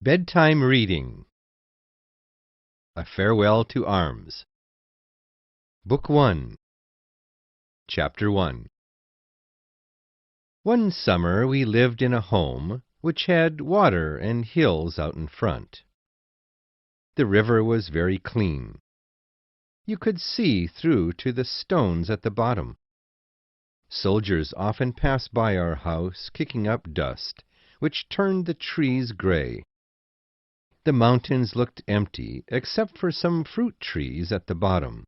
Bedtime Reading. A Farewell to Arms. Book 1. Chapter 1. One summer we lived in a home which had water and hills out in front. The river was very clean. You could see through to the stones at the bottom. Soldiers often passed by our house kicking up dust, which turned the trees gray. The mountains looked empty except for some fruit trees at the bottom.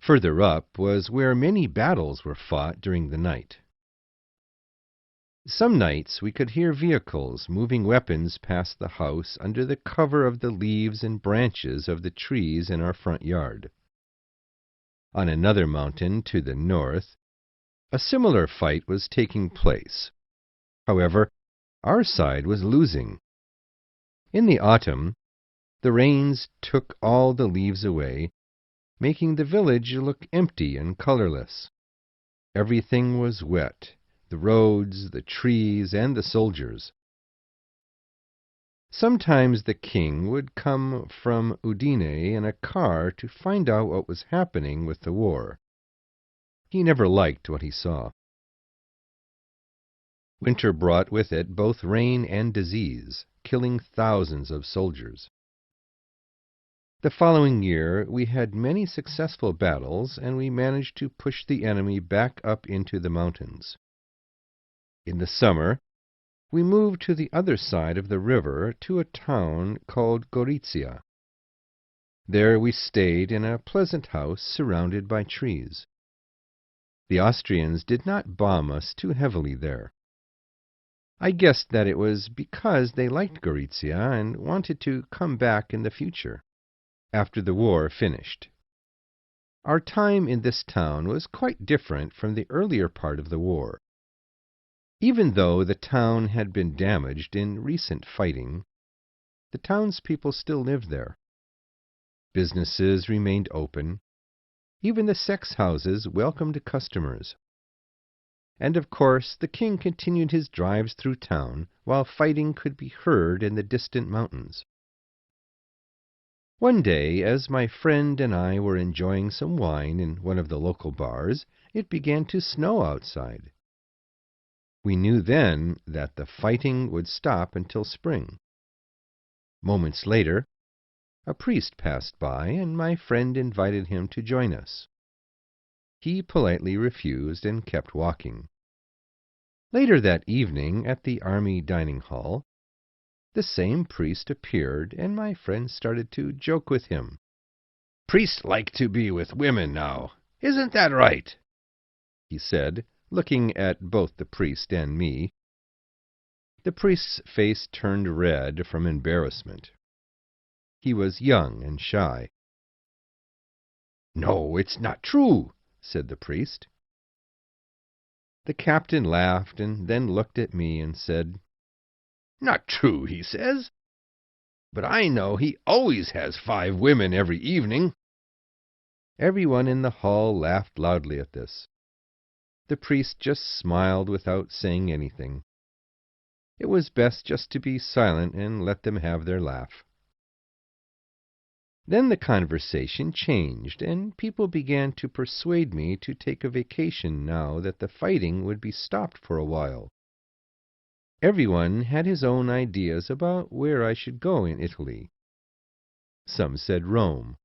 Further up was where many battles were fought during the night. Some nights we could hear vehicles moving weapons past the house under the cover of the leaves and branches of the trees in our front yard. On another mountain to the north, a similar fight was taking place. However, our side was losing. In the autumn, the rains took all the leaves away, making the village look empty and colorless. Everything was wet, the roads, the trees, and the soldiers. Sometimes the king would come from Udine in a car to find out what was happening with the war. He never liked what he saw. Winter brought with it both rain and disease, killing thousands of soldiers. The following year we had many successful battles, and we managed to push the enemy back up into the mountains. In the summer, we moved to the other side of the river to a town called Gorizia. There we stayed in a pleasant house surrounded by trees. The Austrians did not bomb us too heavily there. I guessed that it was because they liked Gorizia and wanted to come back in the future, after the war finished. Our time in this town was quite different from the earlier part of the war. Even though the town had been damaged in recent fighting, the townspeople still lived there. Businesses remained open. Even the sex houses welcomed customers. And of course the king continued his drives through town while fighting could be heard in the distant mountains. One day, as my friend and I were enjoying some wine in one of the local bars, it began to snow outside. We knew then that the fighting would stop until spring. Moments later, a priest passed by, and my friend invited him to join us. He politely refused and kept walking. Later that evening, at the army dining hall, the same priest appeared, and my friend started to joke with him. "Priests like to be with women now. Isn't that right?" he said, looking at both the priest and me. The priest's face turned red from embarrassment. He was young and shy. "No, it's not true," said the priest. The captain laughed and then looked at me and said, "Not true, he says. But I know he always has 5 women every evening." Everyone in the hall laughed loudly at this. The priest just smiled without saying anything. It was best just to be silent and let them have their laugh. Then the conversation changed, and people began to persuade me to take a vacation now that the fighting would be stopped for a while. Everyone had his own ideas about where I should go in Italy. Some said Rome,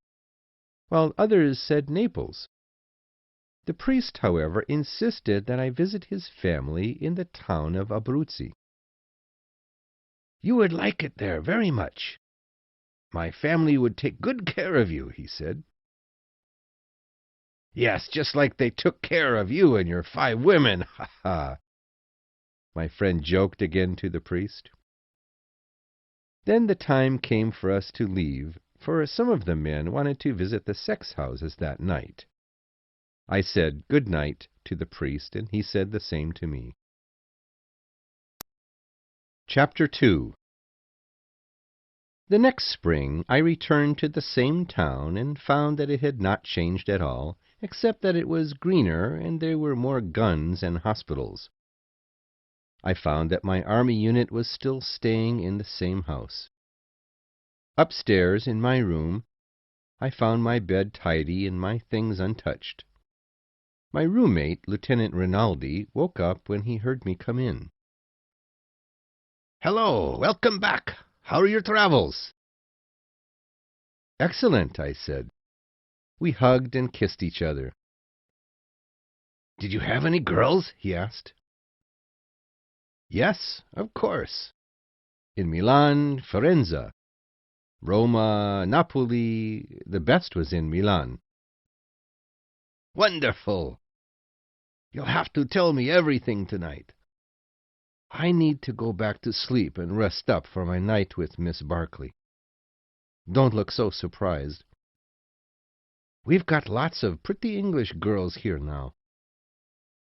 while others said Naples. The priest, however, insisted that I visit his family in the town of Abruzzi. "You would like it there very much. My family would take good care of you," he said. "Yes, just like they took care of you and your 5 women, ha ha!" my friend joked again to the priest. Then the time came for us to leave, for some of the men wanted to visit the sex houses that night. I said good night to the priest, and he said the same to me. Chapter 2. The next spring I returned to the same town and found that it had not changed at all, except that it was greener and there were more guns and hospitals. I found that my army unit was still staying in the same house. Upstairs, in my room, I found my bed tidy and my things untouched. My roommate, Lieutenant Rinaldi, woke up when he heard me come in. "Hello, welcome back. How are your travels?" "Excellent," I said. We hugged and kissed each other. "Did you have any girls?" he asked. "Yes, of course. In Milan, Firenze, Roma, Napoli, the best was in Milan." "Wonderful. You'll have to tell me everything tonight." "I need to go back to sleep and rest up for my night with Miss Barkley. Don't look so surprised. We've got lots of pretty English girls here now.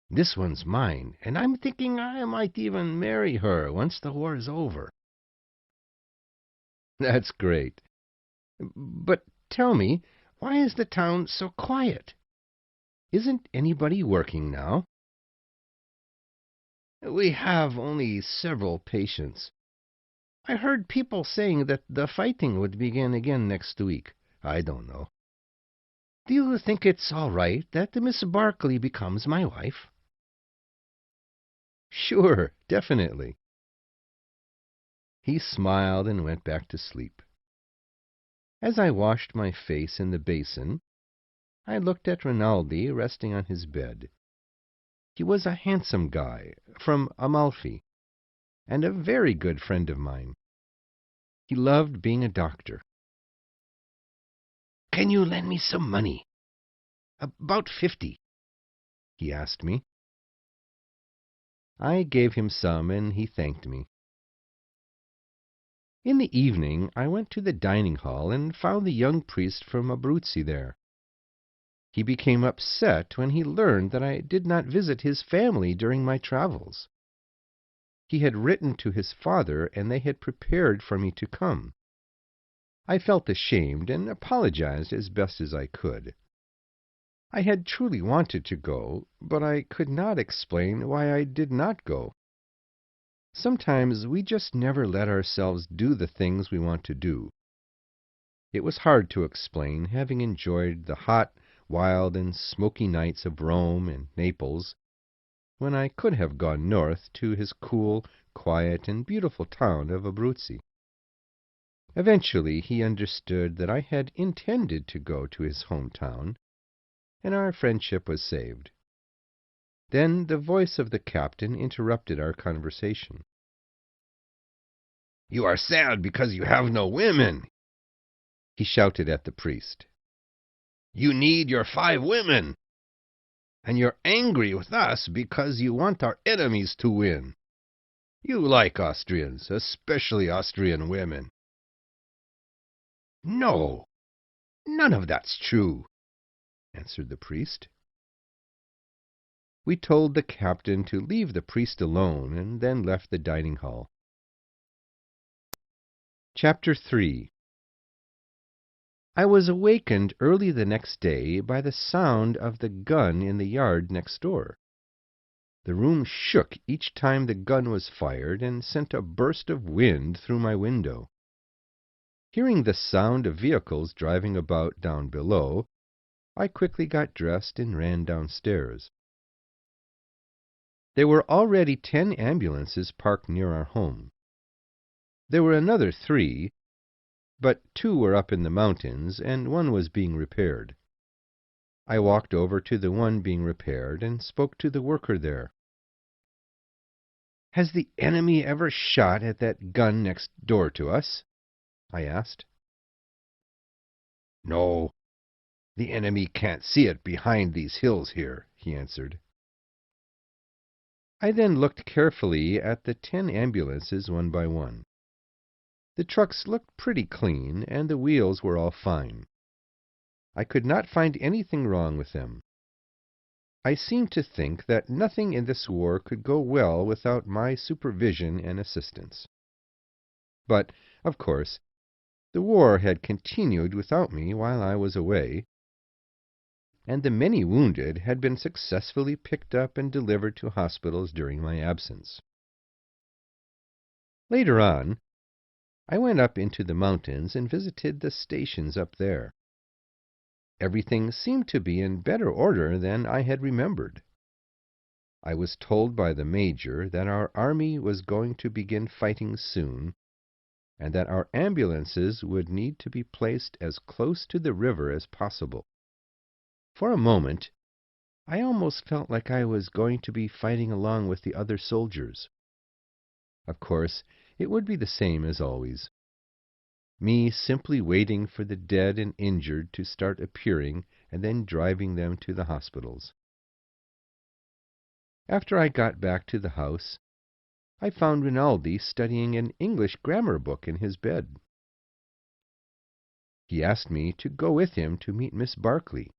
This one's mine, and I'm thinking I might even marry her once the war's over." "That's great. But tell me, why is the town so quiet? Isn't anybody working now?" "We have only several patients. I heard people saying that the fighting would begin again next week. I don't know. Do you think it's all right that Miss Barkley becomes my wife?" "Sure, definitely." He smiled and went back to sleep. As I washed my face in the basin, I looked at Rinaldi resting on his bed. He was a handsome guy from Amalfi, and a very good friend of mine. He loved being a doctor. "Can you lend me some money?" "About 50, he asked me. I gave him some, and he thanked me. In the evening I went to the dining hall and found the young priest from Abruzzi there. He became upset when he learned that I did not visit his family during my travels. He had written to his father, and they had prepared for me to come. I felt ashamed and apologized as best as I could. I had truly wanted to go, but I could not explain why I did not go. Sometimes we just never let ourselves do the things we want to do. It was hard to explain, having enjoyed the hot, wild, and smoky nights of Rome and Naples, when I could have gone north to his cool, quiet, and beautiful town of Abruzzi. Eventually he understood that I had intended to go to his hometown, and our friendship was saved. Then the voice of the captain interrupted our conversation. "You are sad because you have no women," he shouted at the priest. "You need your 5 women. And you're angry with us because you want our enemies to win. You like Austrians, especially Austrian women." "No, none of that's true," answered the priest. We told the captain to leave the priest alone, and then left the dining hall. Chapter 3. I was awakened early the next day by the sound of the gun in the yard next door. The room shook each time the gun was fired and sent a burst of wind through my window. Hearing the sound of vehicles driving about down below, I quickly got dressed and ran downstairs. There were already 10 ambulances parked near our home. There were another 3, but 2 were up in the mountains, and 1 was being repaired. I walked over to the one being repaired and spoke to the worker there. "Has the enemy ever shot at that gun next door to us?" I asked. "No, the enemy can't see it behind these hills here," he answered. I then looked carefully at the 10 ambulances one by one. The trucks looked pretty clean, and the wheels were all fine. I could not find anything wrong with them. I seemed to think that nothing in this war could go well without my supervision and assistance. But, of course, the war had continued without me while I was away, and the many wounded had been successfully picked up and delivered to hospitals during my absence. Later on, I went up into the mountains and visited the stations up there. Everything seemed to be in better order than I had remembered. I was told by the major that our army was going to begin fighting soon, and that our ambulances would need to be placed as close to the river as possible. For a moment, I almost felt like I was going to be fighting along with the other soldiers. Of course, it would be the same as always. Me simply waiting for the dead and injured to start appearing and then driving them to the hospitals. After I got back to the house, I found Rinaldi studying an English grammar book in his bed. He asked me to go with him to meet Miss Barkley.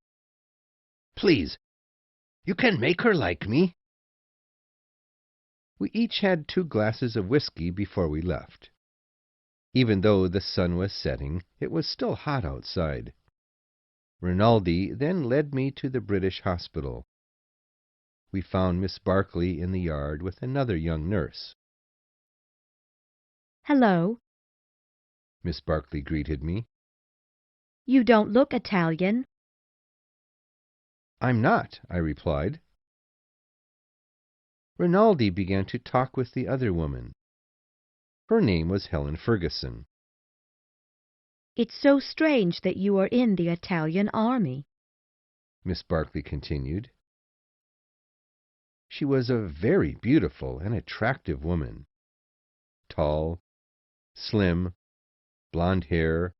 Please, you can make her like me. We each had 2 glasses of whiskey before we left. Even though the sun was setting, it was still hot outside. Rinaldi then led me to the British hospital. We found Miss Barkley in the yard with another young nurse. "Hello." Miss Barkley greeted me. "You don't look Italian." "I'm not," I replied. Rinaldi began to talk with the other woman. Her name was Helen Ferguson. "It's so strange that you are in the Italian army." Miss Barkley continued. She was a very beautiful and attractive woman. Tall, slim, blonde hair,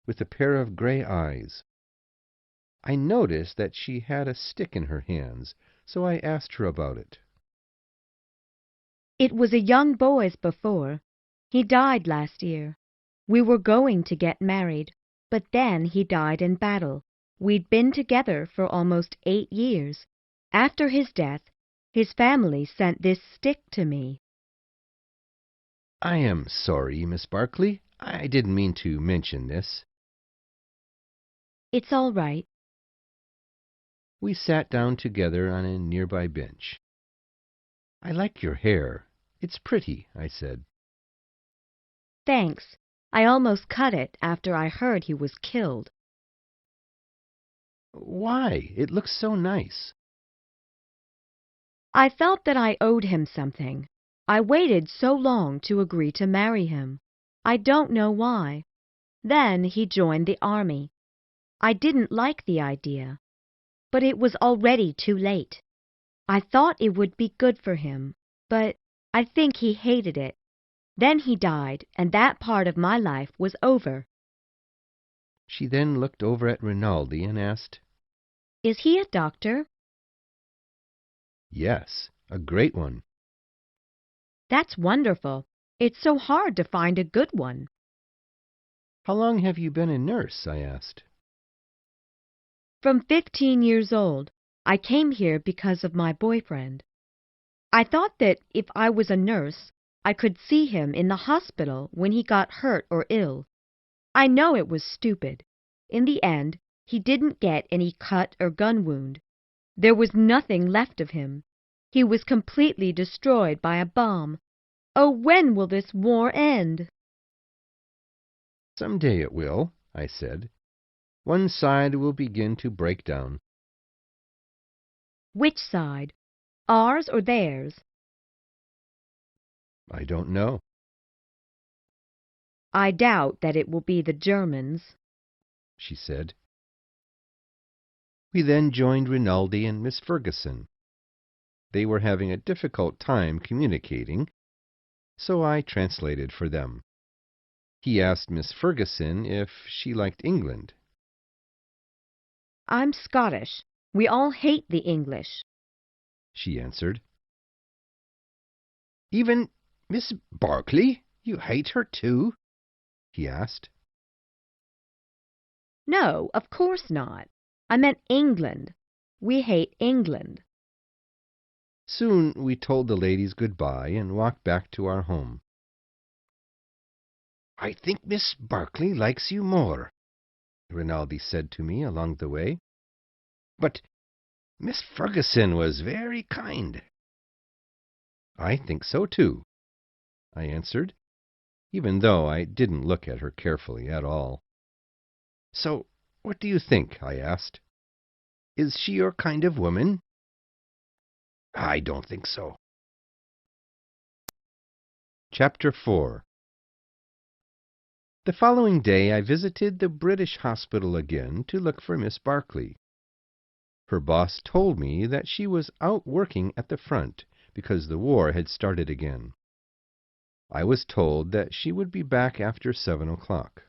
with a pair of gray eyes. I noticed that she had a stick in her hands, so I asked her about it. "It was a young boy's before. He died last year. We were going to get married, but then he died in battle. We'd been together for almost 8 years. After his death, his family sent this stick to me." "I am sorry, Miss Barkley. I didn't mean to mention this." "It's all right." We sat down together on a nearby bench. "I like your hair. It's pretty," I said. "Thanks. I almost cut it after I heard he was killed." "Why? It looks so nice." "I felt that I owed him something. I waited so long to agree to marry him. I don't know why. Then he joined the army. I didn't like the idea, but it was already too late. I thought it would be good for him, but I think he hated it. Then he died, and that part of my life was over." She then looked over at Rinaldi and asked, "Is he a doctor?" "Yes, a great one." "That's wonderful. It's so hard to find a good one." "How long have you been a nurse?" I asked. "From 15 years old. I came here because of my boyfriend. I thought that if I was a nurse, I could see him in the hospital when he got hurt or ill. I know it was stupid. In the end, he didn't get any cut or gun wound. There was nothing left of him. He was completely destroyed by a bomb. Oh, when will this war end?" "Some day it will," I said. "One side will begin to break down." "Which side? Ours or theirs?" "I don't know." "I doubt that it will be the Germans," she said. We then joined Rinaldi and Miss Ferguson. They were having a difficult time communicating, so I translated for them. He asked Miss Ferguson if she liked England. "I'm Scottish. We all hate the English," she answered. Even Miss Barkley? You hate her too? He asked. "No, of course not. I meant England. We hate England." Soon we told the ladies good-bye and walked back to our home. "I think Miss Barkley likes you more," Rinaldi said to me along the way. "But Miss Ferguson was very kind." "I think so, too." I answered, even though I didn't look at her carefully at all. "So, what do you think?" I asked. "Is she your kind of woman?" I don't think so. Chapter 4. The following day I visited the British hospital again to look for Miss Barkley. Her boss told me that she was out working at the front because the war had started again. I was told that she would be back after 7 o'clock.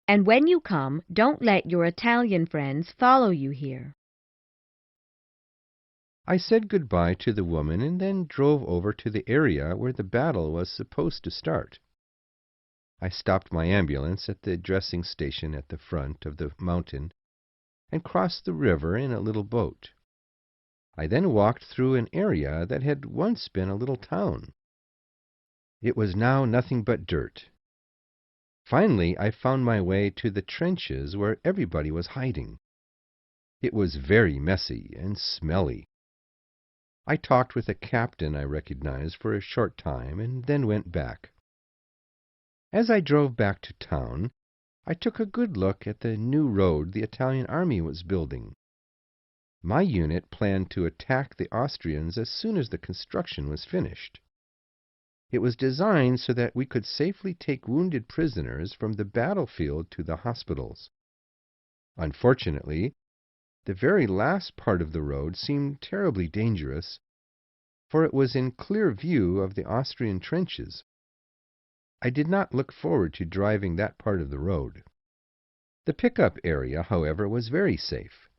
And when you come, don't let your Italian friends follow you here. I said goodbye to the woman and then drove over to the area where the battle was supposed to start. I stopped my ambulance at the dressing station at the front of the mountain and crossed the river in a little boat. I then walked through an area that had once been a little town. It was now nothing but dirt. Finally, I found my way to the trenches where everybody was hiding. It was very messy and smelly. I talked with a captain I recognized for a short time and then went back. As I drove back to town, I took a good look at the new road the Italian army was building. My unit planned to attack the Austrians as soon as the construction was finished. It was designed so that we could safely take wounded prisoners from the battlefield to the hospitals. Unfortunately, the very last part of the road seemed terribly dangerous, for it was in clear view of the Austrian trenches. I did not look forward to driving that part of the road. The pickup area, however, was very safe.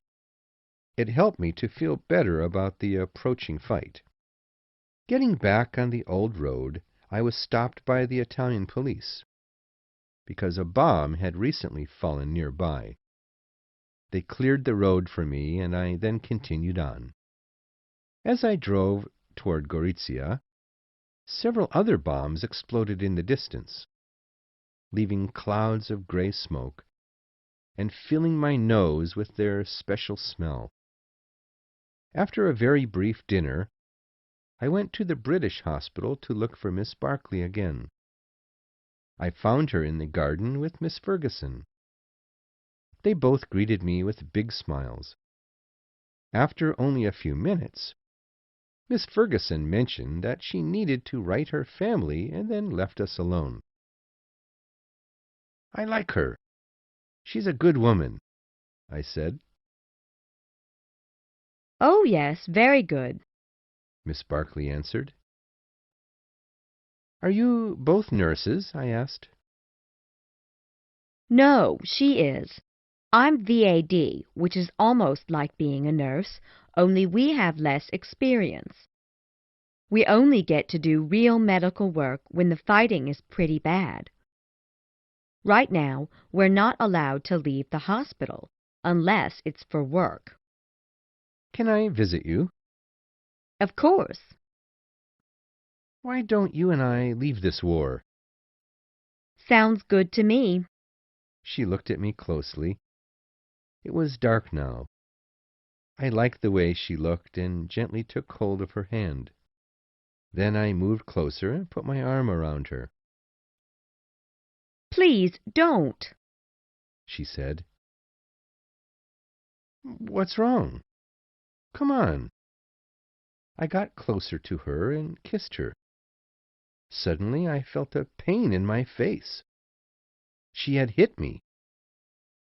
It helped me to feel better about the approaching fight. Getting back on the old road, I was stopped by the Italian police because a bomb had recently fallen nearby. They cleared the road for me, and I then continued on. As I drove toward Gorizia, several other bombs exploded in the distance, leaving clouds of gray smoke and filling my nose with their special smell. After a very brief dinner, I went to the British hospital to look for Miss Barkley again. I found her in the garden with Miss Ferguson. They both greeted me with big smiles. After only a few minutes, Miss Ferguson mentioned that she needed to write her family and then left us alone. "I like her. She's a good woman," I said. Oh, yes, very good, Miss Barkley answered. "Are you both nurses?" I asked. No, she is. I'm VAD, which is almost like being a nurse, only we have less experience. We only get to do real medical work when the fighting is pretty bad. Right now, we're not allowed to leave the hospital, unless it's for work. "Can I visit you?" Of course. "Why don't you and I leave this war?" Sounds good to me. She looked at me closely. It was dark now. I liked the way she looked and gently took hold of her hand. Then I moved closer and put my arm around her. Please don't, She said. "What's wrong? Come on." I got closer to her and kissed her. Suddenly I felt a pain in my face. She had hit me.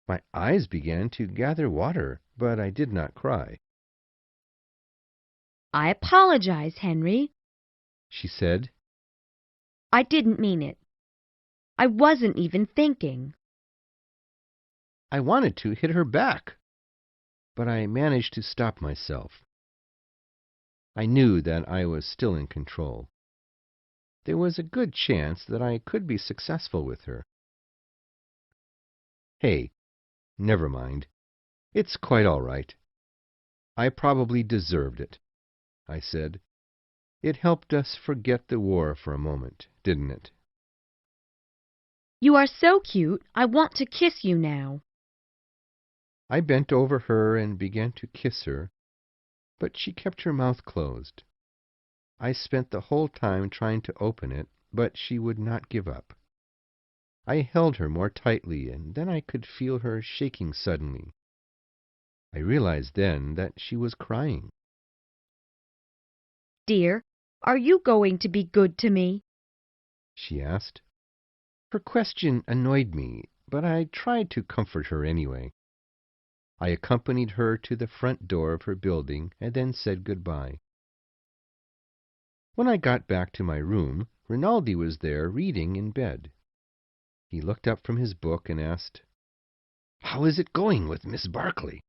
My eyes began to gather water, but I did not cry. I apologize, Henry. She said. I didn't mean it. I wasn't even thinking. I wanted to hit her back, but I managed to stop myself. I knew that I was still in control. There was a good chance that I could be successful with her. "Hey, never mind. It's quite all right. I probably deserved it," I said. It helped us forget the war for a moment, didn't it? You are so cute, I want to kiss you now. I bent over her and began to kiss her, but she kept her mouth closed. I spent the whole time trying to open it, but she would not give up. I held her more tightly, and then I could feel her shaking suddenly. I realized then that she was crying. Dear, are you going to be good to me? She asked. Her question annoyed me, but I tried to comfort her anyway. I accompanied her to the front door of her building and then said goodbye. When I got back to my room, Rinaldi was there reading in bed. He looked up from his book and asked, "How is it going with Miss Barkley?"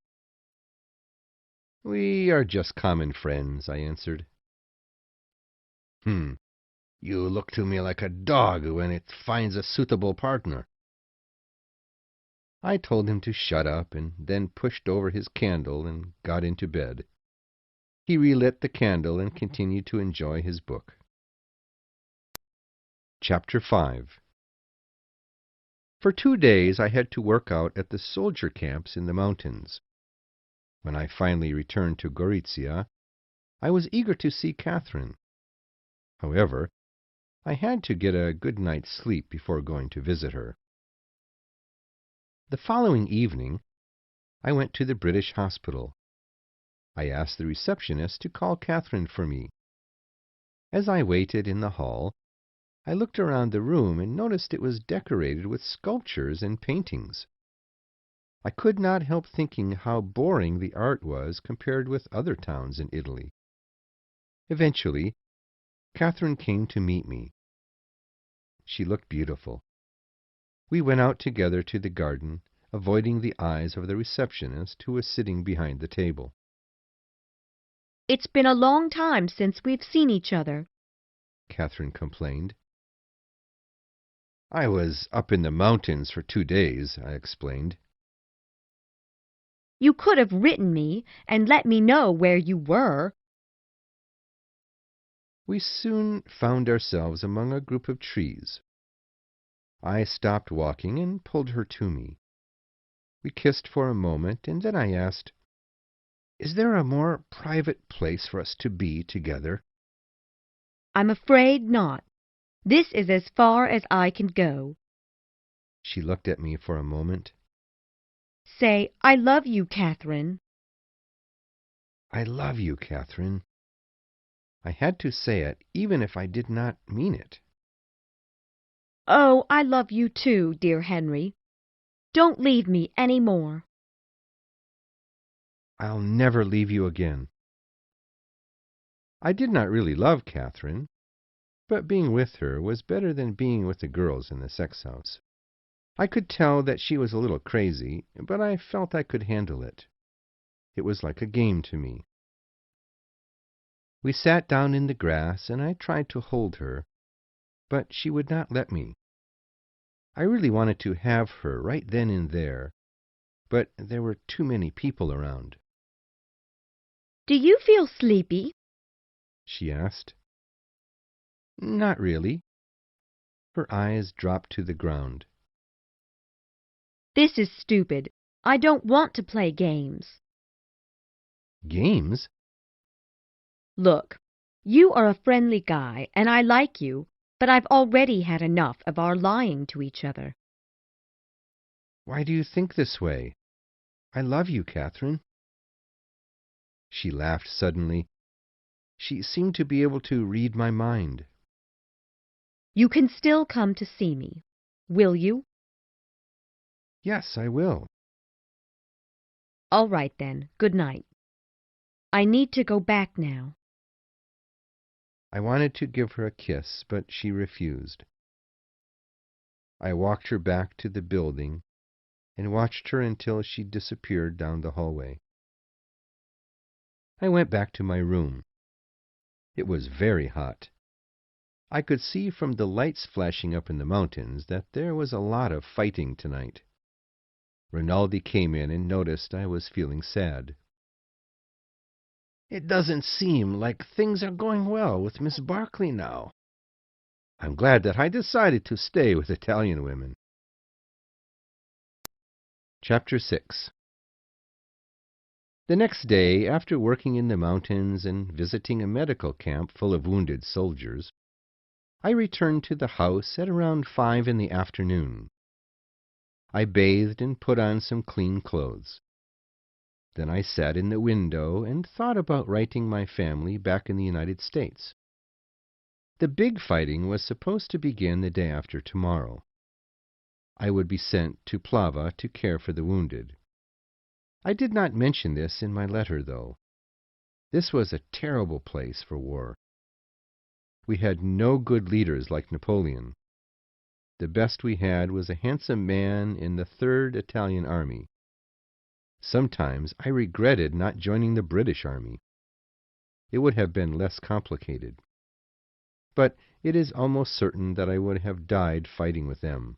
"We are just common friends," I answered. You look to me like a dog when it finds a suitable partner." I told him to shut up, and then pushed over his candle and got into bed. He relit the candle and continued to enjoy his book. Chapter 5. For 2 days I had to work out at the soldier camps in the mountains. When I finally returned to Gorizia, I was eager to see Catherine. However, I had to get a good night's sleep before going to visit her. The following evening, I went to the British hospital. I asked the receptionist to call Catherine for me. As I waited in the hall, I looked around the room and noticed it was decorated with sculptures and paintings. I could not help thinking how boring the art was compared with other towns in Italy. Eventually, Catherine came to meet me. She looked beautiful. We went out together to the garden, avoiding the eyes of the receptionist who was sitting behind the table. It's been a long time since we've seen each other, Catherine complained. I was up in the mountains for 2 days, I explained. You could have written me and let me know where you were. We soon found ourselves among a group of trees. I stopped walking and pulled her to me. We kissed for a moment, and then I asked, "Is there a more private place for us to be together?" I'm afraid not. This is as far as I can go. She looked at me for a moment. Say, I love you, Catherine. I love you, Catherine. I had to say it, even if I did not mean it. Oh, I love you too, dear Henry. Don't leave me any more. I'll never leave you again. I did not really love Catherine, but being with her was better than being with the girls in the sex house. I could tell that she was a little crazy, but I felt I could handle it. It was like a game to me. We sat down in the grass, and I tried to hold her, but she would not let me. I really wanted to have her right then and there, but there were too many people around. Do you feel sleepy? She asked. Not really. Her eyes dropped to the ground. This is stupid. I don't want to play games. Games? Look, you are a friendly guy, and I like you, but I've already had enough of our lying to each other. Why do you think this way? I love you, Catherine. She laughed suddenly. She seemed to be able to read my mind. You can still come to see me. Will you? Yes, I will. All right then. Good night. I need to go back now. I wanted to give her a kiss, but she refused. I walked her back to the building and watched her until she disappeared down the hallway. I went back to my room. It was very hot. I could see from the lights flashing up in the mountains that there was a lot of fighting tonight. Rinaldi came in and noticed I was feeling sad. "It doesn't seem like things are going well with Miss Barkley now." I'm glad that I decided to stay with Italian women. Chapter 6. The next day, after working in the mountains and visiting a medical camp full of wounded soldiers, I returned to the house at around 5 in the afternoon. I bathed and put on some clean clothes. Then I sat in the window and thought about writing my family back in the United States. The big fighting was supposed to begin the day after tomorrow. I would be sent to Plava to care for the wounded. I did not mention this in my letter, though. This was a terrible place for war. We had no good leaders like Napoleon. The best we had was a handsome man in the 3rd Italian Army. Sometimes I regretted not joining the British Army. It would have been less complicated. But it is almost certain that I would have died fighting with them.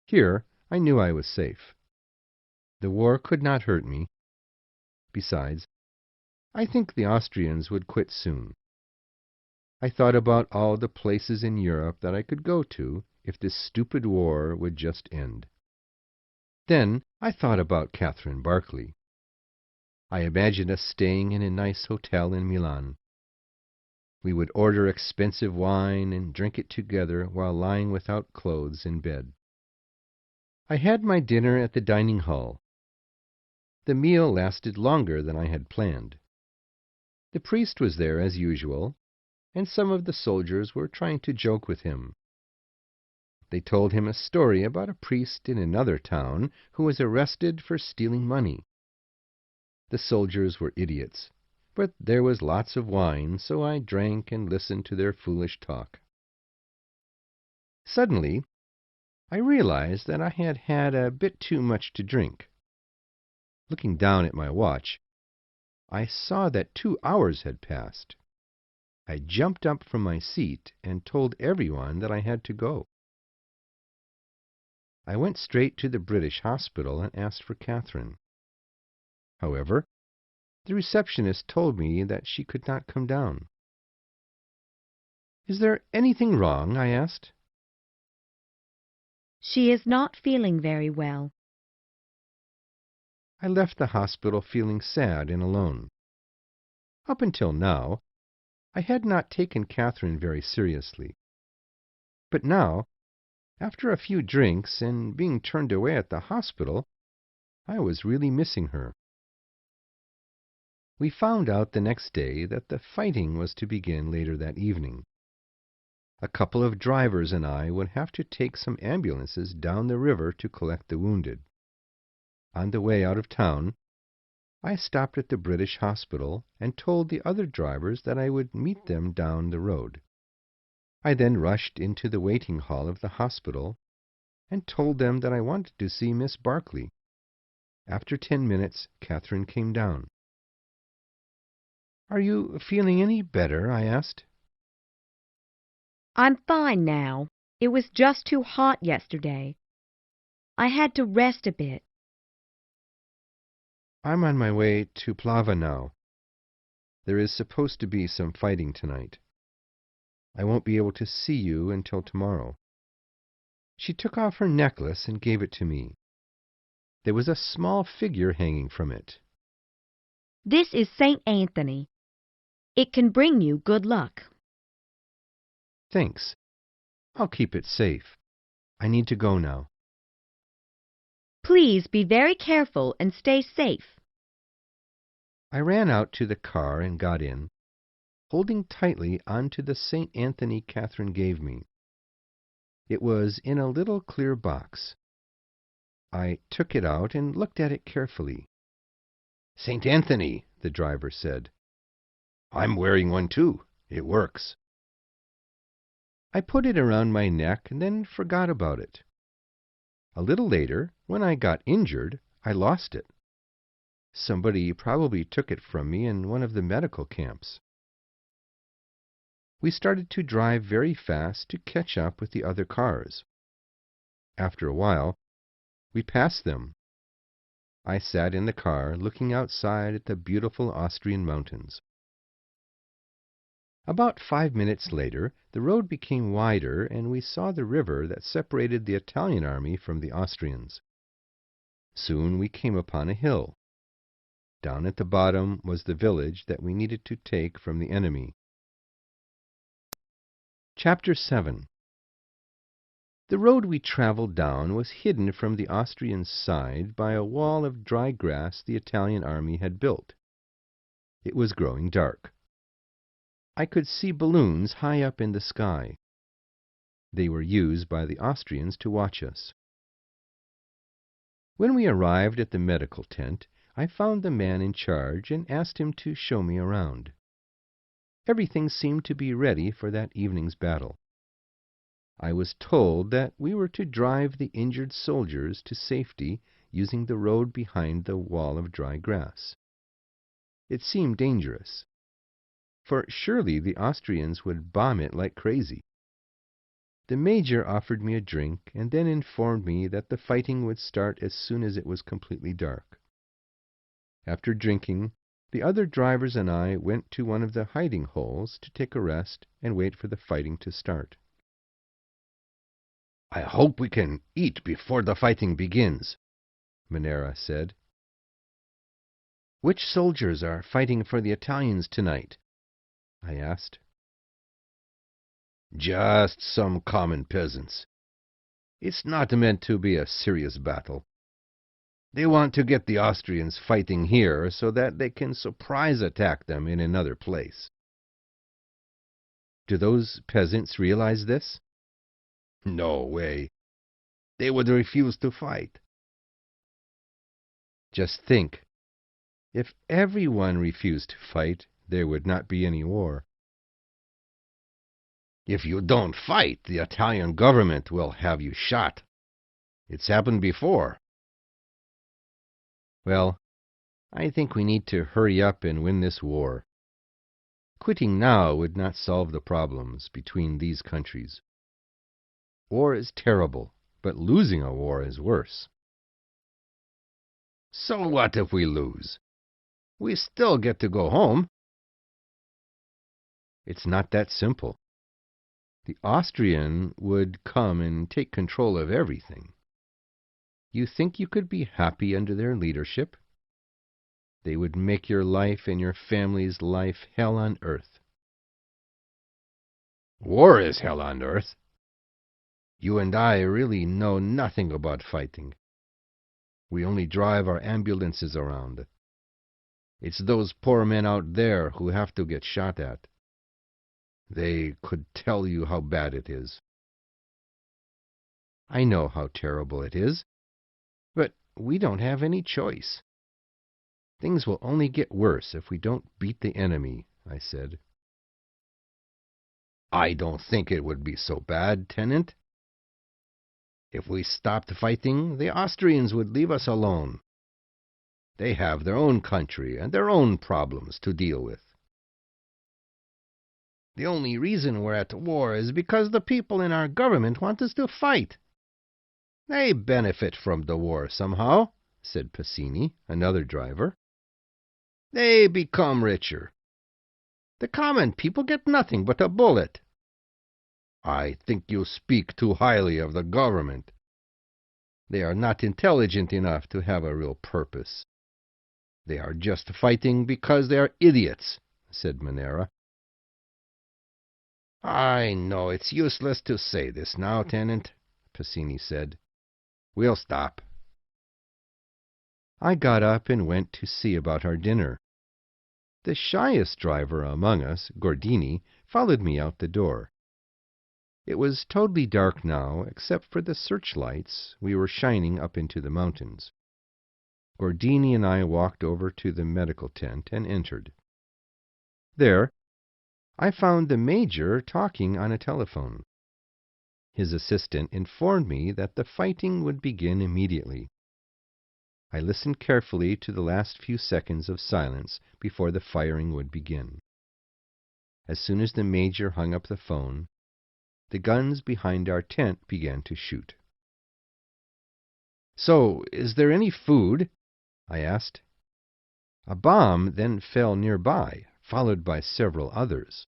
Here I knew I was safe. The war could not hurt me. Besides, I think the Austrians would quit soon. I thought about all the places in Europe that I could go to if this stupid war would just end. Then I thought about Catherine Barkley. I imagined us staying in a nice hotel in Milan. We would order expensive wine and drink it together while lying without clothes in bed. I had my dinner at the dining hall. The meal lasted longer than I had planned. The priest was there as usual, and some of the soldiers were trying to joke with him. They told him a story about a priest in another town who was arrested for stealing money. The soldiers were idiots, but there was lots of wine, so I drank and listened to their foolish talk. Suddenly, I realized that I had had a bit too much to drink. Looking down at my watch, I saw that 2 hours had passed. I jumped up from my seat and told everyone that I had to go. I went straight to the British hospital and asked for Catherine. However, the receptionist told me that she could not come down. "Is there anything wrong?" I asked. She is not feeling very well. I left the hospital feeling sad and alone. Up until now, I had not taken Catherine very seriously. But now, after a few drinks and being turned away at the hospital, I was really missing her. We found out the next day that the fighting was to begin later that evening. A couple of drivers and I would have to take some ambulances down the river to collect the wounded. On the way out of town, I stopped at the British hospital and told the other drivers that I would meet them down the road. I then rushed into the waiting hall of the hospital and told them that I wanted to see Miss Barkley. After 10 minutes, Catherine came down. "Are you feeling any better?" I asked. I'm fine now. It was just too hot yesterday. I had to rest a bit. "I'm on my way to Plava now. There is supposed to be some fighting tonight. I won't be able to see you until tomorrow." She took off her necklace and gave it to me. There was a small figure hanging from it. This is St. Anthony. It can bring you good luck. "Thanks. I'll keep it safe. I need to go now." Please be very careful and stay safe. I ran out to the car and got in, holding tightly onto the St. Anthony Catherine gave me. It was in a little clear box. I took it out and looked at it carefully. "St. Anthony," the driver said. "I'm wearing one too. It works." I put it around my neck and then forgot about it. A little later, when I got injured, I lost it. Somebody probably took it from me in one of the medical camps. We started to drive very fast to catch up with the other cars. After a while, we passed them. I sat in the car looking outside at the beautiful Austrian mountains. About 5 minutes later, the road became wider and we saw the river that separated the Italian army from the Austrians. Soon we came upon a hill. Down at the bottom was the village that we needed to take from the enemy. Chapter 7. The road we traveled down was hidden from the Austrian side by a wall of dry grass the Italian army had built. It was growing dark. I could see balloons high up in the sky. They were used by the Austrians to watch us. When we arrived at the medical tent, I found the man in charge and asked him to show me around. Everything seemed to be ready for that evening's battle. I was told that we were to drive the injured soldiers to safety using the road behind the wall of dry grass. It seemed dangerous, for surely the Austrians would bomb it like crazy. The major offered me a drink and then informed me that the fighting would start as soon as it was completely dark. After drinking, the other drivers and I went to one of the hiding holes to take a rest and wait for the fighting to start. "I hope we can eat before the fighting begins," Manera said. "Which soldiers are fighting for the Italians tonight?" I asked. "Just some common peasants. It's not meant to be a serious battle. They want to get the Austrians fighting here so that they can surprise attack them in another place." "Do those peasants realize this?" "No way. They would refuse to fight." "Just think. If everyone refused to fight, there would not be any war." "If you don't fight, the Italian government will have you shot. It's happened before." "Well, I think we need to hurry up and win this war. Quitting now would not solve the problems between these countries. War is terrible, but losing a war is worse." "So what if we lose? We still get to go home." "It's not that simple. The Austrian would come and take control of everything. You think you could be happy under their leadership? They would make your life and your family's life hell on earth." "War is hell on earth. You and I really know nothing about fighting. We only drive our ambulances around. It's those poor men out there who have to get shot at. They could tell you how bad it is." "I know how terrible it is, but we don't have any choice. Things will only get worse if we don't beat the enemy," I said. "I don't think it would be so bad, Tenant. If we stopped fighting, the Austrians would leave us alone. They have their own country and their own problems to deal with. The only reason we're at war is because the people in our government want us to fight. They benefit from the war somehow," said Passini, another driver. "They become richer. The common people get nothing but a bullet." "I think you speak too highly of the government. They are not intelligent enough to have a real purpose. They are just fighting because they are idiots," said Manera. "I know it's useless to say this now, Tenant," Passini said. "We'll stop." I got up and went to see about our dinner. The shyest driver among us, Gordini, followed me out the door. It was totally dark now, except for the searchlights we were shining up into the mountains. Gordini and I walked over to the medical tent and entered. There, I found the major talking on a telephone. His assistant informed me that the fighting would begin immediately. I listened carefully to the last few seconds of silence before the firing would begin. As soon as the major hung up the phone, the guns behind our tent began to shoot. "So, is there any food?" I asked. A bomb then fell nearby, followed by several others.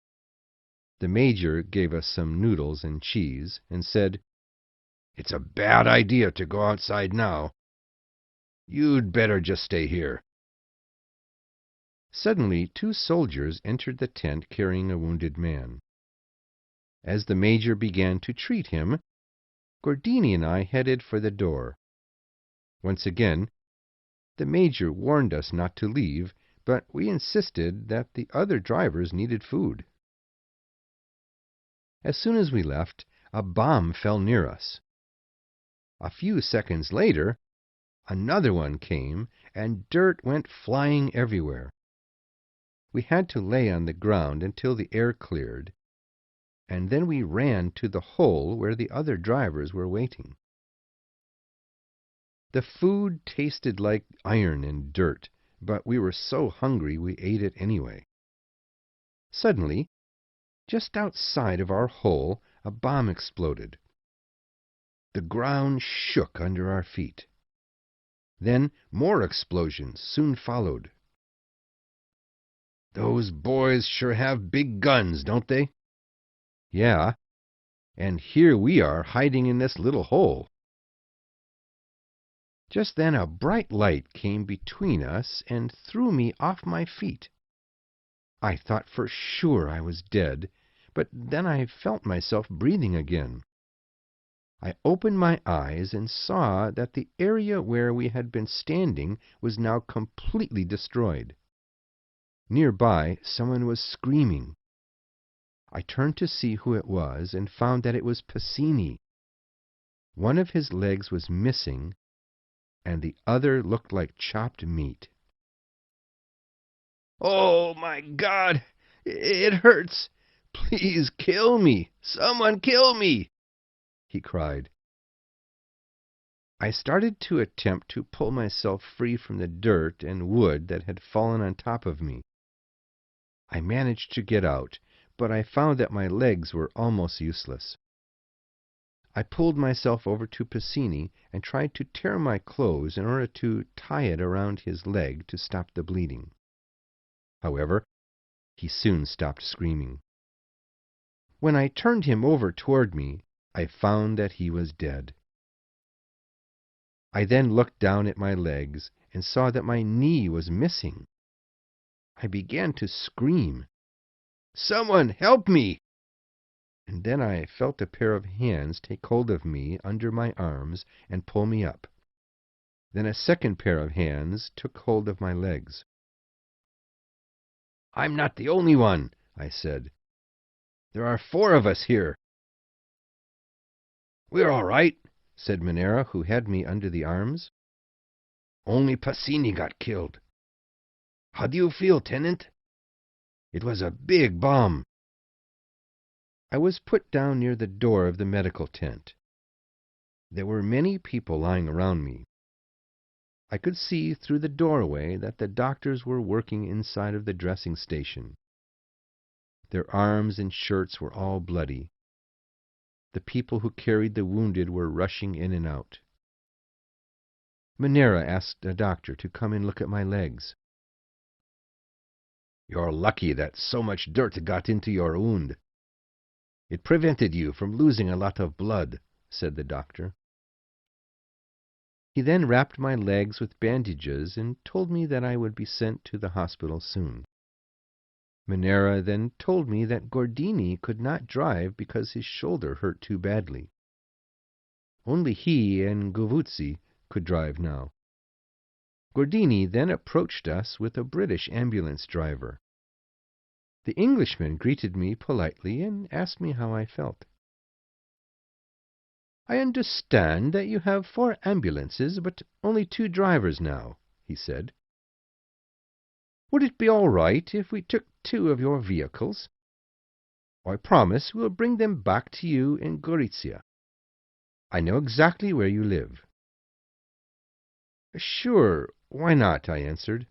The major gave us some noodles and cheese and said, "It's a bad idea to go outside now. You'd better just stay here. Suddenly 2 soldiers entered the tent carrying a wounded man. As the Major began to treat him, Gordini and I headed for the door. Once again, the Major warned us not to leave, but we insisted that the other drivers needed food. As soon as we left, a bomb fell near us. A few seconds later, another one came, and dirt went flying everywhere. We had to lay on the ground until the air cleared, and then we ran to the hole where the other drivers were waiting. The food tasted like iron and dirt, but we were so hungry we ate it anyway. Suddenly, just outside of our hole, a bomb exploded. The ground shook under our feet. Then more explosions soon followed. "Those boys sure have big guns, don't they?" Yeah, and here we are hiding in this little hole. Just then a bright light came between us and threw me off my feet. I thought for sure I was dead, but then I felt myself breathing again. I opened my eyes and saw that the area where we had been standing was now completely destroyed. Nearby, someone was screaming. I turned to see who it was and found that it was Pacini. One of his legs was missing, and the other looked like chopped meat. "Oh, my God! It hurts! Please kill me! Someone kill me!" he cried. I started to attempt to pull myself free from the dirt and wood that had fallen on top of me. I managed to get out, but I found that my legs were almost useless. I pulled myself over to Pacini and tried to tear my clothes in order to tie it around his leg to stop the bleeding. However, he soon stopped screaming. When I turned him over toward me, I found that he was dead. I then looked down at my legs and saw that my knee was missing. I began to scream, "Someone help me!" and then I felt a pair of hands take hold of me under my arms and pull me up. Then a second pair of hands took hold of my legs. "I'm not the only one," I said. "There are 4 of us here." "We're all right," said Manera, who had me under the arms. "Only Pacini got killed. How do you feel, Tenant? It was a big bomb." I was put down near the door of the medical tent. There were many people lying around me. I could see through the doorway that the doctors were working inside of the dressing station. Their arms and shirts were all bloody. The people who carried the wounded were rushing in and out. Manera asked a doctor to come and look at my legs. "You're lucky that so much dirt got into your wound. It prevented you from losing a lot of blood," said the doctor. He then wrapped my legs with bandages and told me that I would be sent to the hospital soon. Manera then told me that Gordini could not drive because his shoulder hurt too badly. Only he and Govuzzi could drive now. Gordini then approached us with a British ambulance driver. The Englishman greeted me politely and asked me how I felt. "I understand that you have 4 ambulances, but only 2 drivers now," he said. "Would it be all right if we took 2 of your vehicles? I promise we'll bring them back to you in Gorizia. I know exactly where you live." "Sure, why not?" I answered.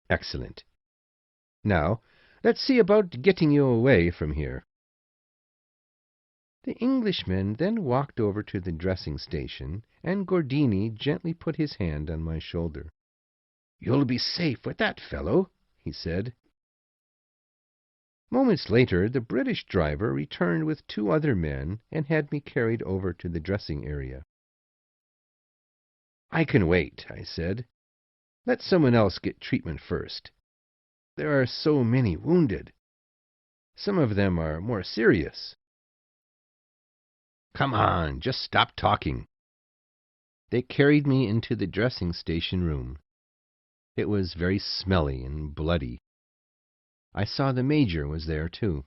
"Excellent. Now, let's see about getting you away from here." The Englishman then walked over to the dressing station, and Gordini gently put his hand on my shoulder. "You'll be safe with that fellow," he said. Moments later, the British driver returned with 2 other men and had me carried over to the dressing area. "I can wait," I said. Let someone else get treatment first. There are so many wounded. Some of them are more serious." "Come on, just stop talking." They carried me into the dressing station room. It was very smelly and bloody. I saw the major was there, too.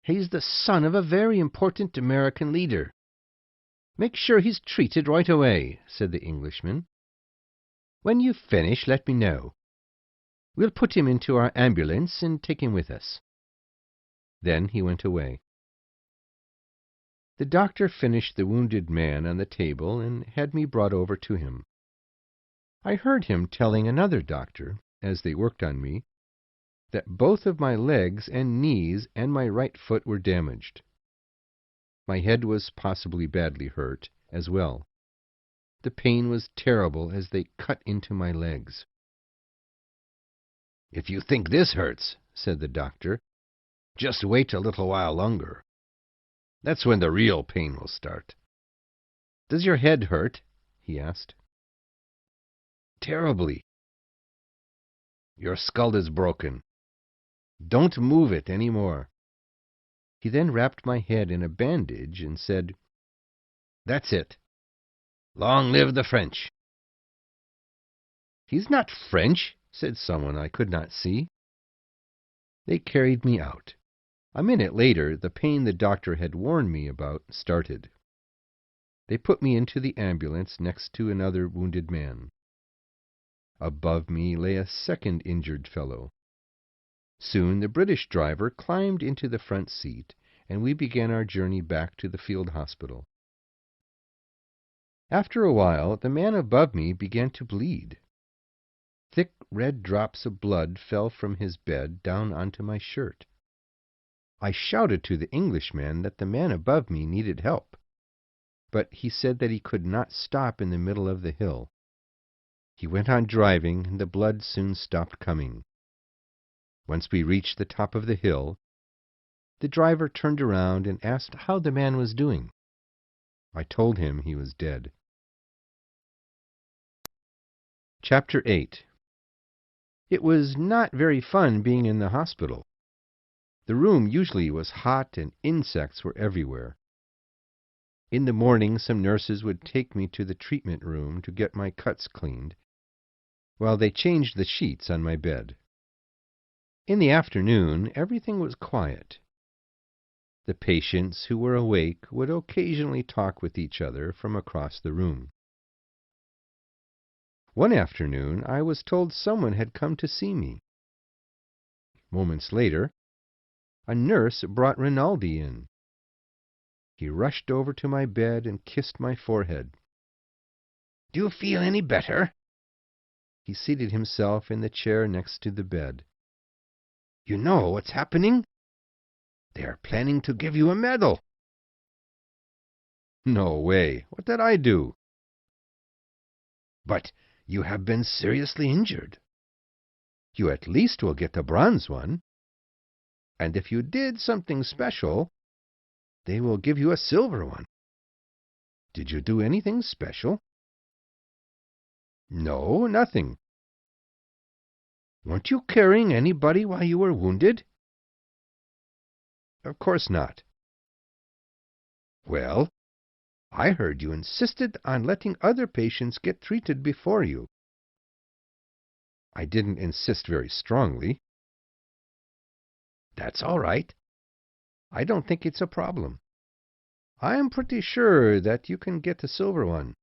"He's the son of a very important American leader. Make sure he's treated right away," said the Englishman. "When you've finished, let me know. We'll put him into our ambulance and take him with us." Then he went away. The doctor finished the wounded man on the table and had me brought over to him. I heard him telling another doctor, as they worked on me, that both of my legs and knees and my right foot were damaged. My head was possibly badly hurt as well. The pain was terrible as they cut into my legs. "If you think this hurts," said the doctor, "just wait a little while longer. That's when the real pain will start." "Does your head hurt?" he asked. "Terribly." "Your skull is broken. Don't move it any more." He then wrapped my head in a bandage and said, "That's it. Long live the French." "He's not French," said someone I could not see. They carried me out. A minute later, the pain the doctor had warned me about started. They put me into the ambulance next to another wounded man. Above me lay a second injured fellow. Soon the British driver climbed into the front seat, and we began our journey back to the field hospital. After a while, the man above me began to bleed. Thick red drops of blood fell from his bed down onto my shirt. I shouted to the Englishman that the man above me needed help, but he said that he could not stop in the middle of the hill. He went on driving, and the blood soon stopped coming. Once we reached the top of the hill, the driver turned around and asked how the man was doing. I told him he was dead. Chapter 8. It was not very fun being in the hospital. The room usually was hot and insects were everywhere. In the morning, some nurses would take me to the treatment room to get my cuts cleaned, while they changed the sheets on my bed. In the afternoon, everything was quiet. The patients who were awake would occasionally talk with each other from across the room. One afternoon, I was told someone had come to see me. Moments later, a nurse brought Rinaldi in. He rushed over to my bed and kissed my forehead. "Do you feel any better?" He seated himself in the chair next to the bed. "You know what's happening? They are planning to give you a medal." "No way. What did I do?" "But you have been seriously injured." "You at least will get a bronze one. And if you did something special, they will give you a silver one. Did you do anything special?" "No, nothing." "Weren't you carrying anybody while you were wounded?" "Of course not." "Well, I heard you insisted on letting other patients get treated before you." "I didn't insist very strongly." "That's all right. I don't think it's a problem. I am pretty sure that you can get a silver one.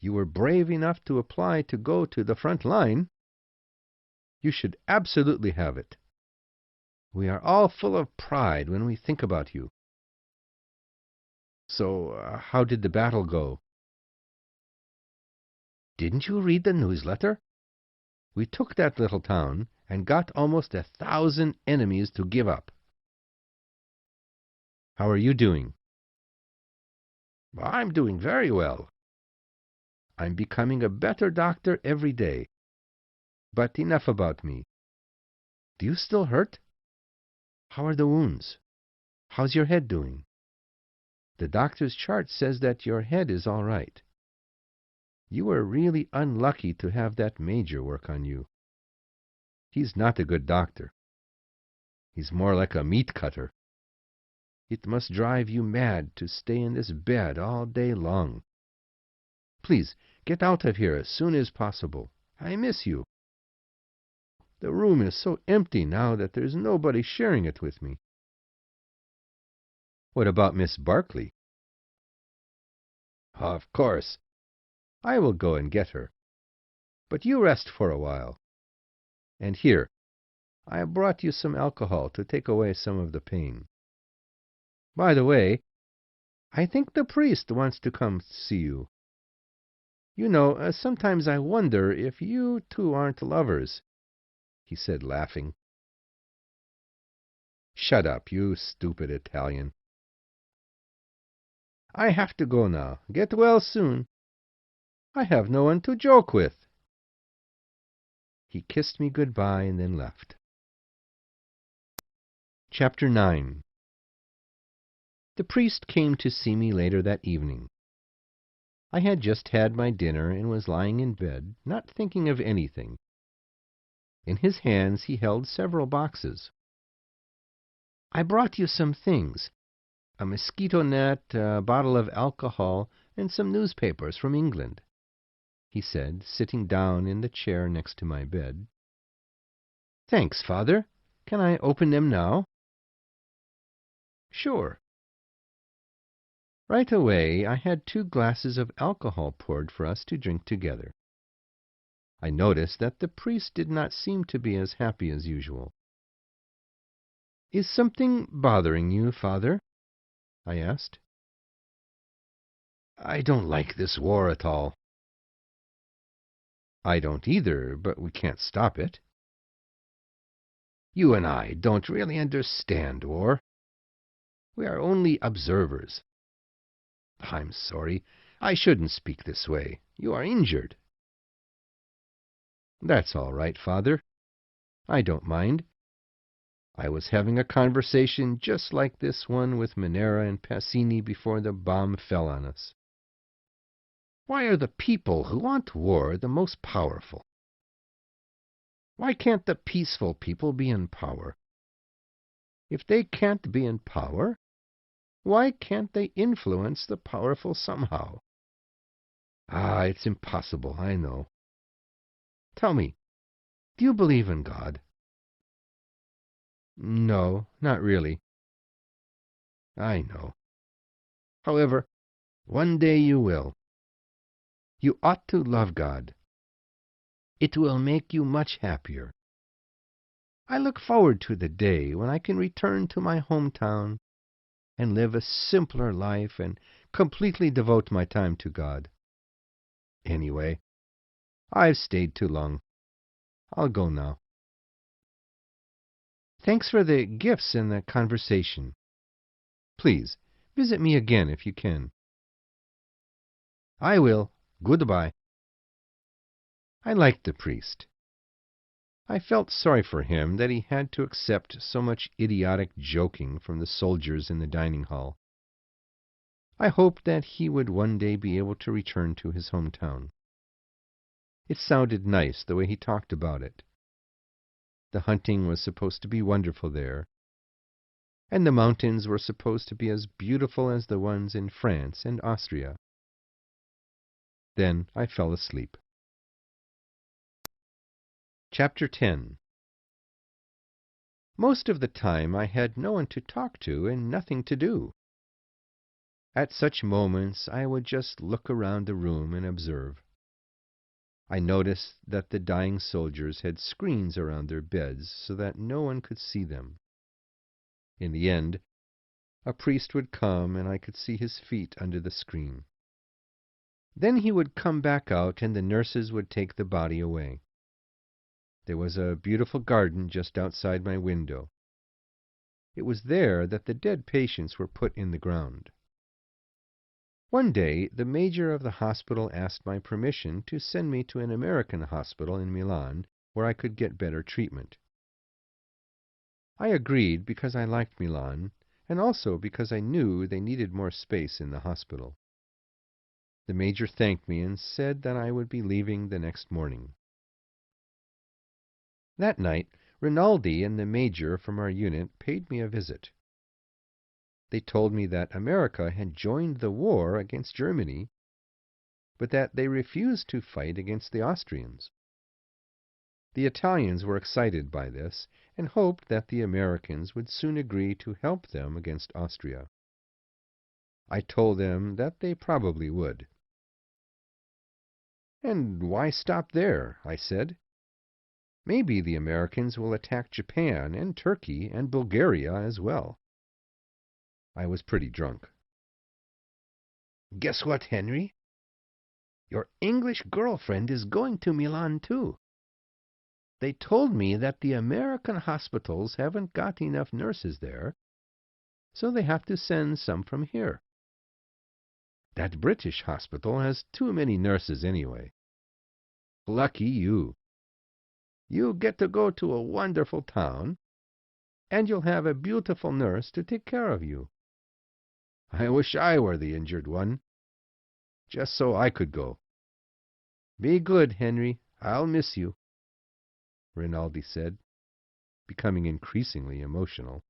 You were brave enough to apply to go to the front line. You should absolutely have it. We are all full of pride when we think about you." "So, how did the battle go?" "Didn't you read the newsletter? We took that little town and got almost 1,000 enemies to give up." "How are you doing?" "I'm doing very well." "I'm becoming a better doctor every day. But enough about me. Do you still hurt? How are the wounds? How's your head doing? The doctor's chart says that your head is all right." You were really unlucky to have that major work on you. He's not a good doctor. He's more like a meat cutter. It must drive you mad to stay in this bed all day long. Please, get out of here as soon as possible. I miss you. The room is so empty now that there's nobody sharing it with me. What about Miss Barkley? Of course. I will go and get her. But you rest for a while. And here, I have brought you some alcohol to take away some of the pain. By the way, I think the priest wants to come see you. You know, sometimes I wonder if you two aren't lovers, he said, laughing. Shut up, you stupid Italian. I have to go now. Get well soon. I have no one to joke with. He kissed me goodbye and then left. Chapter 9. The priest came to see me later that evening. I had just had my dinner and was lying in bed, not thinking of anything. In his hands he held several boxes. I brought you some things, a mosquito net, a bottle of alcohol, and some newspapers from England, he said, sitting down in the chair next to my bed. Thanks, Father. Can I open them now? Sure. Right away, I had 2 glasses of alcohol poured for us to drink together. I noticed that the priest did not seem to be as happy as usual. Is something bothering you, Father? I asked. I don't like this war at all. I don't either, but we can't stop it. You and I don't really understand war. We are only observers. I'm sorry. I shouldn't speak this way. You are injured. That's all right, Father. I don't mind. I was having a conversation just like this one with Manera and Passini before the bomb fell on us. Why are the people who want war the most powerful? Why can't the peaceful people be in power? If they can't be in power, why can't they influence the powerful somehow? It's impossible, I know. Tell me, do you believe in God? No, not really. I know. However, one day you will. You ought to love God. It will make you much happier. I look forward to the day when I can return to my hometown and live a simpler life and completely devote my time to God. Anyway, I've stayed too long. I'll go now. Thanks for the gifts and the conversation. Please, visit me again if you can. I will. Goodbye. I liked the priest. I felt sorry for him that he had to accept so much idiotic joking from the soldiers in the dining hall. I hoped that he would one day be able to return to his hometown. It sounded nice the way he talked about it. The hunting was supposed to be wonderful there, and the mountains were supposed to be as beautiful as the ones in France and Austria. Then I fell asleep. Chapter 10. Most of the time I had no one to talk to and nothing to do. At such moments I would just look around the room and observe. I noticed that the dying soldiers had screens around their beds so that no one could see them. In the end, a priest would come and I could see his feet under the screen. Then he would come back out and the nurses would take the body away. There was a beautiful garden just outside my window. It was there that the dead patients were put in the ground. One day, the major of the hospital asked my permission to send me to an American hospital in Milan where I could get better treatment. I agreed because I liked Milan and also because I knew they needed more space in the hospital. The major thanked me and said that I would be leaving the next morning. That night, Rinaldi and the major from our unit paid me a visit. They told me that America had joined the war against Germany, but that they refused to fight against the Austrians. The Italians were excited by this and hoped that the Americans would soon agree to help them against Austria. I told them that they probably would. "And why stop there?" I said. "Maybe the Americans will attack Japan and Turkey and Bulgaria as well." I was pretty drunk. Guess what, Henry? Your English girlfriend is going to Milan, too. They told me that the American hospitals haven't got enough nurses there, so they have to send some from here. That British hospital has too many nurses anyway. Lucky you. You get to go to a wonderful town, and you'll have a beautiful nurse to take care of you. I wish I were the injured one, just so I could go. Be good, Henry. I'll miss you," Rinaldi said, becoming increasingly emotional.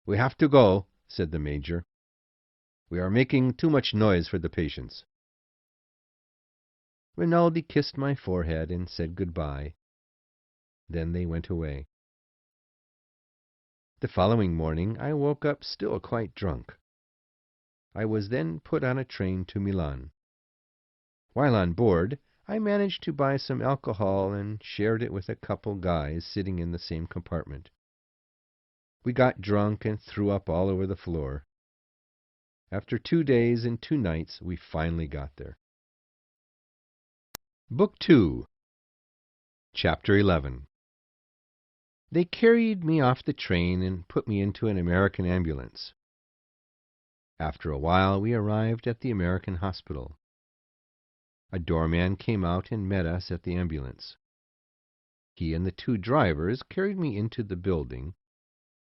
"We have to go," said the major. "We are making too much noise for the patients." Rinaldi kissed my forehead and said goodbye. Then they went away. The following morning I woke up still quite drunk. I was then put on a train to Milan. While on board, I managed to buy some alcohol and shared it with a couple guys sitting in the same compartment. We got drunk and threw up all over the floor. After 2 days and 2 nights, we finally got there. Book 2, Chapter 11. They carried me off the train and put me into an American ambulance. After a while, we arrived at the American hospital. A doorman came out and met us at the ambulance. He and the 2 drivers carried me into the building,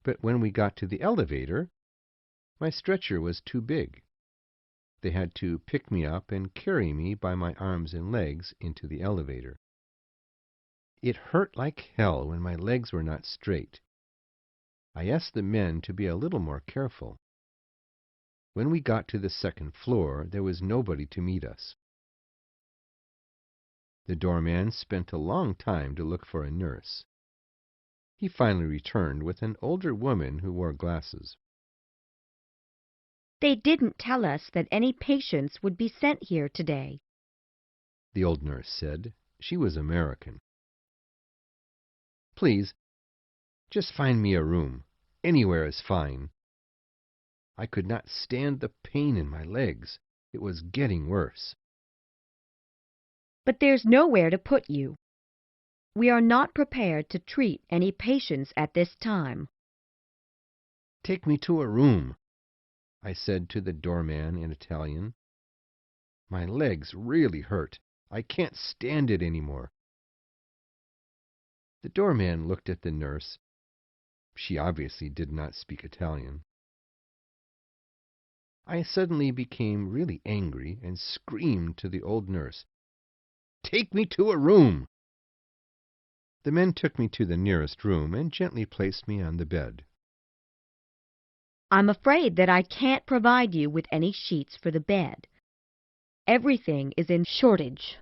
but when we got to the elevator, my stretcher was too big. They had to pick me up and carry me by my arms and legs into the elevator. It hurt like hell when my legs were not straight. I asked the men to be a little more careful. When we got to the 2nd floor, there was nobody to meet us. The doorman spent a long time to look for a nurse. He finally returned with an older woman who wore glasses. "They didn't tell us that any patients would be sent here today," the old nurse said. She was American. "Please, just find me a room. Anywhere is fine." I could not stand the pain in my legs. It was getting worse. "But there's nowhere to put you. We are not prepared to treat any patients at this time." "Take me to a room," I said to the doorman in Italian. "My legs really hurt. I can't stand it any more." The doorman looked at the nurse. She obviously did not speak Italian. I suddenly became really angry and screamed to the old nurse, "Take me to a room!" The men took me to the nearest room and gently placed me on the bed. "I'm afraid that I can't provide you with any sheets for the bed. Everything is in shortage,"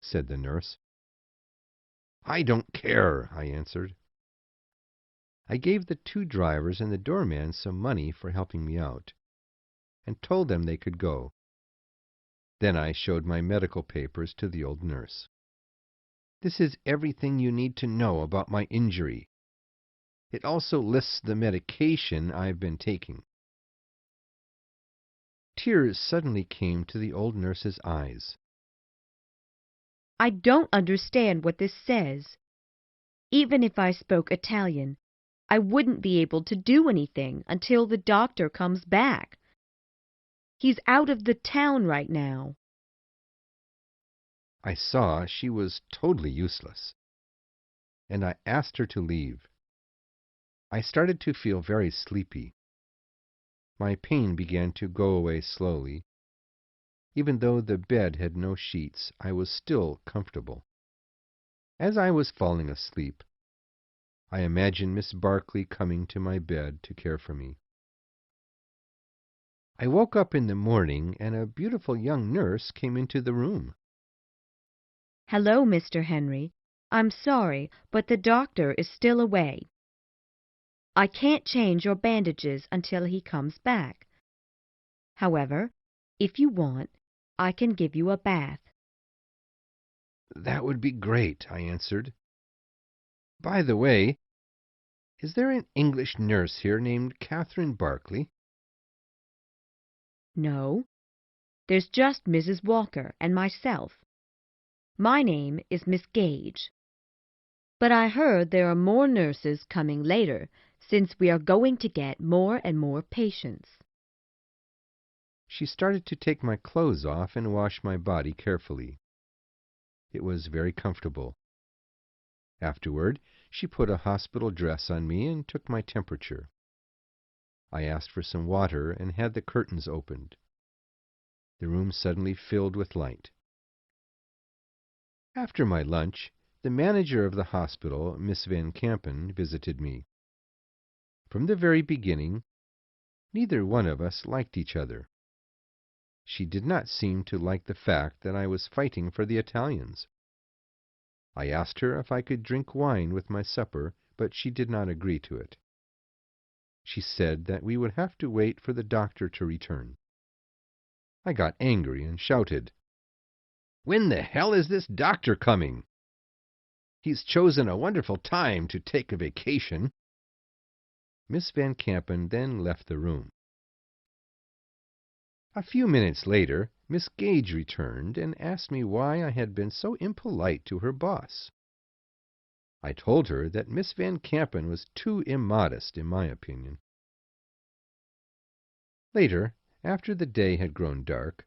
said the nurse. "I don't care," I answered. I gave the 2 drivers and the doorman some money for helping me out, and told them they could go. Then I showed my medical papers to the old nurse. "This is everything you need to know about my injury. It also lists the medication I've been taking." Tears suddenly came to the old nurse's eyes. "I don't understand what this says. Even if I spoke Italian, I wouldn't be able to do anything until the doctor comes back. He's out of the town right now." I saw she was totally useless, and I asked her to leave. I started to feel very sleepy. My pain began to go away slowly, Even though the bed had no sheets, I was still comfortable. As I was falling asleep, I imagined Miss Barkley coming to my bed to care for me. I woke up in the morning, and a beautiful young nurse came into the room. Hello, Mr. Henry. I'm sorry, but the doctor is still away. I can't change your bandages until he comes back. However, if you want, I can give you a bath. That would be great, I answered. By the way, is there an English nurse here named Catherine Barkley? No, there's just Mrs. Walker and myself. My name is Miss Gage. But I heard there are more nurses coming later, since we are going to get more and more patients. She started to take my clothes off and wash my body carefully. It was very comfortable. Afterward, she put a hospital dress on me and took my temperature. I asked for some water and had the curtains opened. The room suddenly filled with light. After my lunch, the manager of the hospital, Miss Van Campen, visited me. From the very beginning, neither one of us liked each other. She did not seem to like the fact that I was fighting for the Italians. I asked her if I could drink wine with my supper, but she did not agree to it. She said that we would have to wait for the doctor to return. I got angry and shouted, "When the hell is this doctor coming? He's chosen a wonderful time to take a vacation." Miss Van Campen then left the room. A few minutes later, Miss Gage returned and asked me why I had been so impolite to her boss. I told her that Miss Van Campen was too immodest, in my opinion. Later, after the day had grown dark,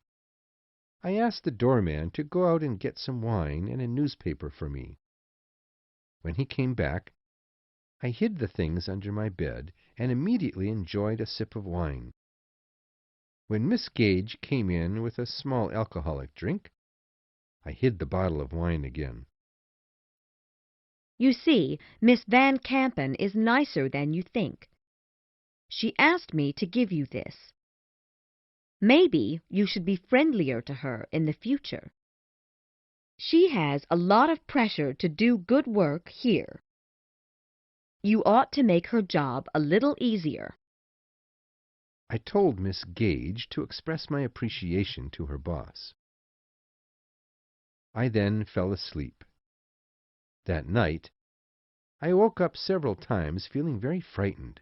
I asked the doorman to go out and get some wine and a newspaper for me. When he came back, I hid the things under my bed and immediately enjoyed a sip of wine. When Miss Gage came in with a small alcoholic drink, I hid the bottle of wine again. You see, Miss Van Campen is nicer than you think. She asked me to give you this. Maybe you should be friendlier to her in the future. She has a lot of pressure to do good work here. You ought to make her job a little easier. I told Miss Gage to express my appreciation to her boss. I then fell asleep. That night, I woke up several times feeling very frightened.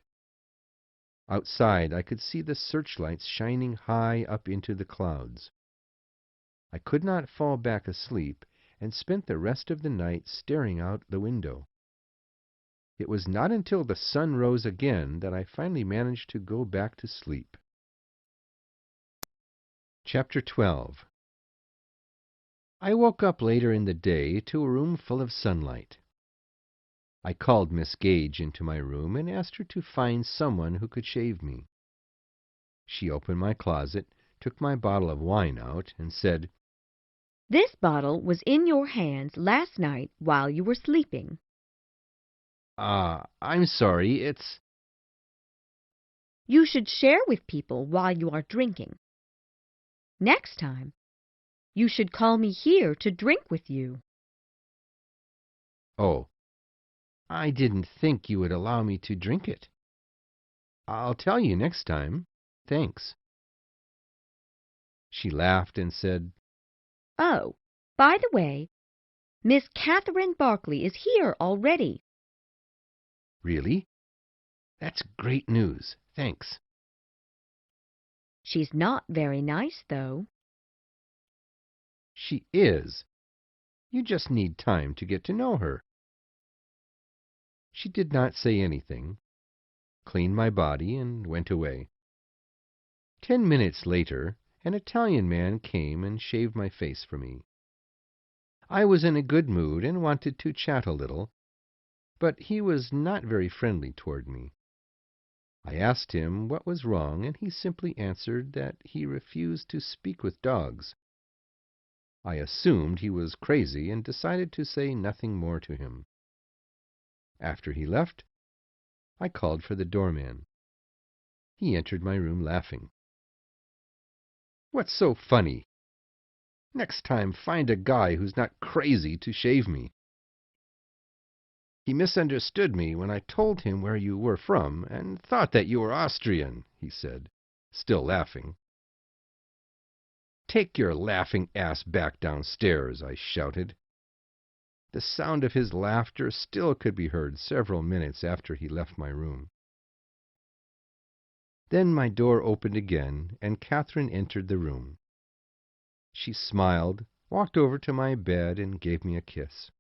Outside, I could see the searchlights shining high up into the clouds. I could not fall back asleep and spent the rest of the night staring out the window. It was not until the sun rose again that I finally managed to go back to sleep. Chapter 12. I woke up later in the day to a room full of sunlight. I called Miss Gage into my room and asked her to find someone who could shave me. She opened my closet, took my bottle of wine out, and said, This bottle was in your hands last night while you were sleeping. I'm sorry, it's... You should share with people while you are drinking. Next time, you should call me here to drink with you. Oh, I didn't think you would allow me to drink it. I'll tell you next time. Thanks. She laughed and said, Oh, by the way, Miss Catherine Barkley is here already. Really? That's great news. Thanks. She's not very nice, though. She is. You just need time to get to know her. She did not say anything, cleaned my body, and went away. 10 minutes later, an Italian man came and shaved my face for me. I was in a good mood and wanted to chat a little, but he was not very friendly toward me. I asked him what was wrong, and he simply answered that he refused to speak with dogs. I assumed he was crazy and decided to say nothing more to him. After he left, I called for the doorman. He entered my room laughing. "What's so funny? Next time find a guy who's not crazy to shave me." "He misunderstood me when I told him where you were from and thought that you were Austrian," he said, still laughing. "Take your laughing ass back downstairs," I shouted. The sound of his laughter still could be heard several minutes after he left my room. Then my door opened again, and Catherine entered the room. She smiled, walked over to my bed, and gave me a kiss.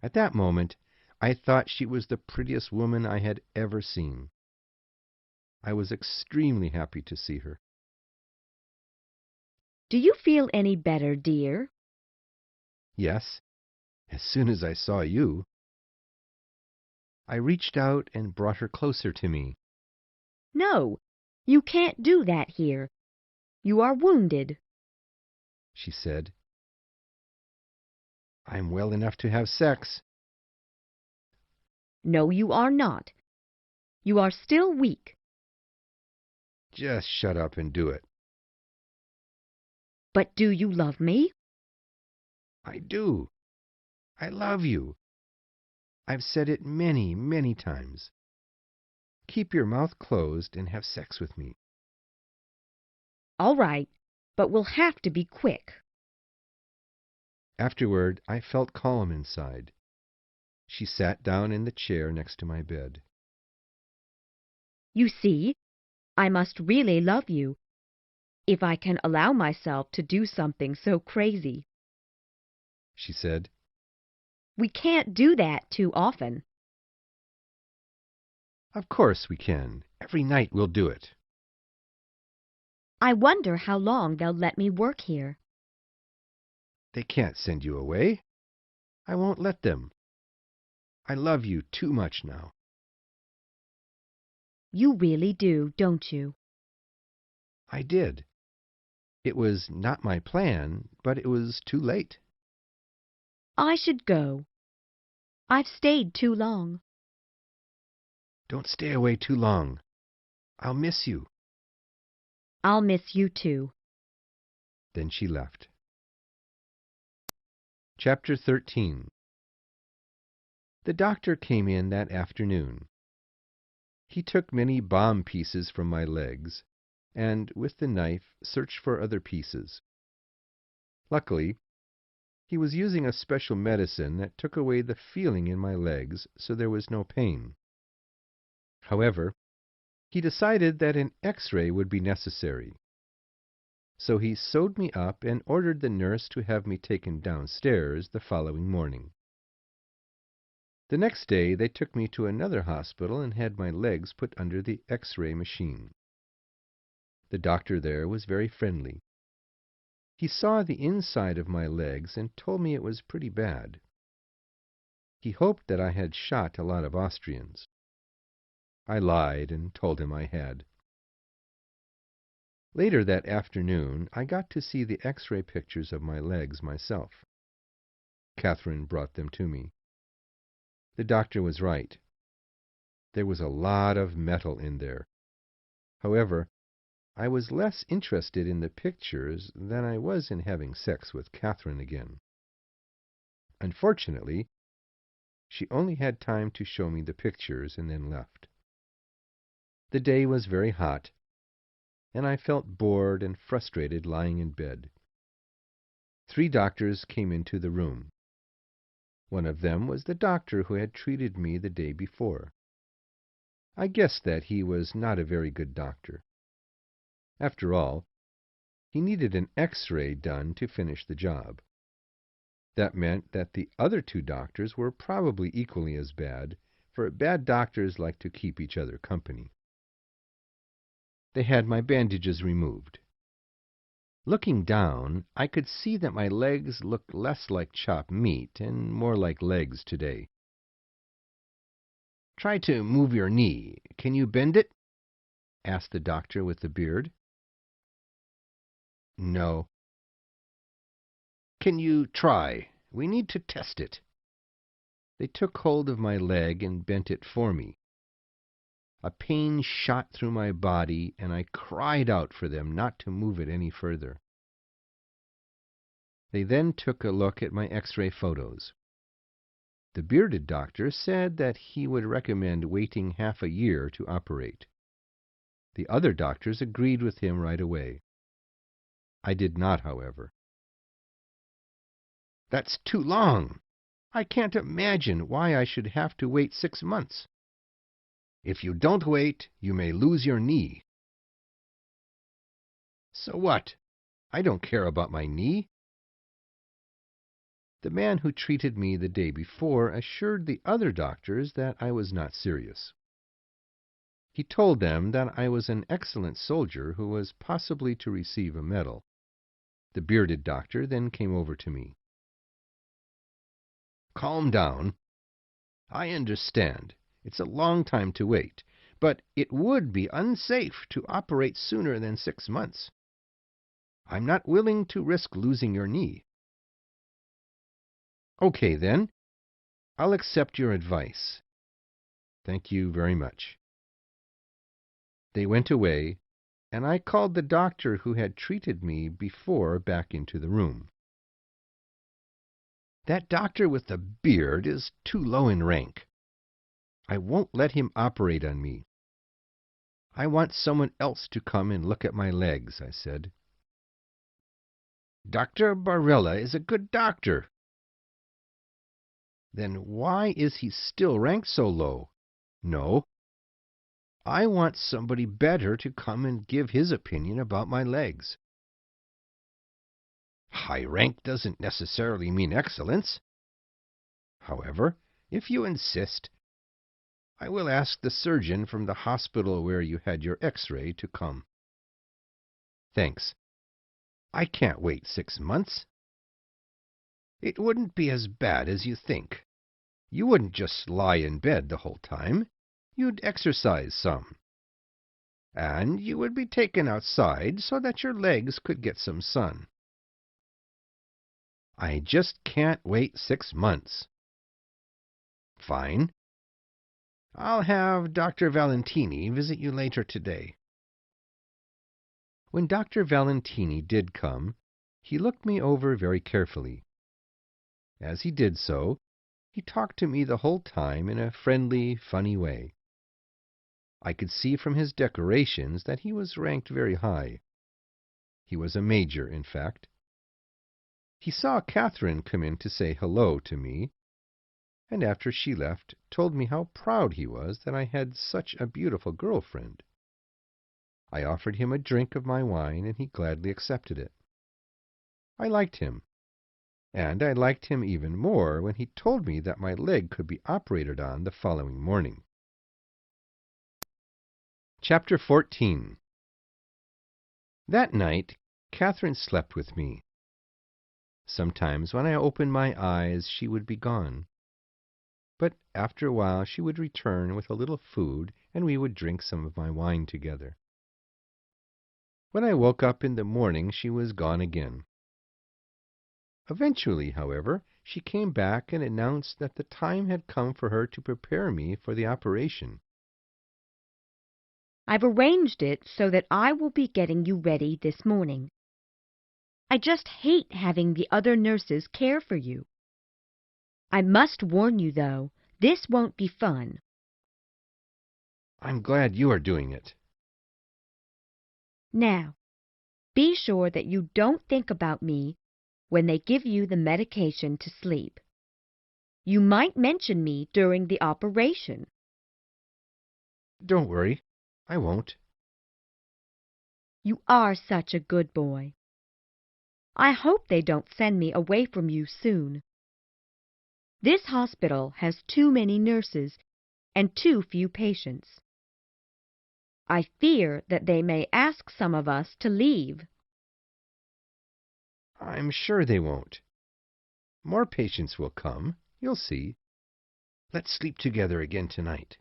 At that moment, I thought she was the prettiest woman I had ever seen. I was extremely happy to see her. Do you feel any better, dear? Yes, as soon as I saw you. I reached out and brought her closer to me. No, you can't do that here. You are wounded. She said. "I'm well enough to have sex." No, you are not. You are still weak. Just shut up and do it. But do you love me? I do. I love you. I've said it many, many times. Keep your mouth closed and have sex with me. All right, but we'll have to be quick. Afterward, I felt calm inside. She sat down in the chair next to my bed. You see, I must really love you if I can allow myself to do something so crazy. She said. We can't do that too often. Of course we can. Every night we'll do it. I wonder how long they'll let me work here. They can't send you away. I won't let them. I love you too much now. You really do, don't you? I did. It was not my plan, but it was too late. I should go. I've stayed too long. Don't stay away too long. I'll miss you. I'll miss you too. Then she left. Chapter 13. The doctor came in that afternoon. He took many bomb pieces from my legs, and with the knife searched for other pieces. Luckily, he was using a special medicine that took away the feeling in my legs, so there was no pain. However, he decided that an X-ray would be necessary. So he sewed me up and ordered the nurse to have me taken downstairs the following morning. The next day they took me to another hospital and had my legs put under the X-ray machine. The doctor there was very friendly. He saw the inside of my legs and told me it was pretty bad. He hoped that I had shot a lot of Austrians. I lied and told him I had. Later that afternoon, I got to see the X-ray pictures of my legs myself. Catherine brought them to me. The doctor was right. There was a lot of metal in there. However, I was less interested in the pictures than I was in having sex with Catherine again. Unfortunately, she only had time to show me the pictures and then left. The day was very hot, and I felt bored and frustrated lying in bed. 3 doctors came into the room. One of them was the doctor who had treated me the day before. I guessed that he was not a very good doctor. After all, he needed an X-ray done to finish the job. That meant that the other 2 doctors were probably equally as bad, for bad doctors like to keep each other company. They had my bandages removed. Looking down, I could see that my legs looked less like chopped meat and more like legs today. Try to move your knee. Can you bend it? Asked the doctor with the beard. No. Can you try? We need to test it. They took hold of my leg and bent it for me. A pain shot through my body, and I cried out for them not to move it any further. They then took a look at my X-ray photos. The bearded doctor said that he would recommend waiting half a year to operate. The other doctors agreed with him right away. I did not, however. That's too long. I can't imagine why I should have to wait 6 months. If you don't wait, you may lose your knee. So what? I don't care about my knee. The man who treated me the day before assured the other doctors that I was not serious. He told them that I was an excellent soldier who was possibly to receive a medal. The bearded doctor then came over to me. Calm down. I understand. It's a long time to wait, but it would be unsafe to operate sooner than 6 months. I'm not willing to risk losing your knee. Okay, then. I'll accept your advice. Thank you very much. They went away, and I called the doctor who had treated me before back into the room. That doctor with the beard is too low in rank. I won't let him operate on me. I want someone else to come and look at my legs, I said. Dr. Barella is a good doctor. Then why is he still ranked so low? No. I want somebody better to come and give his opinion about my legs. High rank doesn't necessarily mean excellence. However, if you insist, I will ask the surgeon from the hospital where you had your X-ray to come. Thanks. I can't wait 6 months. It wouldn't be as bad as you think. You wouldn't just lie in bed the whole time. You'd exercise some. And you would be taken outside so that your legs could get some sun. I just can't wait 6 months. Fine. I'll have Dr. Valentini visit you later today. When Dr. Valentini did come, he looked me over very carefully. As he did so, he talked to me the whole time in a friendly, funny way. I could see from his decorations that he was ranked very high. He was a major, in fact. He saw Catherine come in to say hello to me, and after she left, told me how proud he was that I had such a beautiful girlfriend. I offered him a drink of my wine, and he gladly accepted it. I liked him, and I liked him even more when he told me that my leg could be operated on the following morning. Chapter 14. That night, Catherine slept with me. Sometimes when I opened my eyes, she would be gone. But after a while she would return with a little food, and we would drink some of my wine together. When I woke up in the morning, she was gone again. Eventually, however, she came back and announced that the time had come for her to prepare me for the operation. I've arranged it so that I will be getting you ready this morning. I just hate having the other nurses care for you. I must warn you, though, this won't be fun. I'm glad you are doing it. Now, be sure that you don't think about me when they give you the medication to sleep. You might mention me during the operation. Don't worry, I won't. You are such a good boy. I hope they don't send me away from you soon. This hospital has too many nurses and too few patients. I fear that they may ask some of us to leave. I'm sure they won't. More patients will come, you'll see. Let's sleep together again tonight.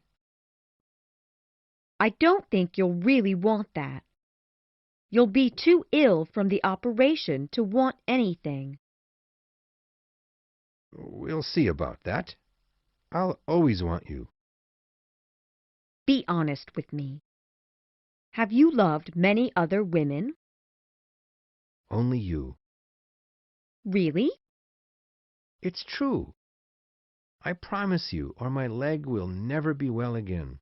I don't think you'll really want that. You'll be too ill from the operation to want anything. We'll see about that. I'll always want you. Be honest with me. Have you loved many other women? Only you. Really? It's true. I promise you, or my leg will never be well again.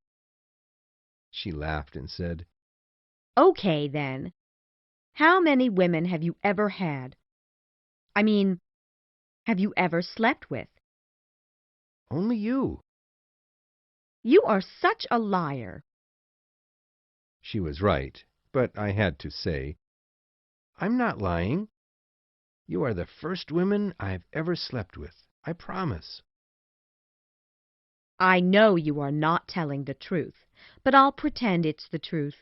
She laughed and said, Okay, then. How many women have you ever had? I mean, have you ever slept with? Only you. You are such a liar. She was right, but I had to say, I'm not lying. You are the first woman I've ever slept with. I promise. I know you are not telling the truth, but I'll pretend it's the truth.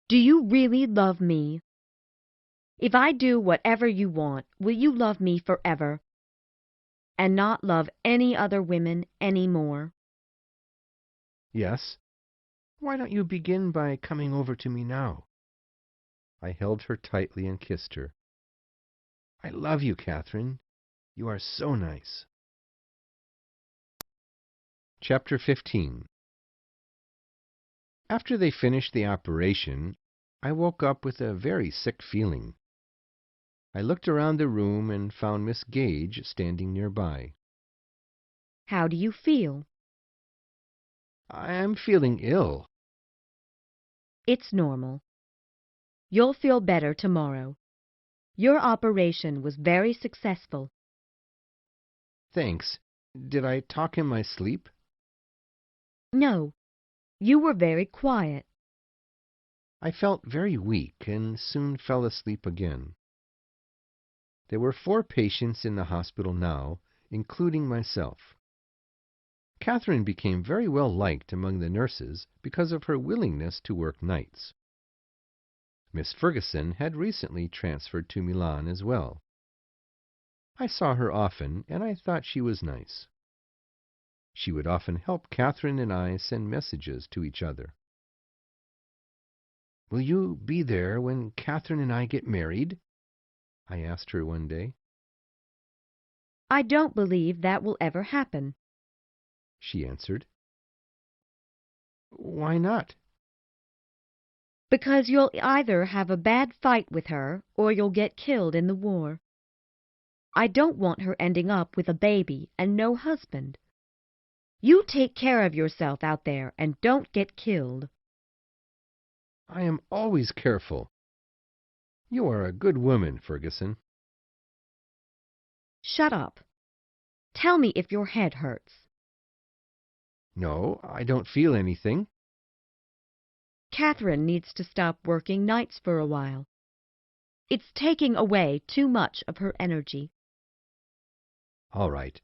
Do you really love me? If I do whatever you want, will you love me forever and not love any other women any more? Yes. Why don't you begin by coming over to me now? I held her tightly and kissed her. I love you, Catherine. You are so nice. Chapter 15. After they finished the operation, I woke up with a very sick feeling. I looked around the room and found Miss Gage standing nearby. How do you feel? I am feeling ill. It's normal. You'll feel better tomorrow. Your operation was very successful. Thanks. Did I talk in my sleep? No, you were very quiet. I felt very weak and soon fell asleep again. There were 4 patients in the hospital now, including myself. Catherine became very well liked among the nurses because of her willingness to work nights. Miss Ferguson had recently transferred to Milan as well. I saw her often, and I thought she was nice. She would often help Catherine and I send messages to each other. "Will you be there when Catherine and I get married?" I asked her one day. I don't believe that will ever happen. She answered. Why not? Because you'll either have a bad fight with her or you'll get killed in the war. I don't want her ending up with a baby and no husband. You take care of yourself out there and don't get killed. I am always careful. You are a good woman, Ferguson. Shut up. Tell me if your head hurts. No, I don't feel anything. Catherine needs to stop working nights for a while. It's taking away too much of her energy. All right.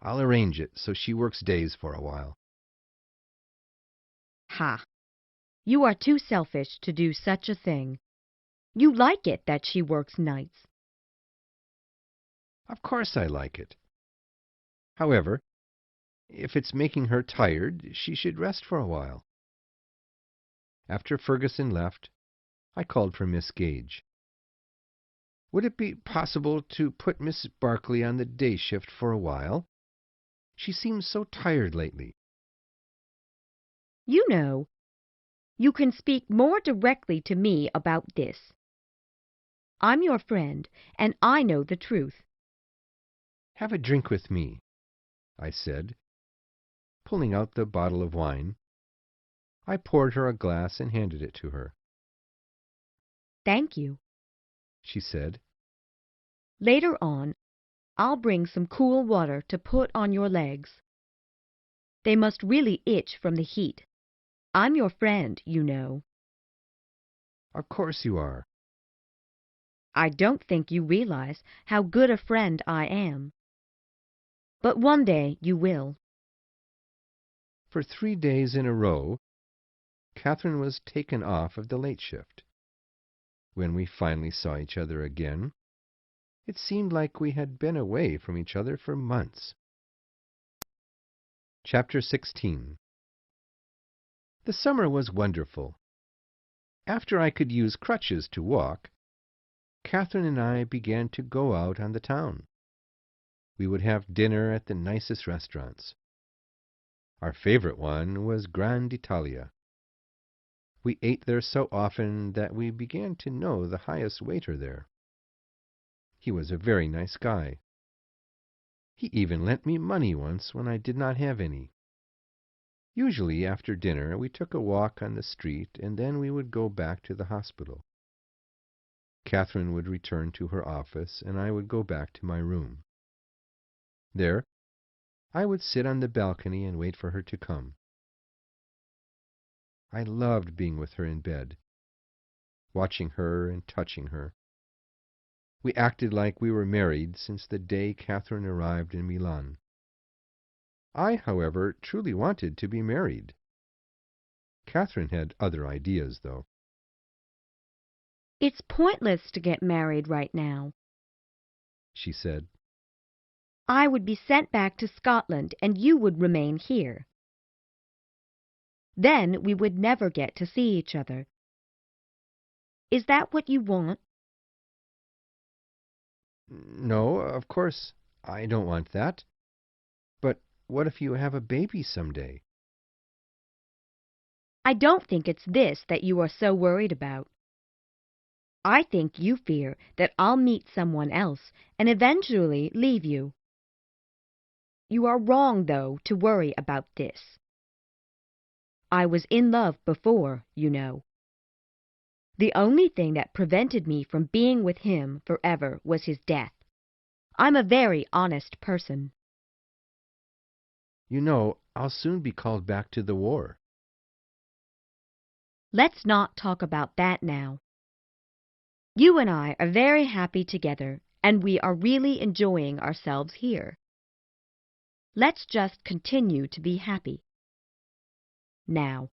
I'll arrange it so she works days for a while. Ha! You are too selfish to do such a thing. You like it that she works nights. Of course I like it. However, if it's making her tired, she should rest for a while. After Ferguson left, I called for Miss Gage. Would it be possible to put Miss Barkley on the day shift for a while? She seems so tired lately. You know, you can speak more directly to me about this. I'm your friend, and I know the truth. Have a drink with me, I said, pulling out the bottle of wine. I poured her a glass and handed it to her. Thank you. She said, Later on, I'll bring some cool water to put on your legs. They must really itch from the heat. I'm your friend, you know. Of course you are. I don't think you realize how good a friend I am. But one day you will. For 3 days in a row, Catherine was taken off of the late shift. When we finally saw each other again, it seemed like we had been away from each other for months. Chapter 16. The summer was wonderful. After I could use crutches to walk, Catherine and I began to go out on the town. We would have dinner at the nicest restaurants. Our favorite one was Grand Italia. We ate there so often that we began to know the highest waiter there. He was a very nice guy. He even lent me money once when I did not have any. Usually after dinner we took a walk on the street, and then we would go back to the hospital. Catherine would return to her office, and I would go back to my room. There, I would sit on the balcony and wait for her to come. I loved being with her in bed, watching her and touching her. We acted like we were married since the day Catherine arrived in Milan. I, however, truly wanted to be married. Catherine had other ideas, though. "It's pointless to get married right now," she said. "I would be sent back to Scotland and you would remain here. Then we would never get to see each other. Is that what you want?" No, of course, I don't want that. But what if you have a baby someday? I don't think it's this that you are so worried about. I think you fear that I'll meet someone else and eventually leave you. You are wrong, though, to worry about this. I was in love before, you know. The only thing that prevented me from being with him forever was his death. I'm a very honest person. You know, I'll soon be called back to the war. Let's not talk about that now. You and I are very happy together, and we are really enjoying ourselves here. Let's just continue to be happy. Now,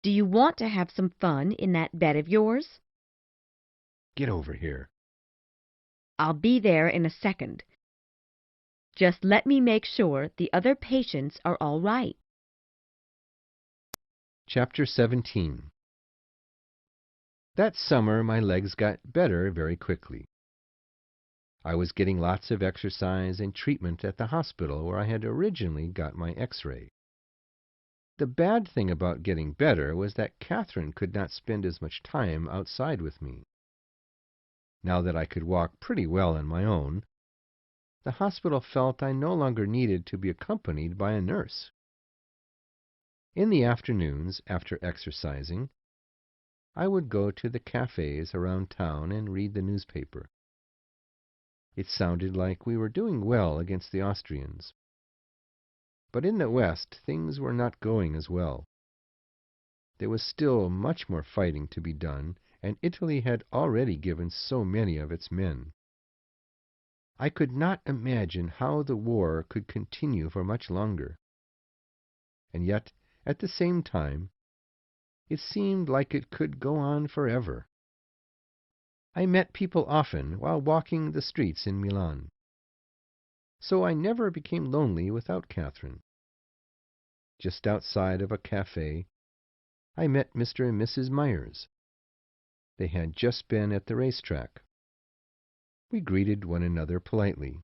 do you want to have some fun in that bed of yours? Get over here. I'll be there in a second. Just let me make sure the other patients are all right. Chapter 17. That summer my legs got better very quickly. I was getting lots of exercise and treatment at the hospital where I had originally got my X-ray. The bad thing about getting better was that Catherine could not spend as much time outside with me. Now that I could walk pretty well on my own, the hospital felt I no longer needed to be accompanied by a nurse. In the afternoons, after exercising, I would go to the cafes around town and read the newspaper. It sounded like we were doing well against the Austrians. But in the West, things were not going as well. There was still much more fighting to be done, and Italy had already given so many of its men. I could not imagine how the war could continue for much longer. And yet, at the same time, it seemed like it could go on forever. I met people often while walking the streets in Milan. So I never became lonely without Catherine. Just outside of a cafe, I met Mr. and Mrs. Myers. They had just been at the racetrack. We greeted one another politely.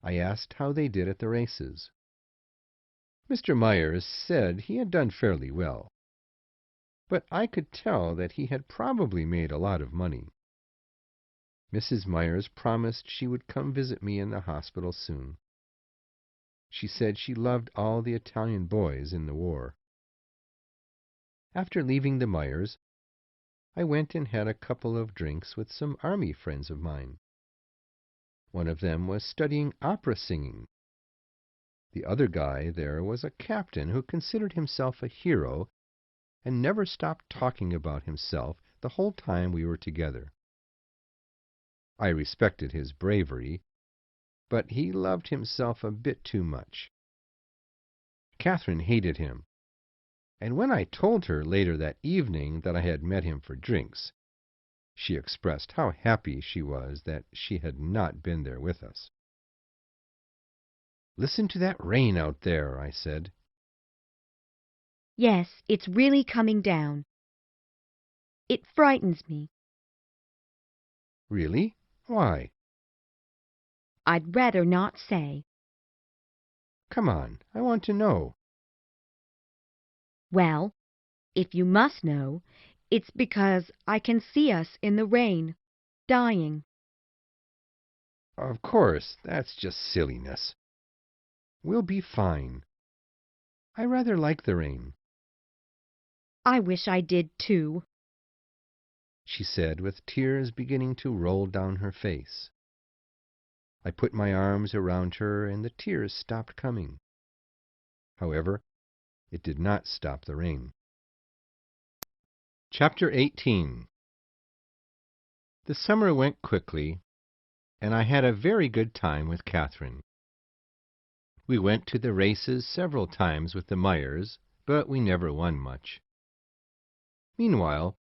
I asked how they did at the races. Mr. Myers said he had done fairly well, but I could tell that he had probably made a lot of money. Mrs. Myers promised she would come visit me in the hospital soon. She said she loved all the Italian boys in the war. After leaving the Myers, I went and had a couple of drinks with some army friends of mine. One of them was studying opera singing. The other guy there was a captain who considered himself a hero and never stopped talking about himself the whole time we were together. I respected his bravery, but he loved himself a bit too much. Catherine hated him, and when I told her later that evening that I had met him for drinks, she expressed how happy she was that she had not been there with us. "Listen to that rain out there," I said. Yes, it's really coming down. It frightens me. Really? Why? I'd rather not say. Come on, I want to know. Well, if you must know, it's because I can see us in the rain, dying. Of course, that's just silliness. We'll be fine. I rather like the rain, I wish I did too. she said, with tears beginning to roll down her face. I put my arms around her, and the tears stopped coming. However, it did not stop the rain. Chapter 18. The summer went quickly, and I had a very good time with Catherine. We went to the races several times with the Meyers, but we never won much. Meanwhile,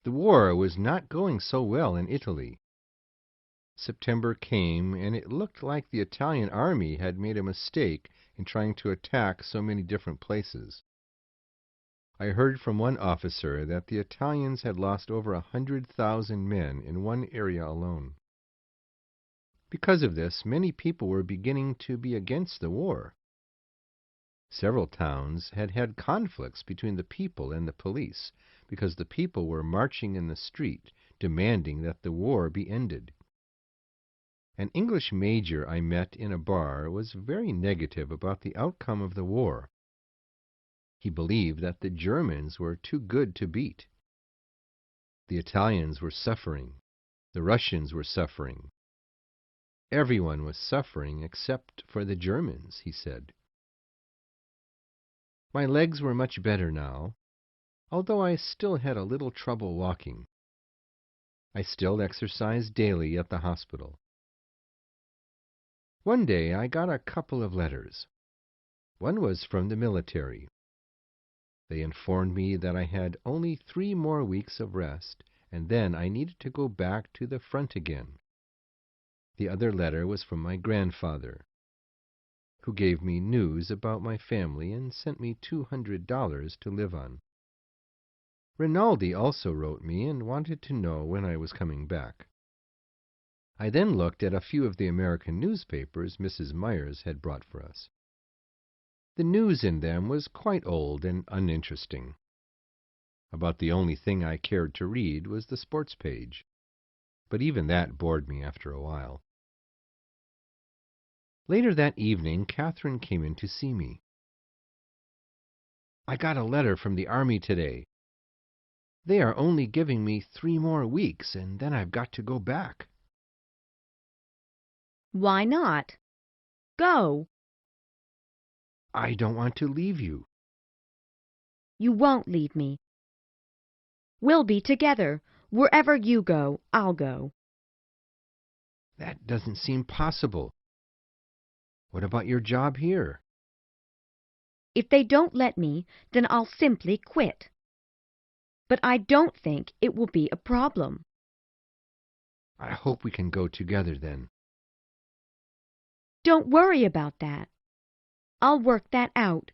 the war was not going so well in Italy. September came, and it looked like the Italian army had made a mistake in trying to attack so many different places. I heard from one officer that the Italians had lost over 100,000 men in one area alone. Because of this, many people were beginning to be against the war. Several towns had had conflicts between the people and the police because the people were marching in the street demanding that the war be ended. An English major I met in a bar was very negative about the outcome of the war. He believed that the Germans were too good to beat. The Italians were suffering. The Russians were suffering. Everyone was suffering except for the Germans, he said. My legs were much better now, although I still had a little trouble walking. I still exercised daily at the hospital. One day I got a couple of letters. One was from the military. They informed me that I had only 3 more weeks of rest, and then I needed to go back to the front again. The other letter was from my grandfather, who gave me news about my family and sent me $200 to live on. Rinaldi also wrote me and wanted to know when I was coming back. I then looked at a few of the American newspapers Mrs. Myers had brought for us. The news in them was quite old and uninteresting. About the only thing I cared to read was the sports page, but even that bored me after a while. Later that evening, Catherine came in to see me. I got a letter from the army today. They are only giving me 3 more weeks, and then I've got to go back. Why not? Go. I don't want to leave you. You won't leave me. We'll be together. Wherever you go, I'll go. That doesn't seem possible. What about your job here? If they don't let me, then I'll simply quit. But I don't think it will be a problem. I hope we can go together then. Don't worry about that. I'll work that out.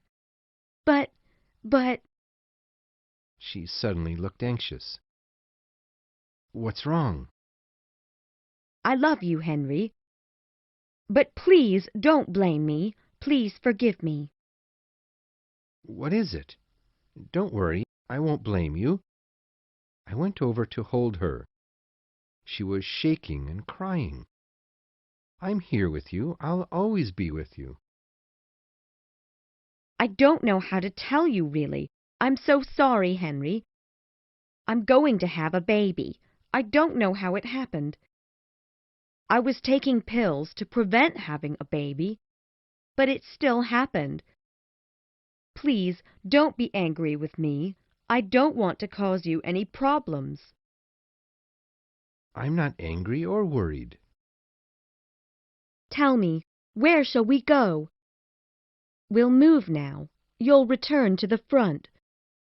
But... She suddenly looked anxious. What's wrong? I love you, Henry. But please don't blame me. Please forgive me. What is it? Don't worry, I won't blame you. I went over to hold her. She was shaking and crying. I'm here with you. I'll always be with you. I don't know how to tell you, really. I'm so sorry, Henry. I'm going to have a baby. I don't know how it happened. I was taking pills to prevent having a baby, but it still happened. Please don't be angry with me. I don't want to cause you any problems. I'm not angry or worried. Tell me, where shall we go? We'll move now. You'll return to the front.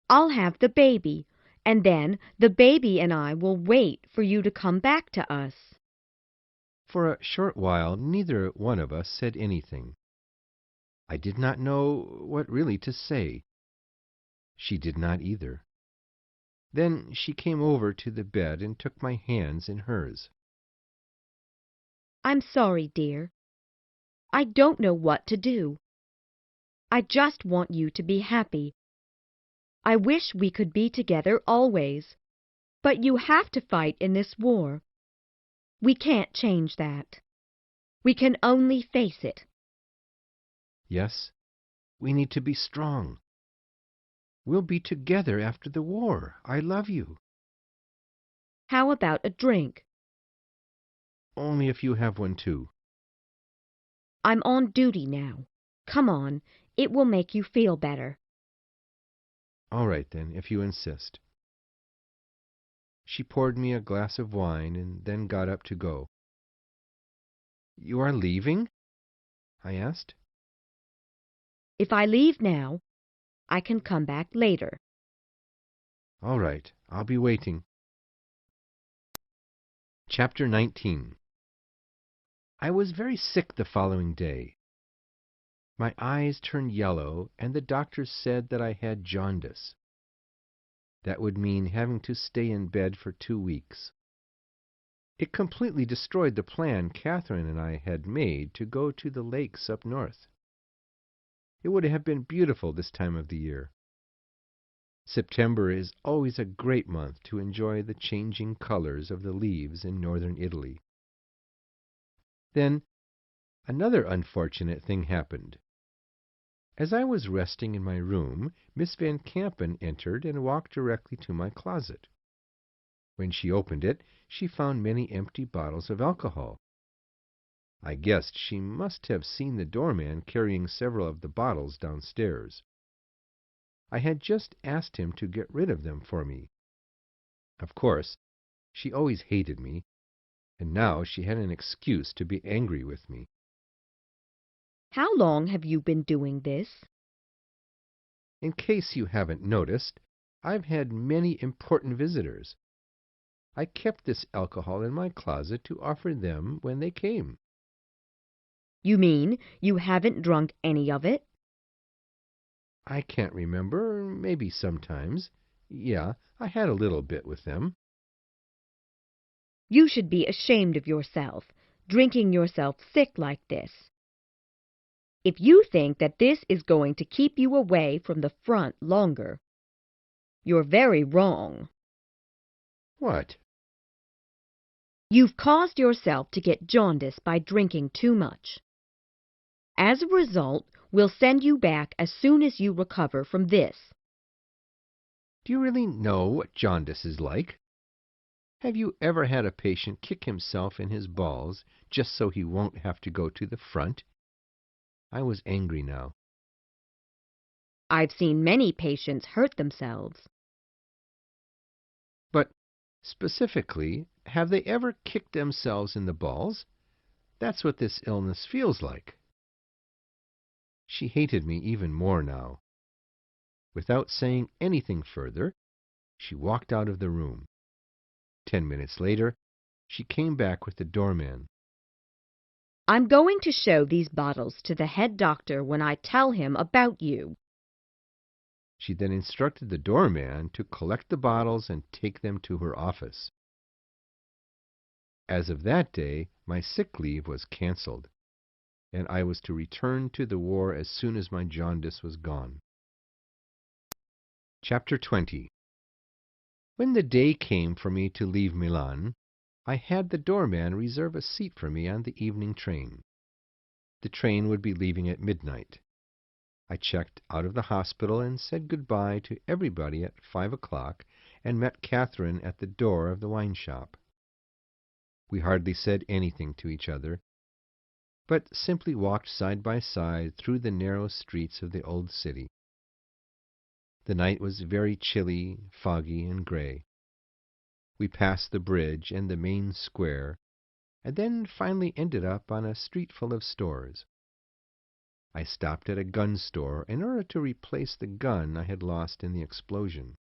I'll have the baby, and then the baby and I will wait for you to come back to us. For a short while, neither one of us said anything. I did not know what really to say. She did not either. Then she came over to the bed and took my hands in hers. I'm sorry, dear. I don't know what to do. I just want you to be happy. I wish we could be together always. But you have to fight in this war. We can't change that. We can only face it. Yes, we need to be strong. We'll be together after the war. I love you. How about a drink? Only if you have one too. I'm on duty now. Come on, it will make you feel better. All right then, if you insist. She poured me a glass of wine and then got up to go. You are leaving? I asked. If I leave now, I can come back later. All right, I'll be waiting. Chapter 19. I was very sick the following day. My eyes turned yellow, and the doctors said that I had jaundice. That would mean having to stay in bed for 2 weeks. It completely destroyed the plan Catherine and I had made to go to the lakes up north. It would have been beautiful this time of the year. September is always a great month to enjoy the changing colors of the leaves in northern Italy. Then another unfortunate thing happened. As I was resting in my room, Miss Van Campen entered and walked directly to my closet. When she opened it, she found many empty bottles of alcohol. I guessed she must have seen the doorman carrying several of the bottles downstairs. I had just asked him to get rid of them for me. Of course, she always hated me, and now she had an excuse to be angry with me. How long have you been doing this? In case you haven't noticed, I've had many important visitors. I kept this alcohol in my closet to offer them when they came. You mean you haven't drunk any of it? I can't remember, maybe sometimes. Yeah, I had a little bit with them. You should be ashamed of yourself, drinking yourself sick like this. If you think that this is going to keep you away from the front longer, you're very wrong. What? You've caused yourself to get jaundice by drinking too much. As a result, we'll send you back as soon as you recover from this. Do you really know what jaundice is like? Have you ever had a patient kick himself in his balls just so he won't have to go to the front? I was angry now. I've seen many patients hurt themselves. But specifically, have they ever kicked themselves in the balls? That's what this illness feels like. She hated me even more now. Without saying anything further, she walked out of the room. 10 minutes later, she came back with the doorman. I'm going to show these bottles to the head doctor when I tell him about you. She then instructed the doorman to collect the bottles and take them to her office. As of that day, my sick leave was canceled, and I was to return to the war as soon as my jaundice was gone. Chapter 20. When the day came for me to leave Milan, I had the doorman reserve a seat for me on the evening train. The train would be leaving at midnight. I checked out of the hospital and said goodbye to everybody at 5 o'clock and met Catherine at the door of the wine shop. We hardly said anything to each other, but simply walked side by side through the narrow streets of the old city. The night was very chilly, foggy, and gray. We passed the bridge and the main square, and then finally ended up on a street full of stores. I stopped at a gun store in order to replace the gun I had lost in the explosion.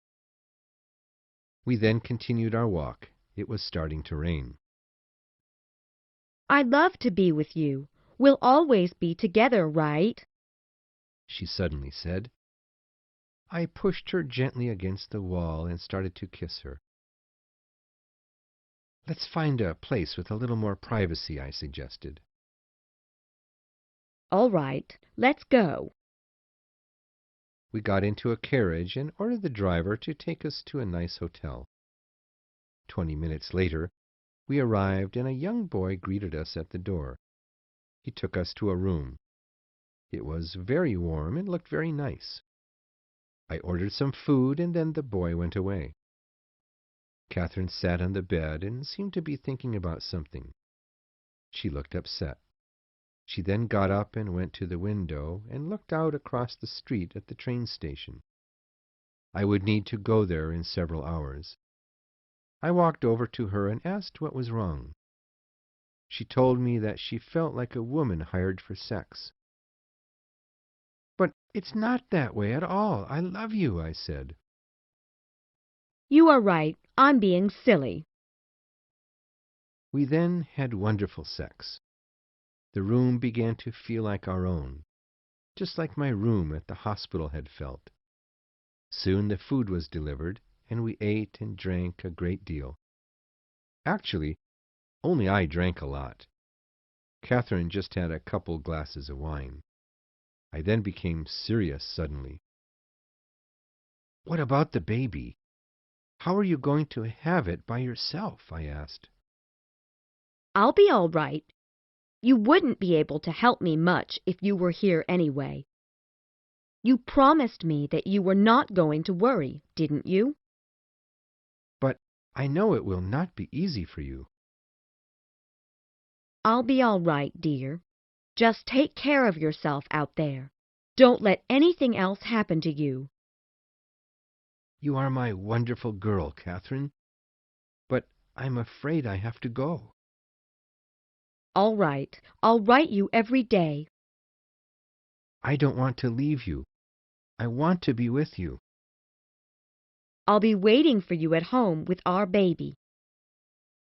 We then continued our walk. It was starting to rain. I'd love to be with you. We'll always be together, right? She suddenly said. I pushed her gently against the wall and started to kiss her. "Let's find a place with a little more privacy," I suggested. All right, let's go. We got into a carriage and ordered the driver to take us to a nice hotel. 20 minutes later, we arrived and a young boy greeted us at the door. He took us to a room. It was very warm and looked very nice. I ordered some food and then the boy went away. Catherine sat on the bed and seemed to be thinking about something. She looked upset. She then got up and went to the window and looked out across the street at the train station. I would need to go there in several hours. I walked over to her and asked what was wrong. She told me that she felt like a woman hired for sex. "But it's not that way at all. I love you," I said. You are right. I'm being silly. We then had wonderful sex. The room began to feel like our own, just like my room at the hospital had felt. Soon the food was delivered, and we ate and drank a great deal. Actually, only I drank a lot. Catherine just had a couple glasses of wine. I then became serious suddenly. "What about the baby? How are you going to have it by yourself?" I asked. I'll be all right. You wouldn't be able to help me much if you were here anyway. You promised me that you were not going to worry, didn't you? "But I know it will not be easy for you." I'll be all right, dear. Just take care of yourself out there. Don't let anything else happen to you. "You are my wonderful girl, Catherine. But I'm afraid I have to go." All right, I'll write you every day. "I don't want to leave you. I want to be with you." I'll be waiting for you at home with our baby.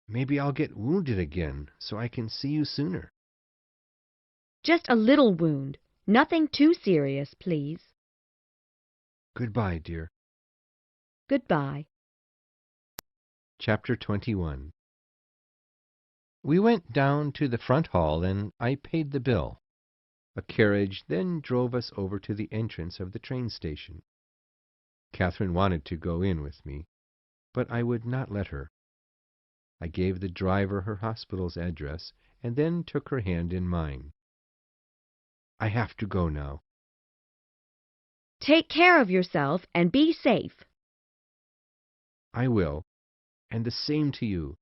"Maybe I'll get wounded again so I can see you sooner." Just a little wound. Nothing too serious, please. "Goodbye, dear." Goodbye. Chapter 21. We went down to the front hall and I paid the bill. A carriage then drove us over to the entrance of the train station. Catherine wanted to go in with me, but I would not let her. I gave the driver her hospital's address and then took her hand in mine. "I have to go now." Take care of yourself and be safe. "I will, and the same to you.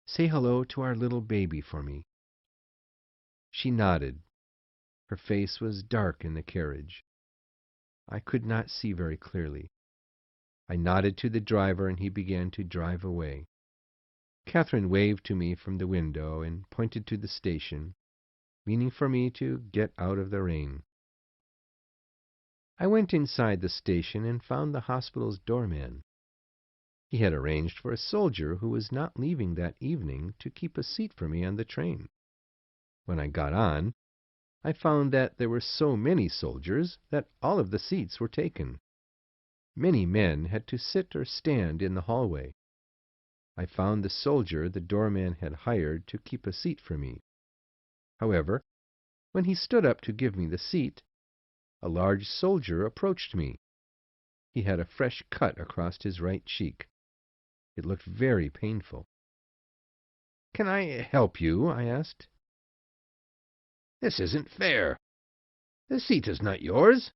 Say hello to our little baby for me." She nodded. Her face was dark in the carriage. I could not see very clearly. I nodded to the driver and he began to drive away. Catherine waved to me from the window and pointed to the station, meaning for me to get out of the rain. I went inside the station and found the hospital's doorman. He had arranged for a soldier who was not leaving that evening to keep a seat for me on the train. When I got on, I found that there were so many soldiers that all of the seats were taken. Many men had to sit or stand in the hallway. I found the soldier the doorman had hired to keep a seat for me. However, when he stood up to give me the seat, a large soldier approached me. He had a fresh cut across his right cheek. It looked very painful. "Can I help you?" I asked. "This isn't fair. The seat is not yours."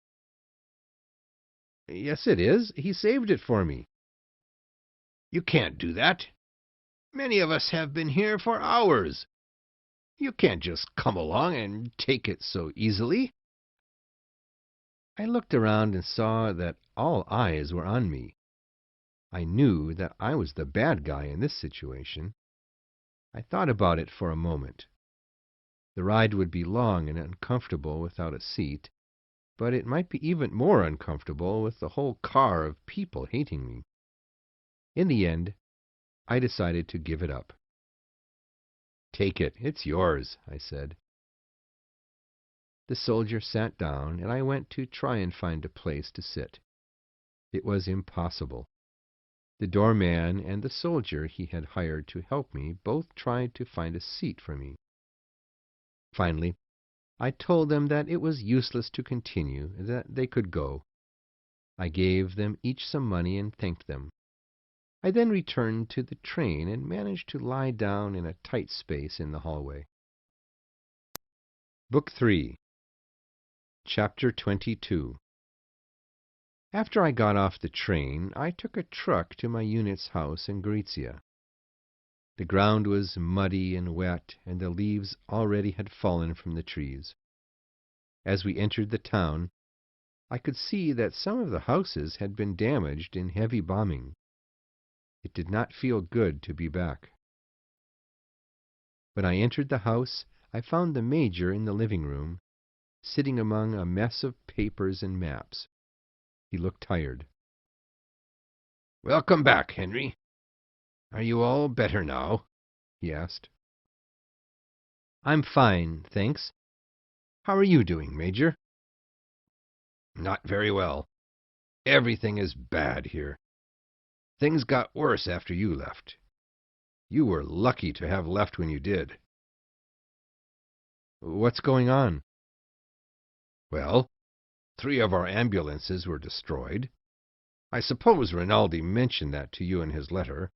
"Yes, it is. He saved it for me." "You can't do that. Many of us have been here for hours. You can't just come along and take it so easily." I looked around and saw that all eyes were on me. I knew that I was the bad guy in this situation. I thought about it for a moment. The ride would be long and uncomfortable without a seat, but it might be even more uncomfortable with the whole car of people hating me. In the end, I decided to give it up. "Take it. It's yours," I said. The soldier sat down, and I went to try and find a place to sit. It was impossible. The doorman and the soldier he had hired to help me both tried to find a seat for me. Finally, I told them that it was useless to continue, that they could go. I gave them each some money and thanked them. I then returned to the train and managed to lie down in a tight space in the hallway. Book 3, Chapter 22. After I got off the train, I took a truck to my unit's house in Gorizia. The ground was muddy and wet, and the leaves already had fallen from the trees. As we entered the town, I could see that some of the houses had been damaged in heavy bombing. It did not feel good to be back. When I entered the house, I found the Major in the living room, sitting among a mess of papers and maps. He looked tired. "Welcome back, Henry. Are you all better now?" he asked. "I'm fine, thanks. How are you doing, Major?" "Not very well. Everything is bad here. Things got worse after you left. You were lucky to have left when you did." "What's going on?" "Well, 3 of our ambulances were destroyed. I suppose Rinaldi mentioned that to you in his letter.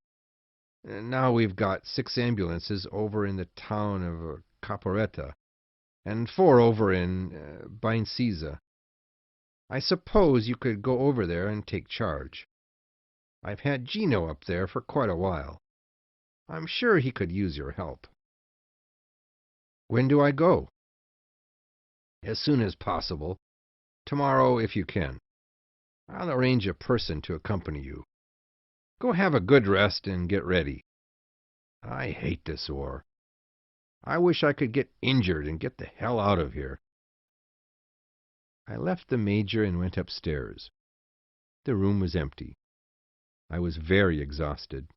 Now we've got 6 ambulances over in the town of Caporetta, and 4 over in Baincisa. I suppose you could go over there and take charge. I've had Gino up there for quite a while. I'm sure he could use your help." "When do I go?" "As soon as possible. Tomorrow, if you can. I'll arrange a person to accompany you. Go have a good rest and get ready. I hate this war. I wish I could get injured and get the hell out of here." I left the Major and went upstairs. The room was empty. I was very exhausted.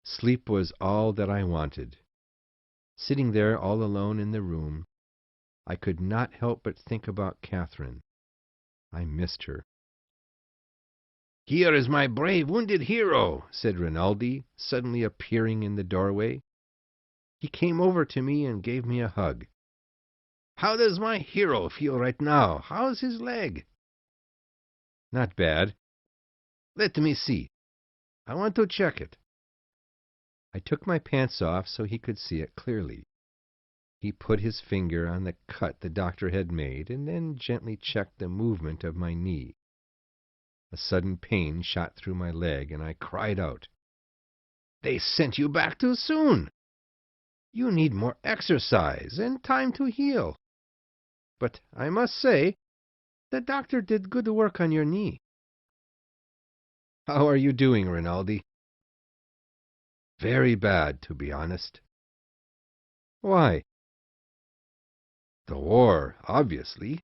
Sleep was all that I wanted. Sitting there all alone in the room, I could not help but think about Catherine. I missed her. "Here is my brave wounded hero," said Rinaldi, suddenly appearing in the doorway. He came over to me and gave me a hug. "How does my hero feel right now? How's his leg?" "Not bad." "Let me see. I want to check it." I took my pants off so he could see it clearly. He put his finger on the cut the doctor had made and then gently checked the movement of my knee. A sudden pain shot through my leg, and I cried out. "They sent you back too soon. You need more exercise and time to heal." "But I must say, the doctor did good work on your knee." "How are you doing, Rinaldi?" "Very bad, to be honest." "Why?" "The war, obviously.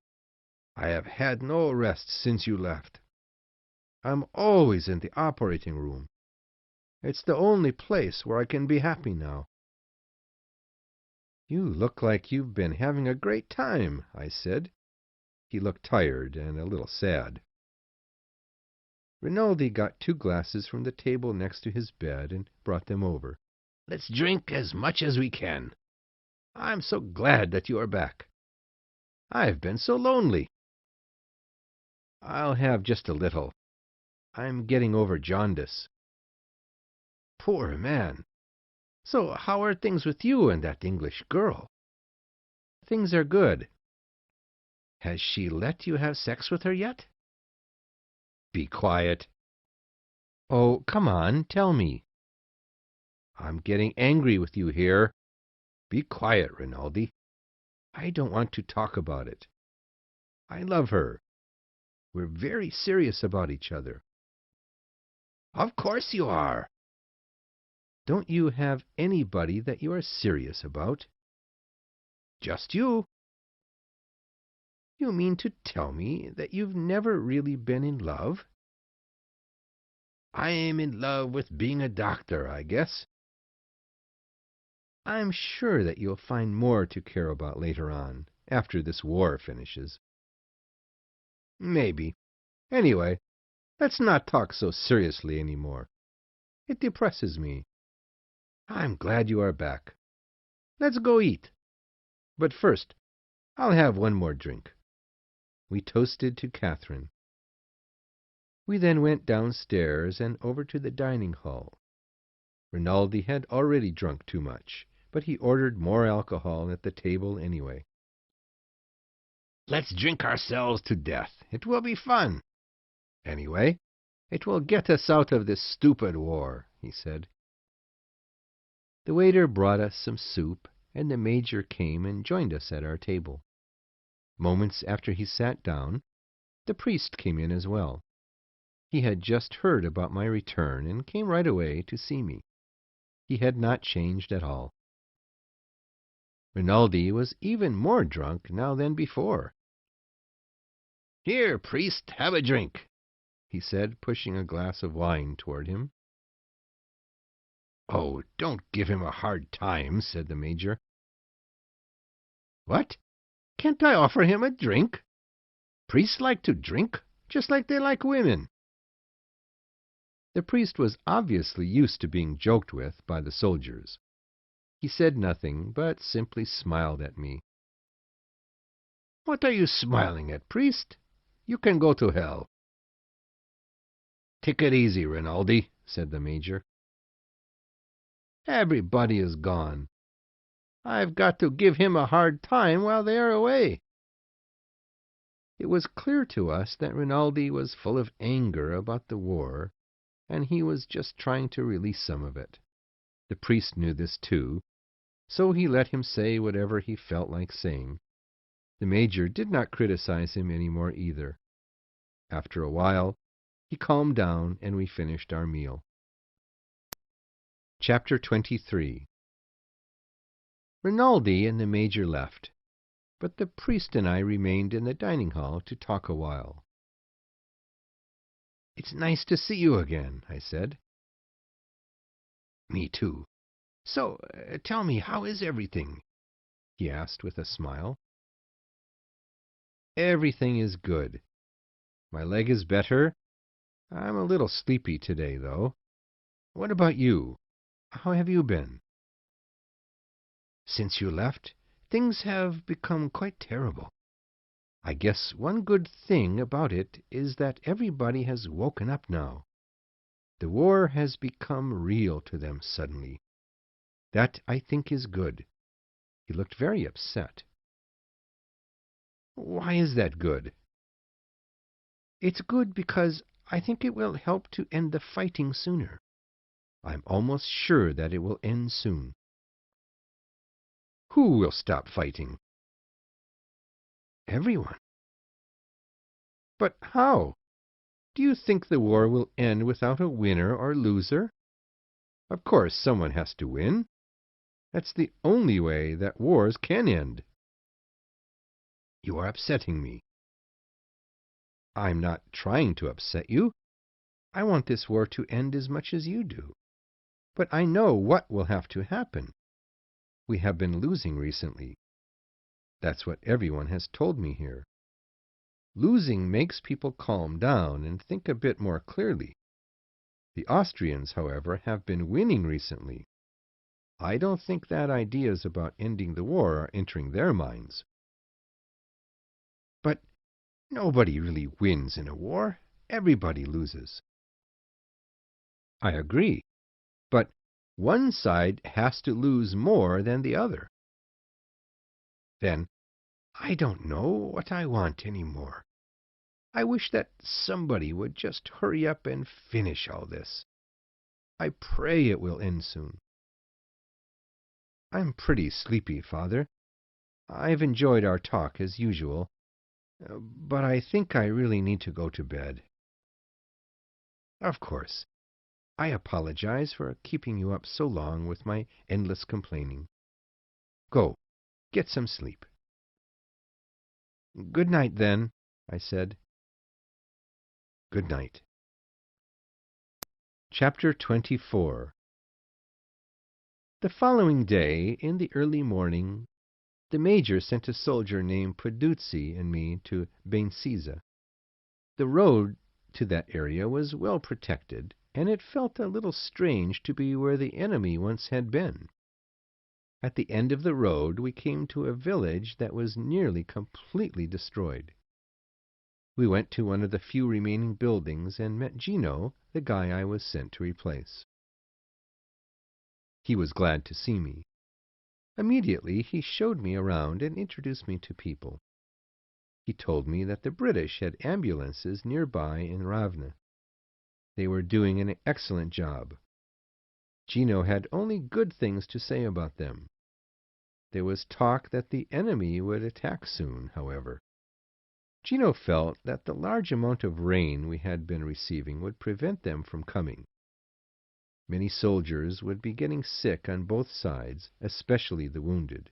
I have had no rest since you left. I'm always in the operating room. It's the only place where I can be happy now." "You look like you've been having a great time," I said. He looked tired and a little sad. Rinaldi got 2 glasses from the table next to his bed and brought them over. "Let's drink as much as we can. I'm so glad that you are back. I've been so lonely." "I'll have just a little. I'm getting over jaundice." "Poor man. So how are things with you and that English girl?" "Things are good." "Has she let you have sex with her yet?" "Be quiet." "Oh, come on, tell me." "I'm getting angry with you here. Be quiet, Rinaldi." "I don't want to talk about it. I love her." We're very serious about each other." "Of course you are." "Don't you have anybody that you are serious about?" "Just you." "You mean to tell me that you've never really been in love?" "I'm in love with being a doctor, I guess." "I'm sure that you'll find more to care about later on, after this war finishes." "Maybe. Anyway, Let's not talk so seriously any more. It depresses me. I'm glad you are back. Let's go eat. But first, I'll have one more drink." We toasted to Catherine. We then went downstairs and over to the dining hall. Rinaldi had already drunk too much, but he ordered more alcohol at the table anyway. "Let's drink ourselves to death. It will be fun." "Anyway, it will get us out of this stupid war," he said. The waiter brought us some soup, and the Major came and joined us at our table. Moments after he sat down, the priest came in as well. He had just heard about my return and came right away to see me. He had not changed at all. Rinaldi was even more drunk now than before. "Here, priest, have a drink," he said, pushing a glass of wine toward him. "Oh, don't give him a hard time," said the Major. "What? Can't I offer him a drink? Priests like to drink, just like they like women." The priest was obviously used to being joked with by the soldiers. He said nothing, but simply smiled at me. "What are you smiling at, priest? You can go to hell." "Take it easy, Rinaldi," said the Major. "Everybody is gone. I've got to give him a hard time while they are away." It was clear to us that Rinaldi was full of anger about the war, and he was just trying to release some of it. The priest knew this too, so he let him say whatever he felt like saying. The Major did not criticize him any more either. After a while, he calmed down and we finished our meal. Chapter 23. Rinaldi and the Major left, but the priest and I remained in the dining hall to talk a while. "It's nice to see you again," I said. "Me too. So, tell me, how is everything?" he asked with a smile. "Everything is good. My leg is better. I'm a little sleepy today, though. What about you? How have you been?" "Since you left, things have become quite terrible. I guess one good thing about it is that everybody has woken up now. The war has become real to them suddenly. That, I think, is good." He looked very upset. "Why is that good?" "It's good because I think it will help to end the fighting sooner. I'm almost sure that it will end soon." "Who will stop fighting?" "Everyone." "But how? Do you think the war will end without a winner or loser? Of course, someone has to win. That's the only way that wars can end." "You are upsetting me." "I'm not trying to upset you. I want this war to end as much as you do. But I know what will have to happen. We have been losing recently. That's what everyone has told me here. Losing makes people calm down and think a bit more clearly. The Austrians, however, have been winning recently. I don't think that ideas about ending the war are entering their minds." "But nobody really wins in a war. Everybody loses." "I agree. But one side has to lose more than the other." "Then I don't know what I want any more. I wish that somebody would just hurry up and finish all this. I pray it will end soon." "I'm pretty sleepy, Father. I've enjoyed our talk as usual, but I think I really need to go to bed." "Of course. I apologize for keeping you up so long with my endless complaining. Go, get some sleep." "Good night, then," I said. "Good night." Chapter 24. The following day, in the early morning, the Major sent a soldier named Peduzzi and me to Bensiza. The road to that area was well protected, and it felt a little strange to be where the enemy once had been. At the end of the road we came to a village that was nearly completely destroyed. We went to one of the few remaining buildings and met Gino, the guy I was sent to replace. He was glad to see me. Immediately he showed me around and introduced me to people. He told me that the British had ambulances nearby in Ravne. They were doing an excellent job. Gino had only good things to say about them. There was talk that the enemy would attack soon, however. Gino felt that the large amount of rain we had been receiving would prevent them from coming. Many soldiers would be getting sick on both sides, especially the wounded.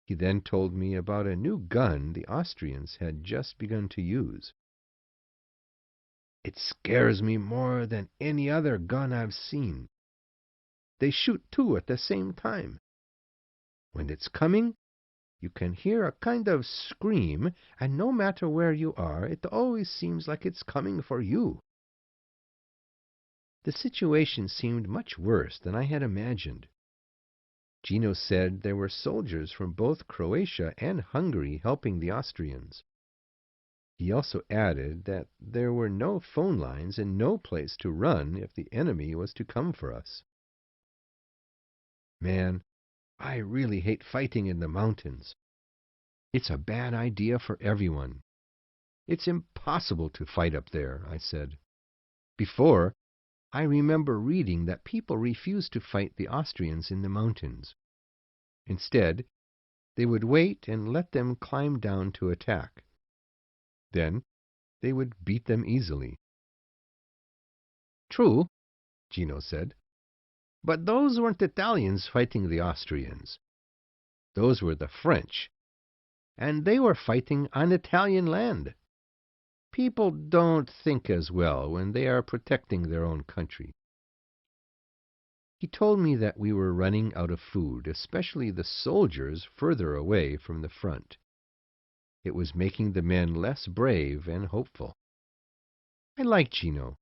He then told me about a new gun the Austrians had just begun to use. "It scares me more than any other gun I've seen. They shoot two at the same time. When it's coming, you can hear a kind of scream, and no matter where you are, it always seems like it's coming for you." The situation seemed much worse than I had imagined. Gino said there were soldiers from both Croatia and Hungary helping the Austrians. He also added that there were no phone lines and no place to run if the enemy was to come for us. Man, I really hate fighting in the mountains. It's a bad idea for everyone. It's impossible to fight up there, I said. Before, I remember reading that people refused to fight the Austrians in the mountains. Instead, they would wait and let them climb down to attack. Then, they would beat them easily. "True," Gino said. "But those weren't Italians fighting the Austrians. Those were the French, and they were fighting on Italian land. People don't think as well when they are protecting their own country." He told me that we were running out of food, especially the soldiers further away from the front. It was making the men less brave and hopeful. I liked Gino.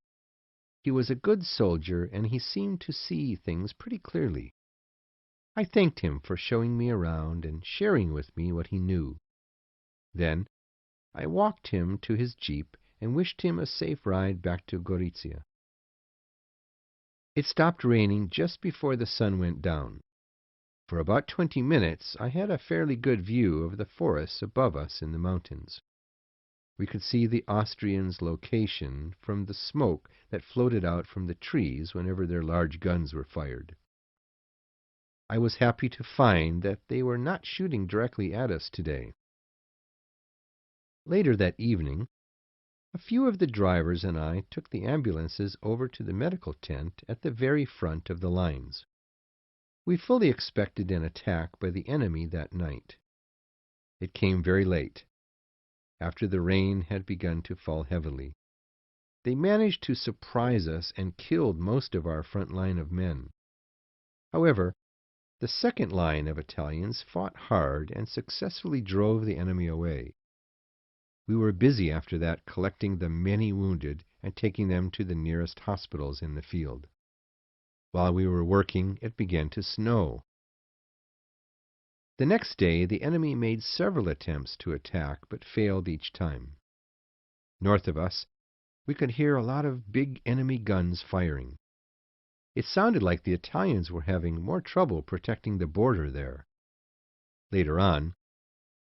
He was a good soldier, and he seemed to see things pretty clearly. I thanked him for showing me around and sharing with me what he knew. Then I walked him to his jeep and wished him a safe ride back to Gorizia. It stopped raining just before the sun went down. For about 20 minutes I had a fairly good view of the forests above us in the mountains. We could see the Austrians' location from the smoke that floated out from the trees whenever their large guns were fired. I was happy to find that they were not shooting directly at us today. Later that evening, a few of the drivers and I took the ambulances over to the medical tent at the very front of the lines. We fully expected an attack by the enemy that night. It came very late, after the rain had begun to fall heavily. They managed to surprise us and killed most of our front line of men. However, the second line of Italians fought hard and successfully drove the enemy away. We were busy after that collecting the many wounded and taking them to the nearest hospitals in the field. While we were working, it began to snow. The next day, the enemy made several attempts to attack, but failed each time. North of us, we could hear a lot of big enemy guns firing. It sounded like the Italians were having more trouble protecting the border there. Later on,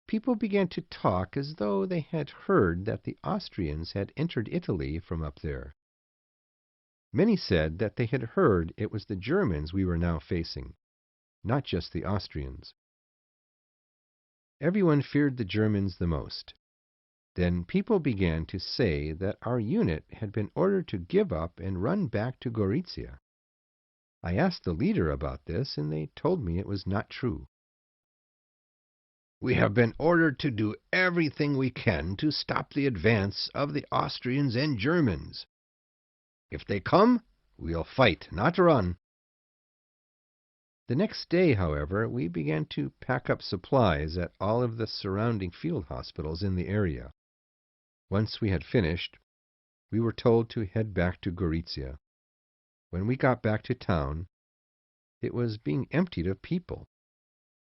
people began to talk as though they had heard that the Austrians had entered Italy from up there. Many said that they had heard it was the Germans we were now facing, not just the Austrians. Everyone feared the Germans the most. Then people began to say that our unit had been ordered to give up and run back to Gorizia. I asked the leader about this, and they told me it was not true. "We have been ordered to do everything we can to stop the advance of the Austrians and Germans. If they come, we'll fight, not run." The next day, however, we began to pack up supplies at all of the surrounding field hospitals in the area. Once we had finished, We were told to head back to Gorizia. When we got back to town, it was being emptied of people.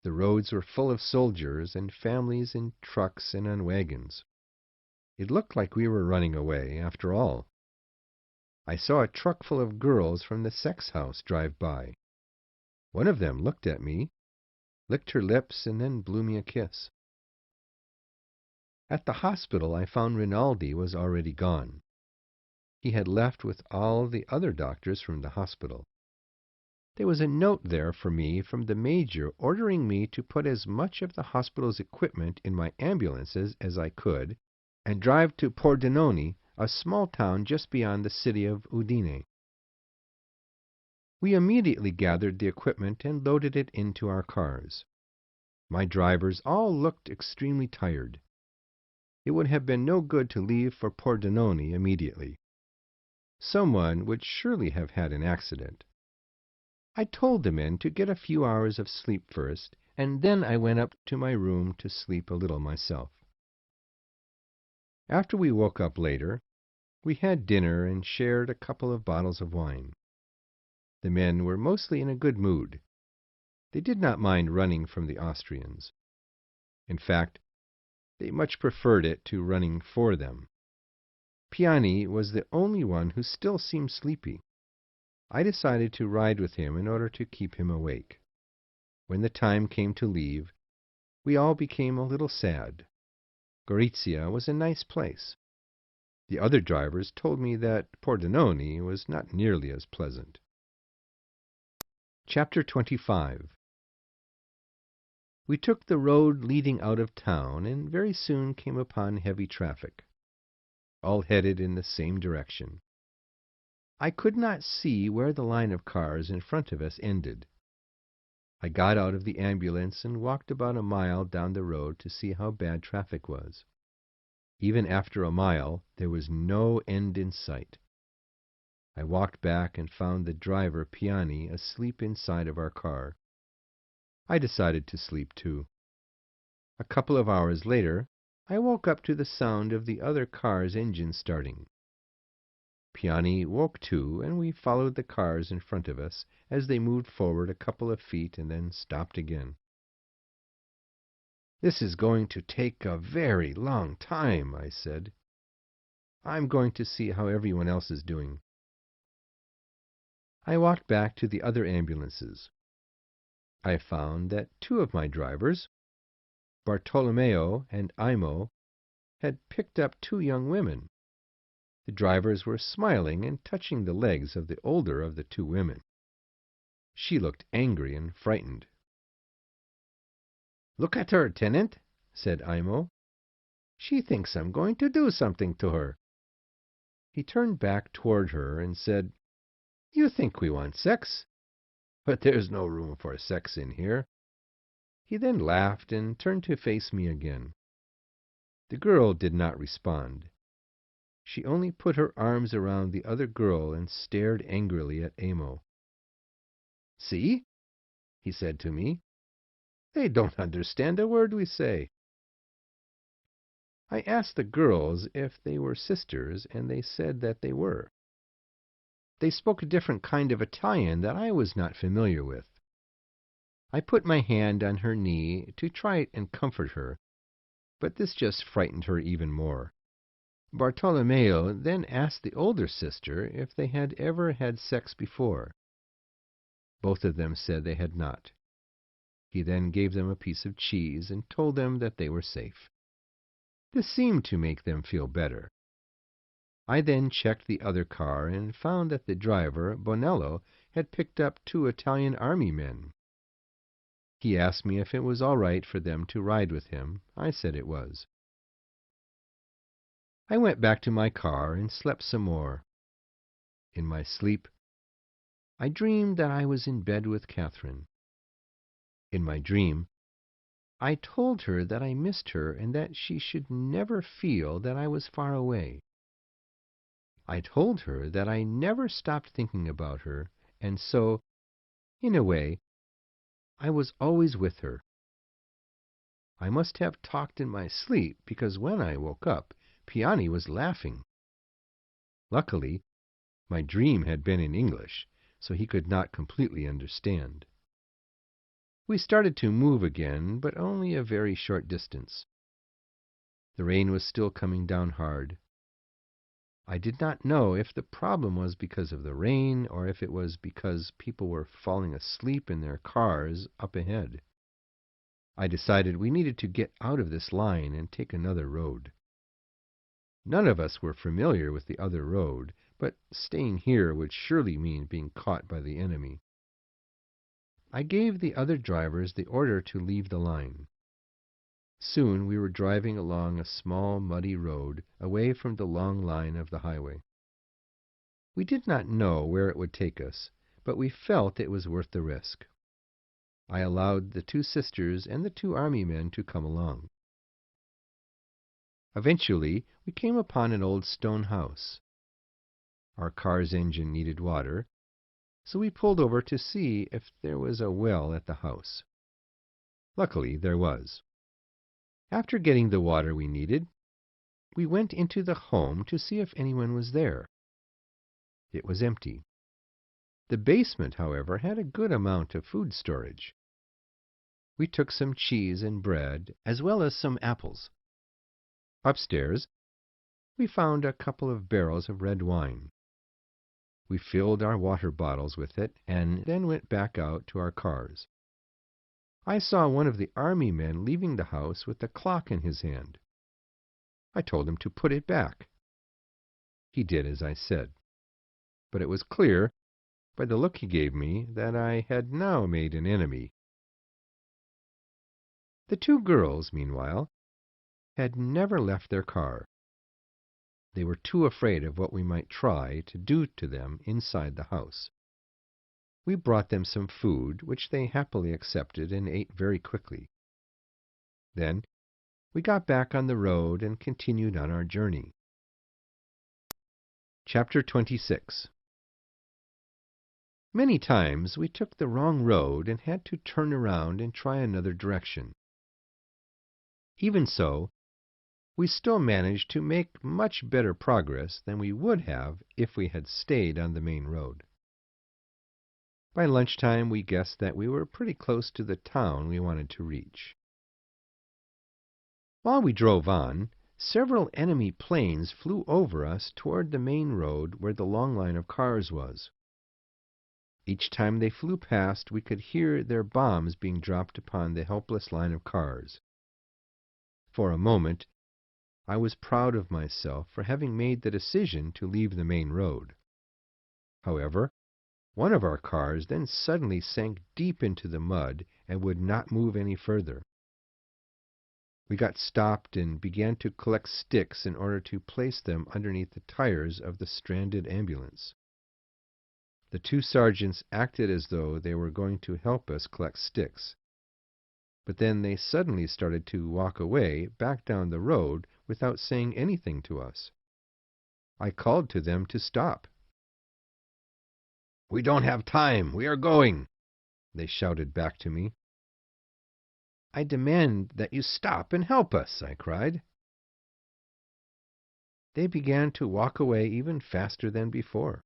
The roads were full of soldiers and families in trucks and on wagons. It looked like we were running away, after all. I saw a truck full of girls from the sex house drive by. One of them looked at me, licked her lips, and then blew me a kiss. At the hospital, I found Rinaldi was already gone. He had left with all the other doctors from the hospital. There was a note there for me from the major ordering me to put as much of the hospital's equipment in my ambulances as I could and drive to Pordenone, a small town just beyond the city of Udine. We immediately gathered the equipment and loaded it into our cars. My drivers all looked extremely tired. It would have been no good to leave for Pordenone immediately. Someone would surely have had an accident. I told the men to get a few hours of sleep first, and then I went up to my room to sleep a little myself. After we woke up later, we had dinner and shared a couple of bottles of wine. The men were mostly in a good mood. They did not mind running from the Austrians. In fact, they much preferred it to running for them. Piani was the only one who still seemed sleepy. I decided to ride with him in order to keep him awake. When the time came to leave, we all became a little sad. Gorizia was a nice place. The other drivers told me that Pordenone was not nearly as pleasant. Chapter 25. We took the road leading out of town and very soon came upon heavy traffic, all headed in the same direction. I could not see where the line of cars in front of us ended. I got out of the ambulance and walked about a mile down the road to see how bad traffic was. Even after a mile, there was no end in sight. I walked back and found the driver, Piani, asleep inside of our car. I decided to sleep too. A couple of hours later, I woke up to the sound of the other car's engine starting. Piani woke too, and we followed the cars in front of us as they moved forward a couple of feet and then stopped again. "This is going to take a very long time," I said. "I'm going to see how everyone else is doing." I walked back to the other ambulances. I found that two of my drivers, Bartolomeo and Imo, had picked up two young women. The drivers were smiling and touching the legs of the older of the two women. She looked angry and frightened. "Look at her, Tenant," said Imo. "She thinks I'm going to do something to her." He turned back toward her and said, "You think we want sex? But there's no room for sex in here." He then laughed and turned to face me again. The girl did not respond. She only put her arms around the other girl and stared angrily at Amo. "See," he said to me, "they don't understand a word we say." I asked the girls if they were sisters, and they said that they were. They spoke a different kind of Italian that I was not familiar with. I put my hand on her knee to try and comfort her, but this just frightened her even more. Bartolomeo then asked the older sister if they had ever had sex before. Both of them said they had not. He then gave them a piece of cheese and told them that they were safe. This seemed to make them feel better. I then checked the other car and found that the driver, Bonello, had picked up two Italian army men. He asked me if it was all right for them to ride with him. I said it was. I went back to my car and slept some more. In my sleep, I dreamed that I was in bed with Catherine. In my dream, I told her that I missed her and that she should never feel that I was far away. I told her that I never stopped thinking about her, and so, in a way, I was always with her. I must have talked in my sleep, because when I woke up, Piani was laughing. Luckily, my dream had been in English, so he could not completely understand. We started to move again, but only a very short distance. The rain was still coming down hard. I did not know if the problem was because of the rain or if it was because people were falling asleep in their cars up ahead. I decided we needed to get out of this line and take another road. None of us were familiar with the other road, but staying here would surely mean being caught by the enemy. I gave the other drivers the order to leave the line. Soon we were driving along a small muddy road away from the long line of the highway. We did not know where it would take us, but we felt it was worth the risk. I allowed the two sisters and the two army men to come along. Eventually, we came upon an old stone house. Our car's engine needed water, so we pulled over to see if there was a well at the house. Luckily, there was. After getting the water we needed, we went into the home to see if anyone was there. It was empty. The basement, however, had a good amount of food storage. We took some cheese and bread, as well as some apples. Upstairs, we found a couple of barrels of red wine. We filled our water bottles with it and then went back out to our cars. I saw one of the army men leaving the house with a clock in his hand. I told him to put it back. He did as I said, but it was clear, by the look he gave me, that I had now made an enemy. The two girls, meanwhile, had never left their car. They were too afraid of what we might try to do to them inside the house. We brought them some food, which they happily accepted and ate very quickly. Then we got back on the road and continued on our journey. Chapter 26. Many times we took the wrong road and had to turn around and try another direction. Even so, we still managed to make much better progress than we would have if we had stayed on the main road. By lunchtime, we guessed that we were pretty close to the town we wanted to reach. While we drove on, several enemy planes flew over us toward the main road where the long line of cars was. Each time they flew past, we could hear their bombs being dropped upon the helpless line of cars. For a moment, I was proud of myself for having made the decision to leave the main road. However, one of our cars then suddenly sank deep into the mud and would not move any further. We got stopped and began to collect sticks in order to place them underneath the tires of the stranded ambulance. The two sergeants acted as though they were going to help us collect sticks, but then they suddenly started to walk away back down the road without saying anything to us. I called to them to stop. "We don't have time. We are going," they shouted back to me. "I demand that you stop and help us," I cried. They began to walk away even faster than before.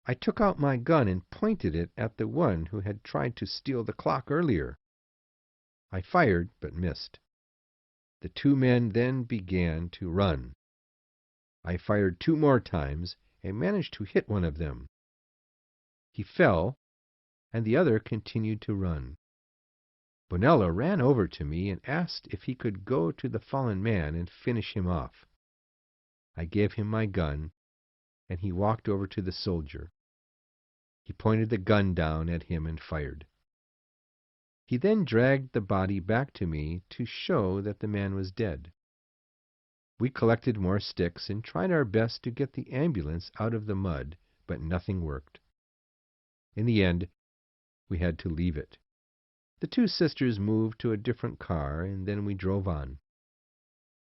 I took out my gun and pointed it at the one who had tried to steal the clock earlier. I fired, but missed. The two men then began to run. I fired 2 more times and managed to hit one of them. He fell, and the other continued to run. Bonella ran over to me and asked if he could go to the fallen man and finish him off. I gave him my gun, and he walked over to the soldier. He pointed the gun down at him and fired. He then dragged the body back to me to show that the man was dead. We collected more sticks and tried our best to get the ambulance out of the mud, but nothing worked. In the end, we had to leave it. The two sisters moved to a different car, and then we drove on.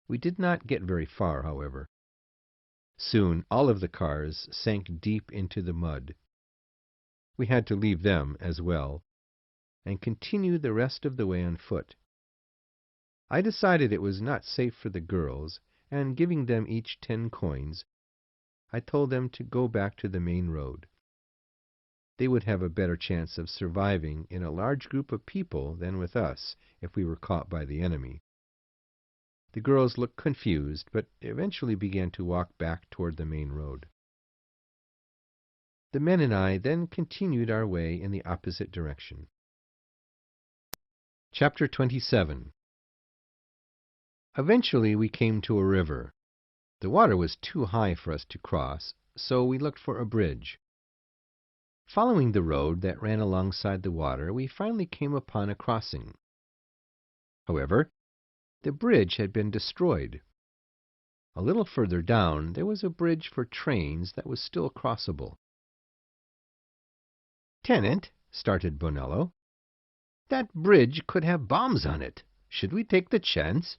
We did not get very far, however. Soon all of the cars sank deep into the mud. We had to leave them as well, and continue the rest of the way on foot. I decided it was not safe for the girls, and giving them each 10 coins, I told them to go back to the main road. They would have a better chance of surviving in a large group of people than with us if we were caught by the enemy. The girls looked confused, but eventually began to walk back toward the main road. The men and I then continued our way in the opposite direction. Chapter 27. Eventually we came to a river. The water was too high for us to cross, so we looked for a bridge. Following the road that ran alongside the water, we finally came upon a crossing. However, the bridge had been destroyed. A little further down, there was a bridge for trains that was still crossable. "Tenant," started Bonello, "that bridge could have bombs on it. Should we take the chance?"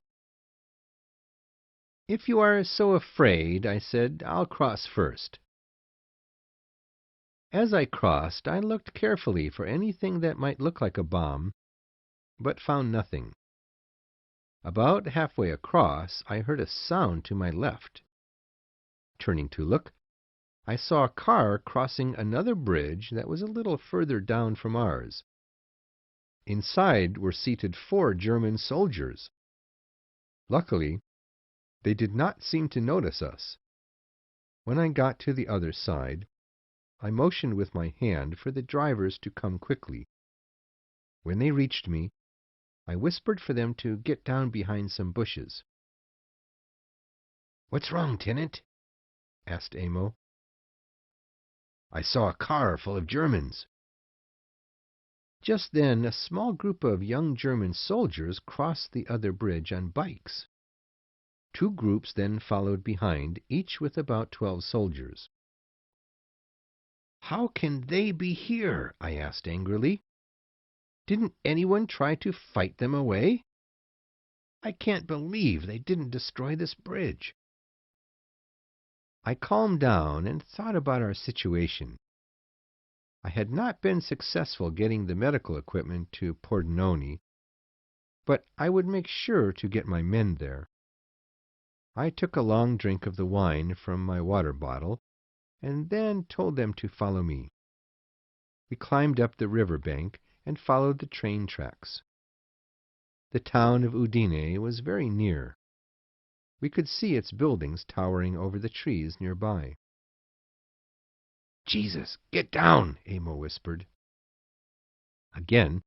"If you are so afraid," I said, "I'll cross first." As I crossed, I looked carefully for anything that might look like a bomb, but found nothing. About halfway across, I heard a sound to my left. Turning to look, I saw a car crossing another bridge that was a little further down from ours. Inside were seated 4 German soldiers. Luckily, they did not seem to notice us. When I got to the other side, I motioned with my hand for the drivers to come quickly. When they reached me, I whispered for them to get down behind some bushes. "What's wrong, Tenant?" asked Amo. "I saw a car full of Germans." Just then, a small group of young German soldiers crossed the other bridge on bikes. 2 groups then followed behind, each with about 12 soldiers. "How can they be here?" I asked angrily. "Didn't anyone try to fight them away? I can't believe they didn't destroy this bridge." I calmed down and thought about our situation. I had not been successful getting the medical equipment to Pordenone, but I would make sure to get my men there. I took a long drink of the wine from my water bottle and then told them to follow me. We climbed up the river bank and followed the train tracks. The town of Udine was very near. We could see its buildings towering over the trees nearby. "Jesus, get down!" Amo whispered. Again,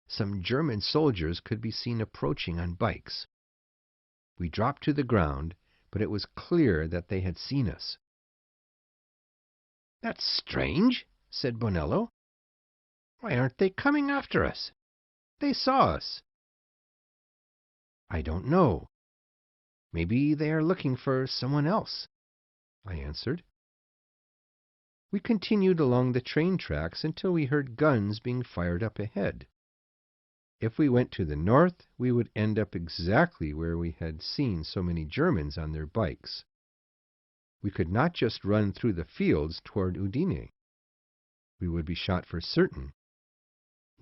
some German soldiers could be seen approaching on bikes. We dropped to the ground, but it was clear that they had seen us. "That's strange," said Bonello. "Why aren't they coming after us? They saw us." "I don't know. Maybe they are looking for someone else," I answered. We continued along the train tracks until we heard guns being fired up ahead. If we went to the north, we would end up exactly where we had seen so many Germans on their bikes. We could not just run through the fields toward Udine. We would be shot for certain.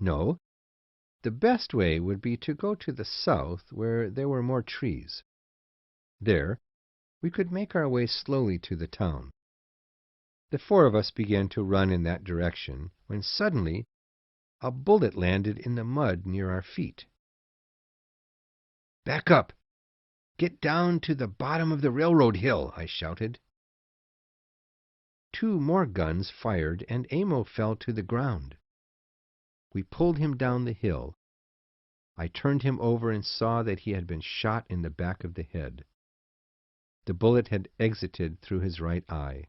No, the best way would be to go to the south where there were more trees. There, we could make our way slowly to the town. The 4 of us began to run in that direction when suddenly a bullet landed in the mud near our feet. "Back up! Get down to the bottom of the railroad hill!" I shouted. 2 more guns fired and Amo fell to the ground. We pulled him down the hill. I turned him over and saw that he had been shot in the back of the head. The bullet had exited through his right eye.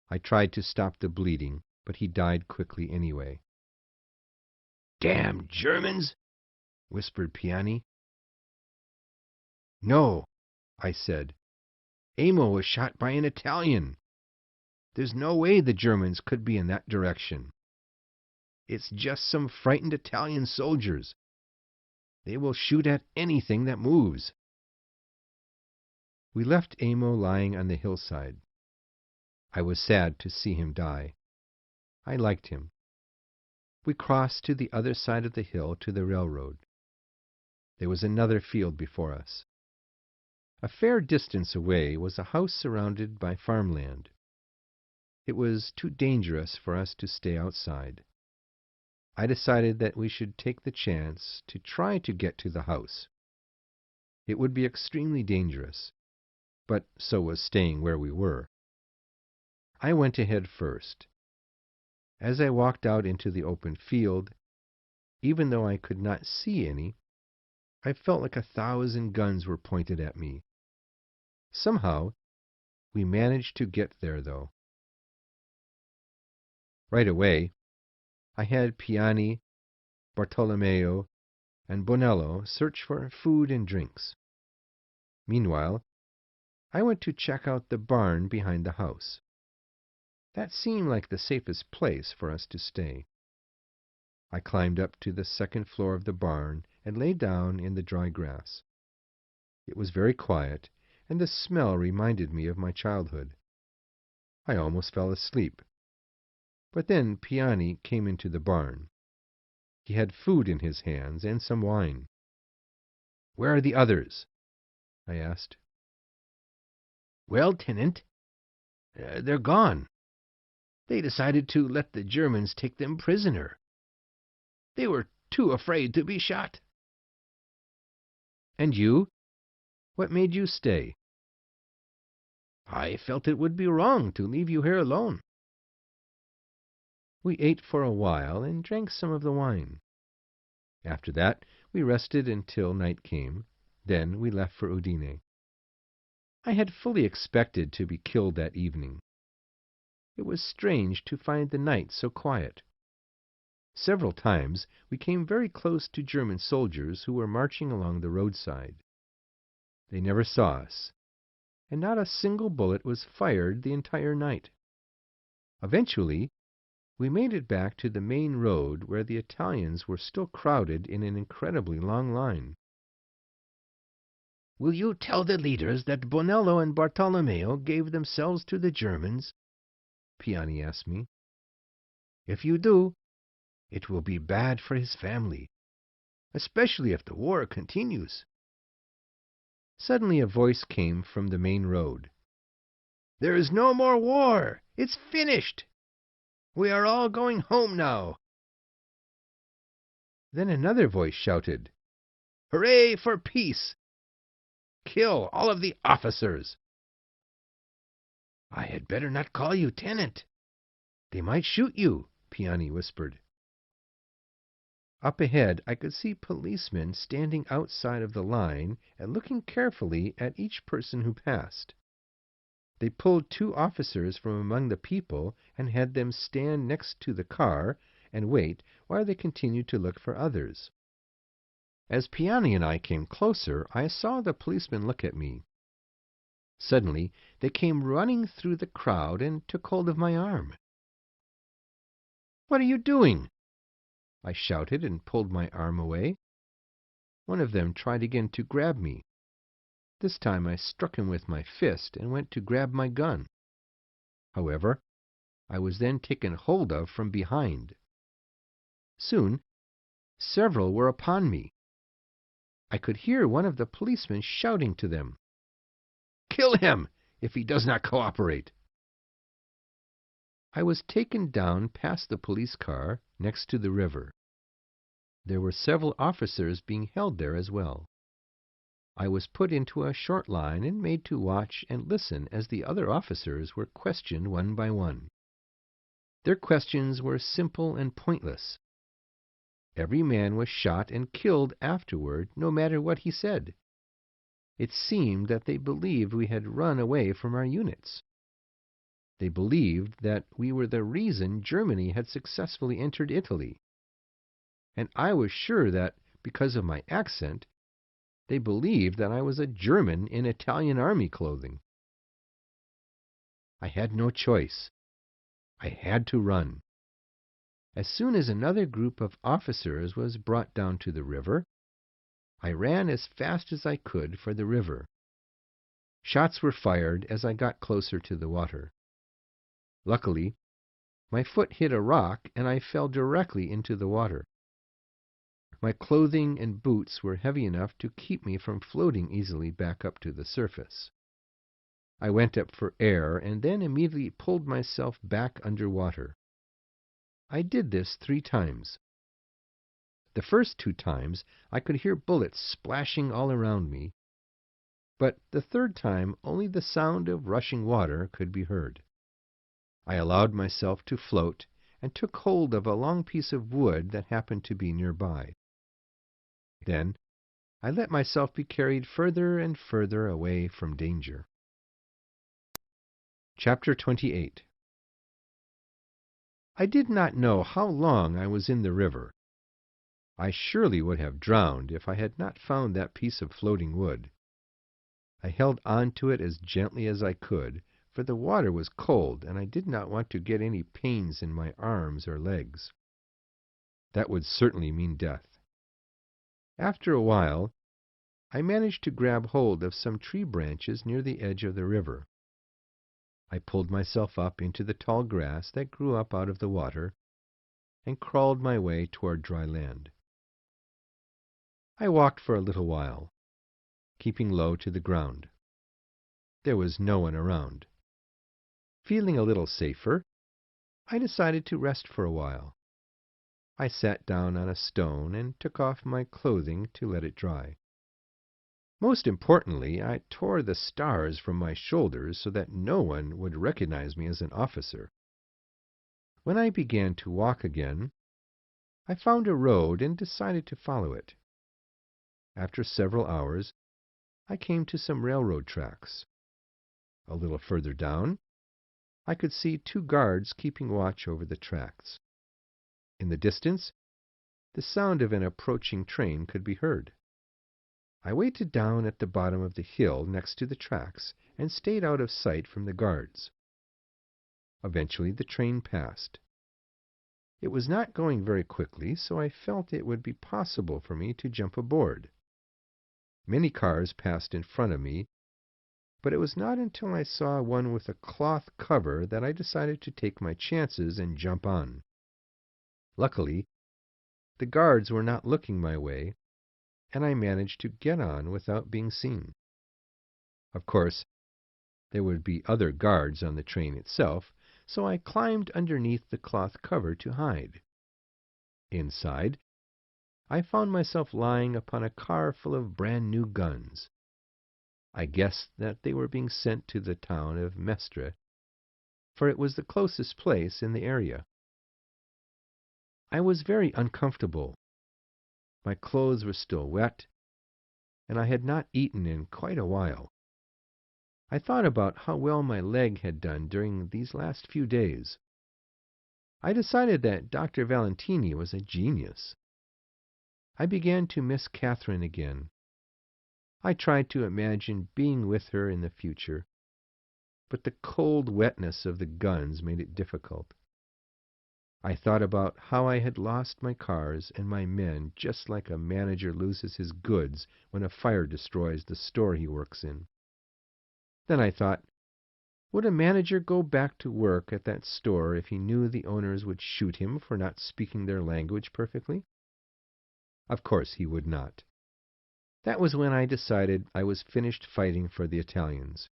I tried to stop the bleeding, but he died quickly anyway. "Damn Germans!" whispered Piani. "No," I said. "Amo was shot by an Italian. There's no way the Germans could be in that direction. It's just some frightened Italian soldiers. They will shoot at anything that moves." We left Amo lying on the hillside. I was sad to see him die. I liked him. We crossed to the other side of the hill to the railroad. There was another field before us. A fair distance away was a house surrounded by farmland. It was too dangerous for us to stay outside. I decided that we should take the chance to try to get to the house. It would be extremely dangerous, but so was staying where we were. I went ahead first. As I walked out into the open field, even though I could not see any, I felt like 1,000 guns were pointed at me. Somehow, we managed to get there, though. Right away, I had Piani, Bartolomeo, and Bonello search for food and drinks. Meanwhile, I went to check out the barn behind the house. That seemed like the safest place for us to stay. I climbed up to the second floor of the barn and lay down in the dry grass. It was very quiet, and the smell reminded me of my childhood. I almost fell asleep. But then Piani came into the barn. He had food in his hands and some wine. "Where are the others?" I asked. "Well, Tenant, they're gone. They decided to let the Germans take them prisoner. They were too afraid to be shot." "And you? What made you stay?" "I felt it would be wrong to leave you here alone." We ate for a while and drank some of the wine. After that, we rested until night came. Then we left for Udine. I had fully expected to be killed that evening. It was strange to find the night so quiet. Several times we came very close to German soldiers who were marching along the roadside. They never saw us, and not a single bullet was fired the entire night. Eventually, we made it back to the main road where the Italians were still crowded in an incredibly long line. "Will you tell the leaders that Bonello and Bartolomeo gave themselves to the Germans?" Piani asked me. "If you do, it will be bad for his family, especially if the war continues." Suddenly a voice came from the main road. "There is no more war! It's finished! We are all going home now." Then another voice shouted, "Hooray for peace! Kill all of the officers." "I had better not call you Tenant. They might shoot you," Piani whispered. Up ahead, I could see policemen standing outside of the line and looking carefully at each person who passed. They pulled 2 officers from among the people and had them stand next to the car and wait while they continued to look for others. As Piani and I came closer, I saw the policemen look at me. Suddenly, they came running through the crowd and took hold of my arm. "What are you doing?" I shouted and pulled my arm away. One of them tried again to grab me. This time I struck him with my fist and went to grab my gun. However, I was then taken hold of from behind. Soon, several were upon me. I could hear one of the policemen shouting to them, "Kill him if he does not cooperate." I was taken down past the police car next to the river. There were several officers being held there as well. I was put into a short line and made to watch and listen as the other officers were questioned one by one. Their questions were simple and pointless. Every man was shot and killed afterward, no matter what he said. It seemed that they believed we had run away from our units. They believed that we were the reason Germany had successfully entered Italy. And I was sure that, because of my accent, they believed that I was a German in Italian army clothing. I had no choice. I had to run. As soon as another group of officers was brought down to the river, I ran as fast as I could for the river. Shots were fired as I got closer to the water. Luckily, my foot hit a rock and I fell directly into the water. My clothing and boots were heavy enough to keep me from floating easily back up to the surface. I went up for air and then immediately pulled myself back under water. I did this 3 times. The first 2 times I could hear bullets splashing all around me, but the third time only the sound of rushing water could be heard. I allowed myself to float and took hold of a long piece of wood that happened to be nearby. Then I let myself be carried further and further away from danger. Chapter 28. I did not know how long I was in the river. I surely would have drowned if I had not found that piece of floating wood. I held on to it as gently as I could, for the water was cold and I did not want to get any pains in my arms or legs. That would certainly mean death. After a while, I managed to grab hold of some tree branches near the edge of the river. I pulled myself up into the tall grass that grew up out of the water and crawled my way toward dry land. I walked for a little while, keeping low to the ground. There was no one around. Feeling a little safer, I decided to rest for a while. I sat down on a stone and took off my clothing to let it dry. Most importantly, I tore the stars from my shoulders so that no one would recognize me as an officer. When I began to walk again, I found a road and decided to follow it. After several hours, I came to some railroad tracks. A little further down, I could see 2 guards keeping watch over the tracks. In the distance, the sound of an approaching train could be heard. I waited down at the bottom of the hill next to the tracks and stayed out of sight from the guards. Eventually the train passed. It was not going very quickly, so I felt it would be possible for me to jump aboard. Many cars passed in front of me, but it was not until I saw one with a cloth cover that I decided to take my chances and jump on. Luckily, the guards were not looking my way, and I managed to get on without being seen. Of course, there would be other guards on the train itself, so I climbed underneath the cloth cover to hide. Inside, I found myself lying upon a car full of brand-new guns. I guessed that they were being sent to the town of Mestre, for it was the closest place in the area. I was very uncomfortable. My clothes were still wet, and I had not eaten in quite a while. I thought about how well my leg had done during these last few days. I decided that Dr. Valentini was a genius. I began to miss Catherine again. I tried to imagine being with her in the future, but the cold wetness of the guns made it difficult. I thought about how I had lost my cars and my men just like a manager loses his goods when a fire destroys the store he works in. Then I thought, would a manager go back to work at that store if he knew the owners would shoot him for not speaking their language perfectly? Of course he would not. That was when I decided I was finished fighting for the Italians.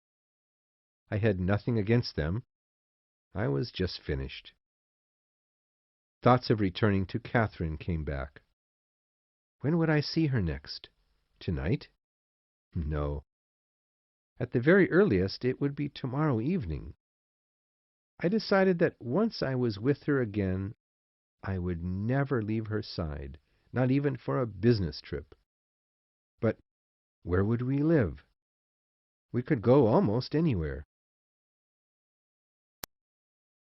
I had nothing against them. I was just finished. Thoughts of returning to Catherine came back. When would I see her next? Tonight? No. At the very earliest, it would be tomorrow evening. I decided that once I was with her again, I would never leave her side, not even for a business trip. But where would we live? We could go almost anywhere.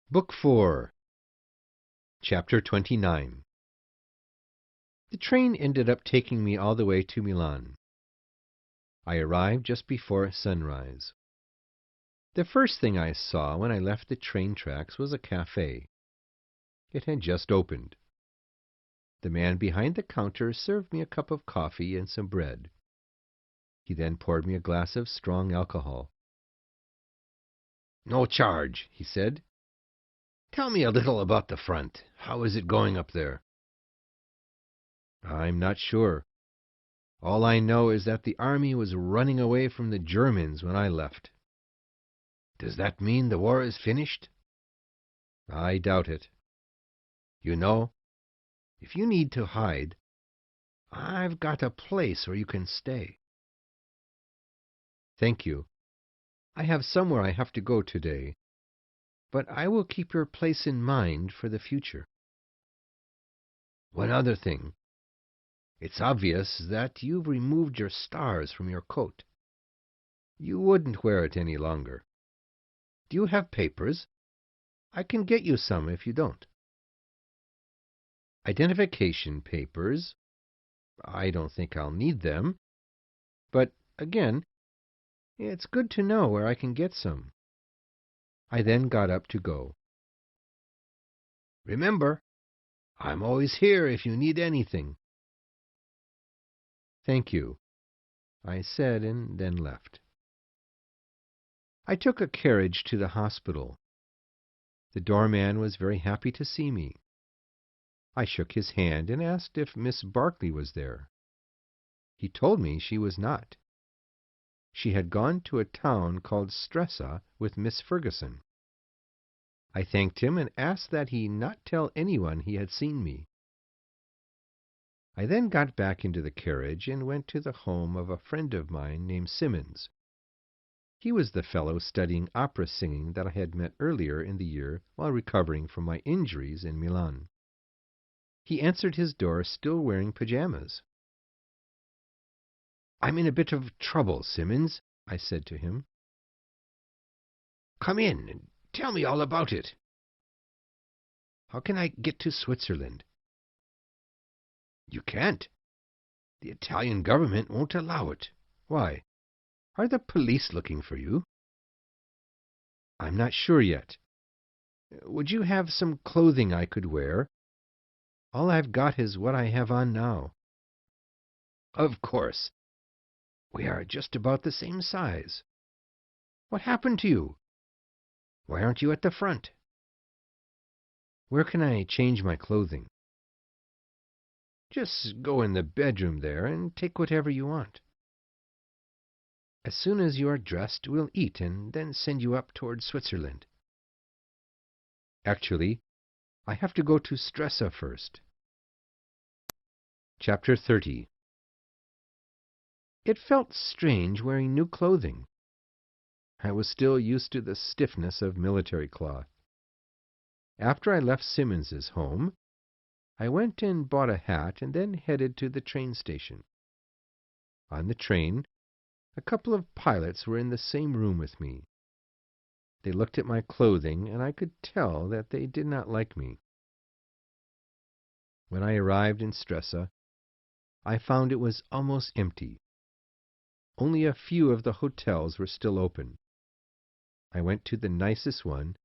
Book 4. Chapter 29. The train ended up taking me all the way to Milan. I arrived just before sunrise. The first thing I saw when I left the train tracks was a cafe. It had just opened. The man behind the counter served me a cup of coffee and some bread. He then poured me a glass of strong alcohol. No charge, he said. Tell me a little about the front. How is it going up there? I'm not sure. All I know is that the army was running away from the Germans when I left. Does that mean the war is finished? I doubt it. You know, if you need to hide, I've got a place where you can stay. Thank you. I have somewhere I have to go today, but I will keep your place in mind for the future. One other thing. It's obvious that you've removed your stars from your coat. You wouldn't wear it any longer. Do you have papers? I can get you some if you don't. Identification papers? I don't think I'll need them. But, again, it's good to know where I can get some. I then got up to go. Remember, I'm always here if you need anything. Thank you, I said, and then left. I took a carriage to the hospital. The doorman was very happy to see me. I shook his hand and asked if Miss Barkley was there. He told me she was not. She had gone to a town called Stresa with Miss Ferguson. I thanked him and asked that he not tell anyone he had seen me. I then got back into the carriage and went to the home of a friend of mine named Simmons. He was the fellow studying opera singing that I had met earlier in the year while recovering from my injuries in Milan. He answered his door still wearing pajamas. "I'm in a bit of trouble, Simmons," I said to him. "Come in and tell me all about it. How can I get to Switzerland?" "You can't. The Italian government won't allow it." "Why? Are the police looking for you?" "I'm not sure yet. Would you have some clothing I could wear? All I've got is what I have on now." "Of course. We are just about the same size. What happened to you? Why aren't you at the front?" "Where can I change my clothing?" "Just go in the bedroom there and take whatever you want. As soon as you are dressed, we'll eat and then send you up toward Switzerland." Actually, I have to go to Stresa first. Chapter 30. It felt strange wearing new clothing. I was still used to the stiffness of military cloth. After I left Simmons's home, I went and bought a hat and then headed to the train station. On the train, a couple of pilots were in the same room with me. They looked at my clothing, and I could tell that they did not like me. When I arrived in Stresa, I found it was almost empty. Only a few of the hotels were still open. I went to the nicest one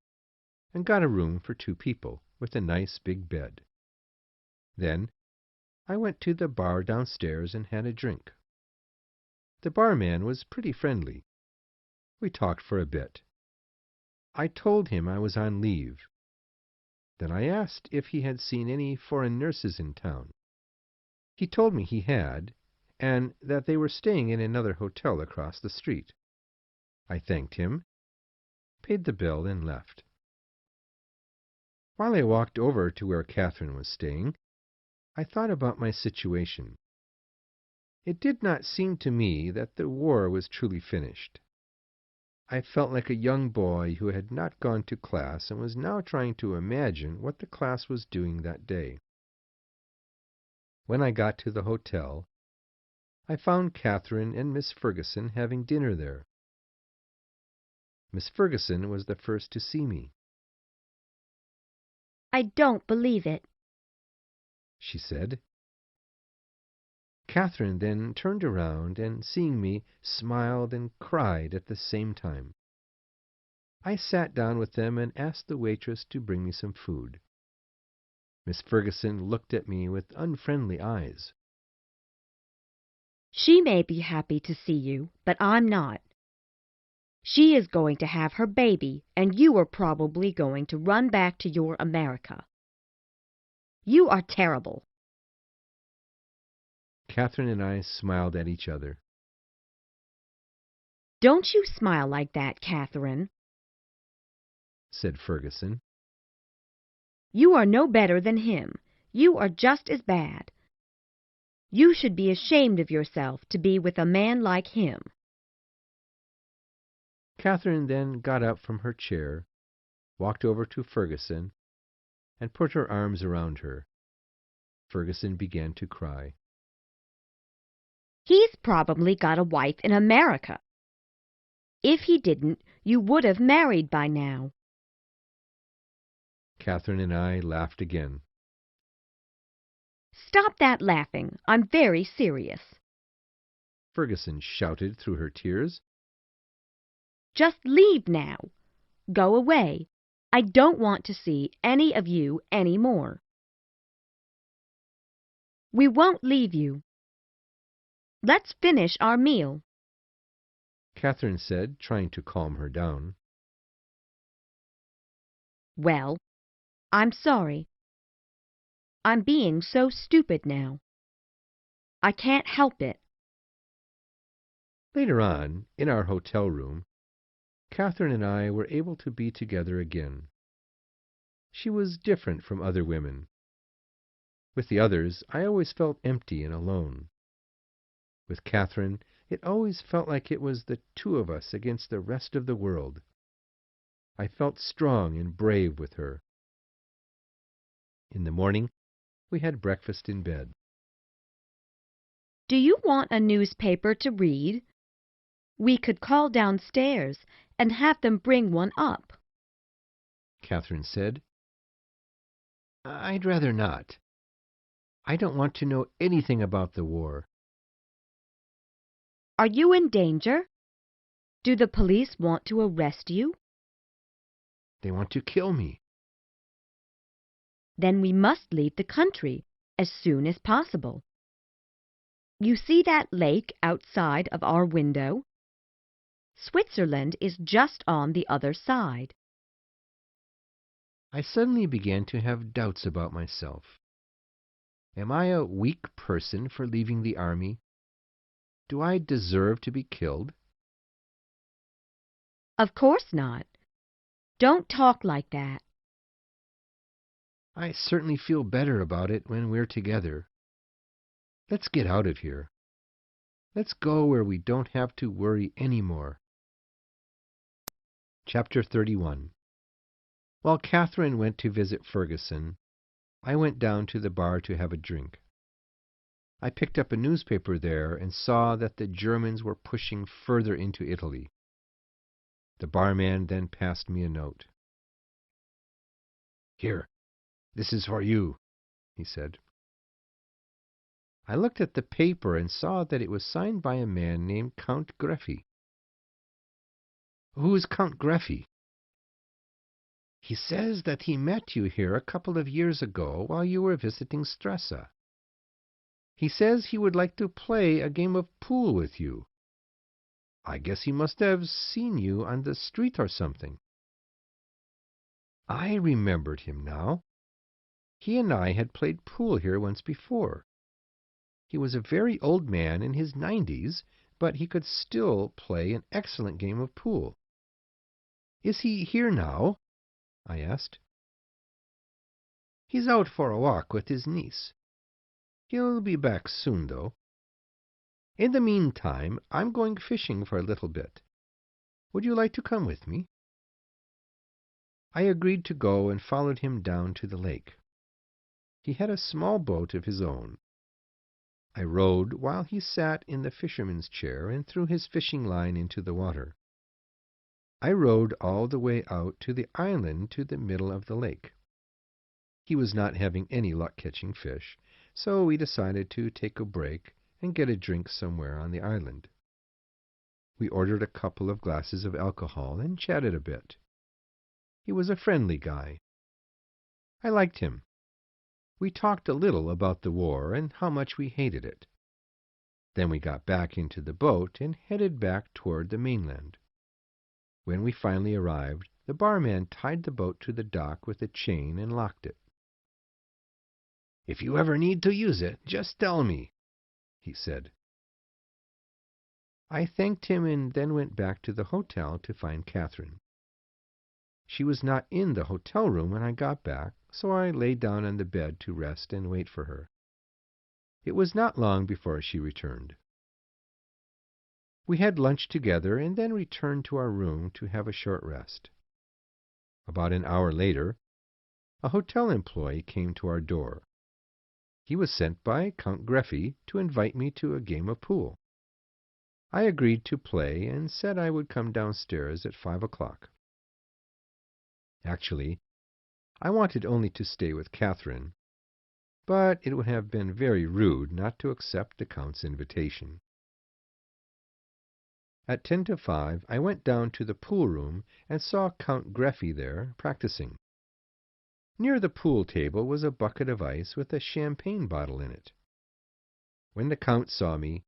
and got a room for 2 people with a nice big bed. Then I went to the bar downstairs and had a drink. The barman was pretty friendly. We talked for a bit. I told him I was on leave. Then I asked if he had seen any foreign nurses in town. He told me he had, and that they were staying in another hotel across the street. I thanked him, paid the bill, and left. While I walked over to where Catherine was staying, I thought about my situation. It did not seem to me that the war was truly finished. I felt like a young boy who had not gone to class and was now trying to imagine what the class was doing that day. When I got to the hotel, I found Catherine and Miss Ferguson having dinner there. Miss Ferguson was the first to see me. "I don't believe it," she said. Catherine then turned around and, seeing me, smiled and cried at the same time. I sat down with them and asked the waitress to bring me some food. Miss Ferguson looked at me with unfriendly eyes. "She may be happy to see you, but I'm not. She is going to have her baby, and you are probably going to run back to your America. You are terrible." Catherine and I smiled at each other. "Don't you smile like that, Catherine," said Ferguson. "You are no better than him. You are just as bad. You should be ashamed of yourself to be with a man like him." Catherine then got up from her chair, walked over to Ferguson, and put her arms around her. Ferguson began to cry. "He's probably got a wife in America. If he didn't, you would have married by now." Catherine and I laughed again. "Stop that laughing. I'm very serious." Ferguson shouted through her tears. "Just leave now. Go away. I don't want to see any of you any more." "We won't leave you. Let's finish our meal," Catherine said, trying to calm her down. "Well, I'm sorry. I'm being so stupid now. I can't help it." Later on, in our hotel room, Catherine and I were able to be together again. She was different from other women. With the others, I always felt empty and alone. With Catherine, it always felt like it was the two of us against the rest of the world. I felt strong and brave with her. In the morning, we had breakfast in bed. "Do you want a newspaper to read? We could call downstairs and have them bring one up," Catherine said. "I'd rather not. I don't want to know anything about the war." "Are you in danger? Do the police want to arrest you?" "They want to kill me." "Then we must leave the country as soon as possible. You see that lake outside of our window? Switzerland is just on the other side." I suddenly began to have doubts about myself. Am I a weak person for leaving the army? Do I deserve to be killed? "Of course not. Don't talk like that." I certainly feel better about it when we're together. Let's get out of here. Let's go where we don't have to worry any more. Chapter 31. While Catherine went to visit Ferguson, I went down to the bar to have a drink. I picked up a newspaper there and saw that the Germans were pushing further into Italy. The barman then passed me a note. "Here, this is for you," he said. I looked at the paper and saw that it was signed by a man named Count Greffy. "Who is Count Greffy?" "He says that he met you here a couple of years ago while you were visiting Stresa. He says he would like to play a game of pool with you. I guess he must have seen you on the street or something." I remembered him now. He and I had played pool here once before. He was a very old man in his 90s, but he could still play an excellent game of pool. "Is he here now?" I asked. "He's out for a walk with his niece. He'll be back soon, though. In the meantime, I'm going fishing for a little bit. Would you like to come with me?" I agreed to go and followed him down to the lake. He had a small boat of his own. I rowed while he sat in the fisherman's chair and threw his fishing line into the water. I rowed all the way out to the island to the middle of the lake. He was not having any luck catching fish, so we decided to take a break and get a drink somewhere on the island. We ordered a couple of glasses of alcohol and chatted a bit. He was a friendly guy. I liked him. We talked a little about the war and how much we hated it. Then we got back into the boat and headed back toward the mainland. When we finally arrived, the barman tied the boat to the dock with a chain and locked it. "If you ever need to use it, just tell me. he said. I thanked him and then went back to the hotel to find Catherine. She was not in the hotel room when I got back, so I lay down on the bed to rest and wait for her. It was not long before she returned. We had lunch together and then returned to our room to have a short rest. About an hour later, a hotel employee came to our door. He was sent by Count Greffy to invite me to a game of pool. I agreed to play and said I would come downstairs at 5 o'clock. Actually, I wanted only to stay with Catherine, but it would have been very rude not to accept the Count's invitation. At 10 to 5, I went down to the pool room and saw Count Greffy there practicing. Near the pool table was a bucket of ice with a champagne bottle in it. When the Count saw me,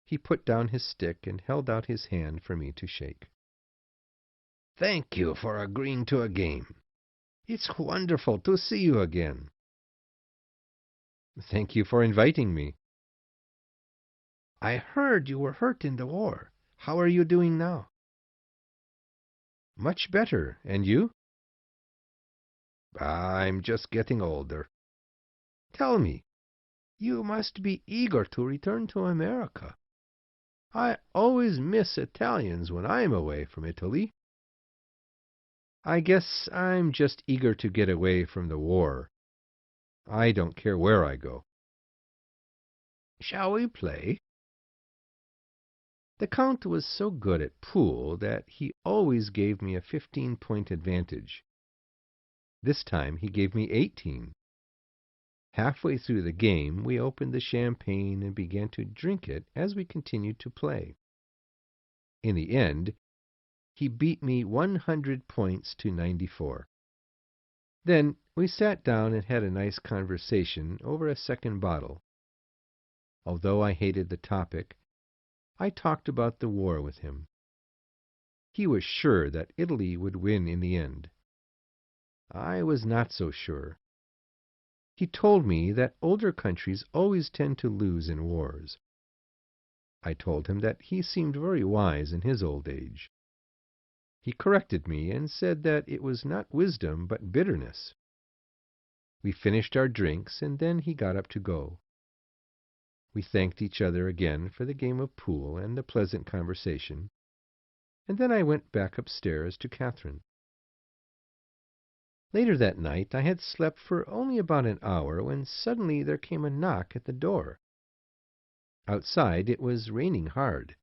he put down his stick and held out his hand for me to shake. Thank you for agreeing to a game. It's wonderful to see you again. Thank you for inviting me. I heard you were hurt in the war. How are you doing now? Much better. And you? I'm just getting older. Tell me, you must be eager to return to America. I always miss Italians when I'm away from Italy. I guess I'm just eager to get away from the war. I don't care where I go. Shall we play? The Count was so good at pool that he always gave me a 15-point advantage. This time he gave me 18. Halfway through the game, we opened the champagne and began to drink it as we continued to play. In the end, he beat me 100 points to 94. Then we sat down and had a nice conversation over a second bottle. Although I hated the topic, I talked about the war with him. He was sure that Italy would win in the end. I was not so sure. He told me that older countries always tend to lose in wars. I told him that he seemed very wise in his old age. He corrected me and said that it was not wisdom but bitterness. We finished our drinks and then he got up to go. We thanked each other again for the game of pool and the pleasant conversation, and then I went back upstairs to Catherine. Later that night I had slept for only about an hour when suddenly there came a knock at the door. Outside it was raining hard.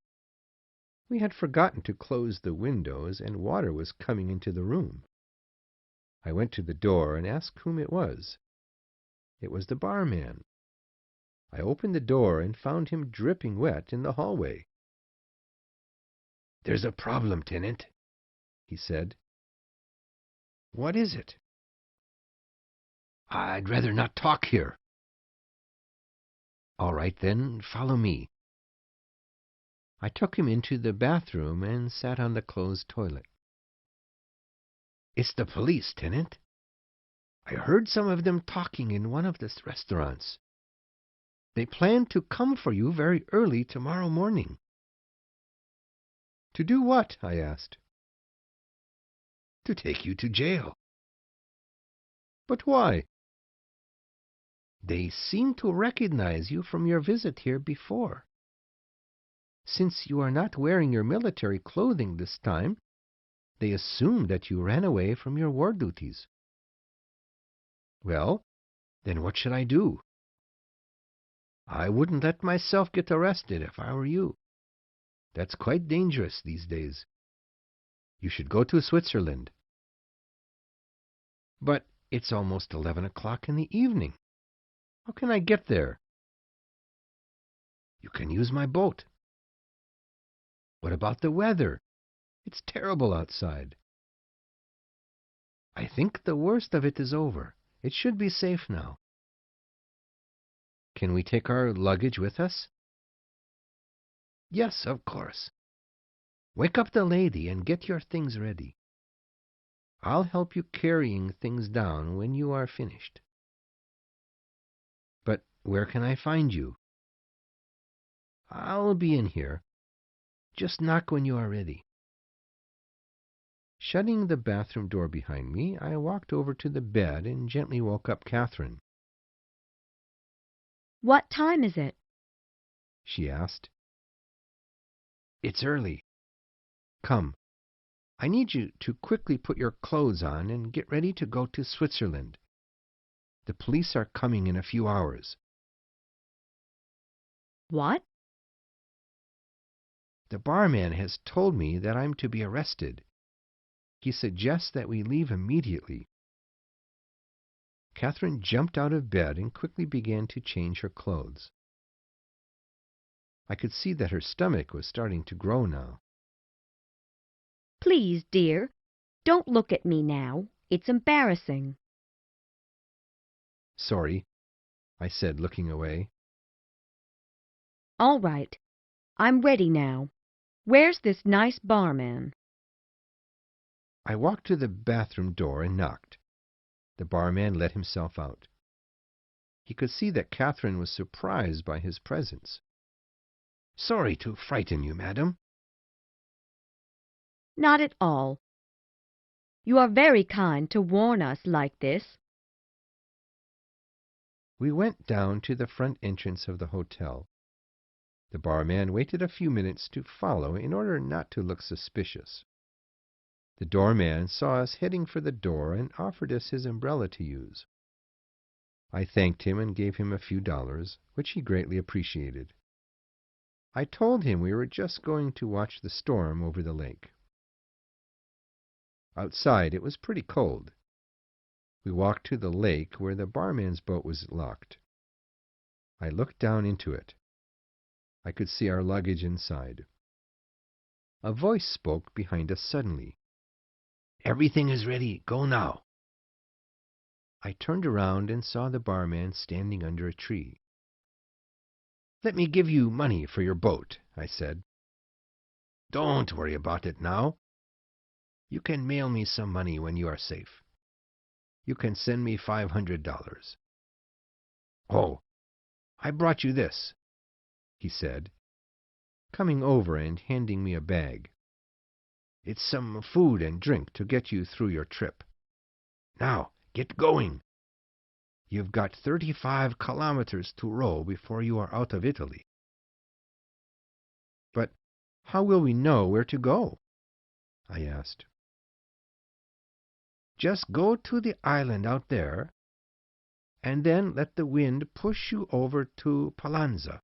We had forgotten to close the windows and water was coming into the room. I went to the door and asked whom it was. It was the barman. I opened the door and found him dripping wet in the hallway. "There's a problem, Tenant," he said. "What is it?" "I'd rather not talk here." "All right, then, follow me." I took him into the bathroom and sat on the closed toilet. "It's the police, Tenant. I heard some of them talking in one of the restaurants. They plan to come for you very early tomorrow morning." "To do what?" I asked. "To take you to jail." "But why?" "They seem to recognize you from your visit here before. Since you are not wearing your military clothing this time, they assume that you ran away from your war duties." "Well, then what should I do?" "I wouldn't let myself get arrested if I were you. That's quite dangerous these days. You should go to Switzerland." "But it's almost 11 o'clock in the evening. How can I get there?" "You can use my boat." "What about the weather? It's terrible outside." "I think the worst of it is over. It should be safe now." "Can we take our luggage with us?" "Yes, of course. Wake up the lady and get your things ready. I'll help you carrying things down when you are finished." "But where can I find you?" I'll be in here. Just knock when you are ready." Shutting the bathroom door behind me, I walked over to the bed and gently woke up Catherine. "What time is it?" she asked. "It's early. Come, I need you to quickly put your clothes on and get ready to go to Switzerland. The police are coming in a few hours." "What?" "The barman has told me that I'm to be arrested. He suggests that we leave immediately." Catherine jumped out of bed and quickly began to change her clothes. I could see that her stomach was starting to grow now. "Please, dear, don't look at me now. It's embarrassing." "Sorry," I said, looking away. "All right. I'm ready now. Where's this nice barman?" I walked to the bathroom door and knocked. The barman let himself out. He could see that Catherine was surprised by his presence. "Sorry to frighten you, madam." "Not at all. You are very kind to warn us like this." We went down to the front entrance of the hotel. The barman waited a few minutes to follow in order not to look suspicious. The doorman saw us heading for the door and offered us his umbrella to use. I thanked him and gave him a few dollars, which he greatly appreciated. I told him we were just going to watch the storm over the lake. Outside it was pretty cold. We walked to the lake where the barman's boat was locked. I looked down into it. I could see our luggage inside. A voice spoke behind us suddenly. "Everything is ready. Go now." I turned around and saw the barman standing under a tree. "Let me give you money for your boat," I said. "Don't worry about it now. You can mail me some money when you are safe. You can send me $500. Oh, I brought you this," he said, coming over and handing me a bag. "It's some food and drink to get you through your trip. Now, get going. You've got 35 kilometers to row before you are out of Italy." "But how will we know where to go?" I asked. "Just go to the island out there, and then let the wind push you over to Pallanza.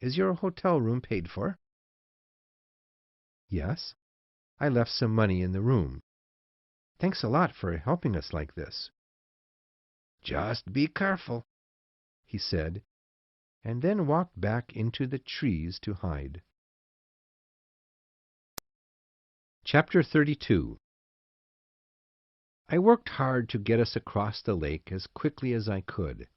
Is your hotel room paid for?" "Yes. I left some money in the room. Thanks a lot for helping us like this." "Just be careful," he said, and then walked back into the trees to hide. Chapter 32. I worked hard to get us across the lake as quickly as I could.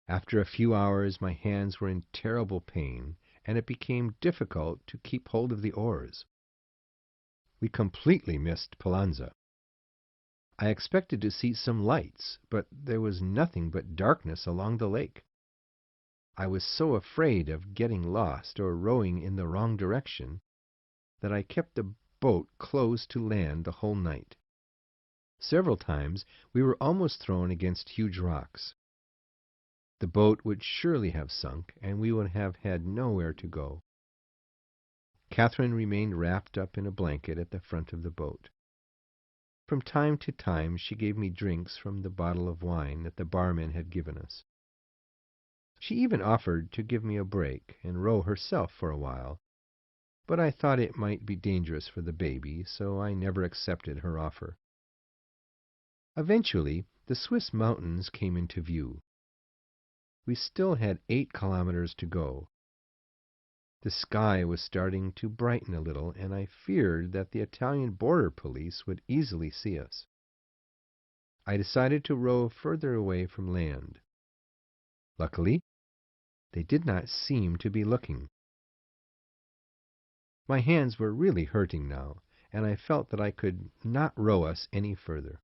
After a few hours my hands were in terrible pain, and it became difficult to keep hold of the oars. We completely missed Pallanza. I expected to see some lights, but there was nothing but darkness along the lake. I was so afraid of getting lost or rowing in the wrong direction that I kept the boat close to land the whole night. Several times we were almost thrown against huge rocks. The boat would surely have sunk, and we would have had nowhere to go. Catherine remained wrapped up in a blanket at the front of the boat. From time to time she gave me drinks from the bottle of wine that the barman had given us. She even offered to give me a break and row herself for a while, but I thought it might be dangerous for the baby, so I never accepted her offer. Eventually, the Swiss mountains came into view. We still had 8 kilometers to go. The sky was starting to brighten a little, and I feared that the Italian border police would easily see us. I decided to row further away from land. Luckily, they did not seem to be looking. My hands were really hurting now, and I felt that I could not row us any further.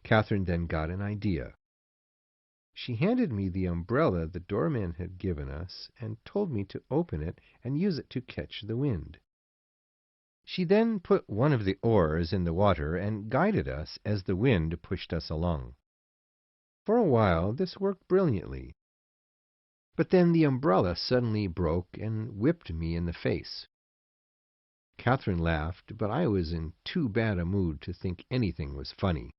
Catherine then got an idea. She handed me the umbrella the doorman had given us and told me to open it and use it to catch the wind. She then put one of the oars in the water and guided us as the wind pushed us along. For a while this worked brilliantly. But then the umbrella suddenly broke and whipped me in the face. Catherine laughed, but I was in too bad a mood to think anything was funny.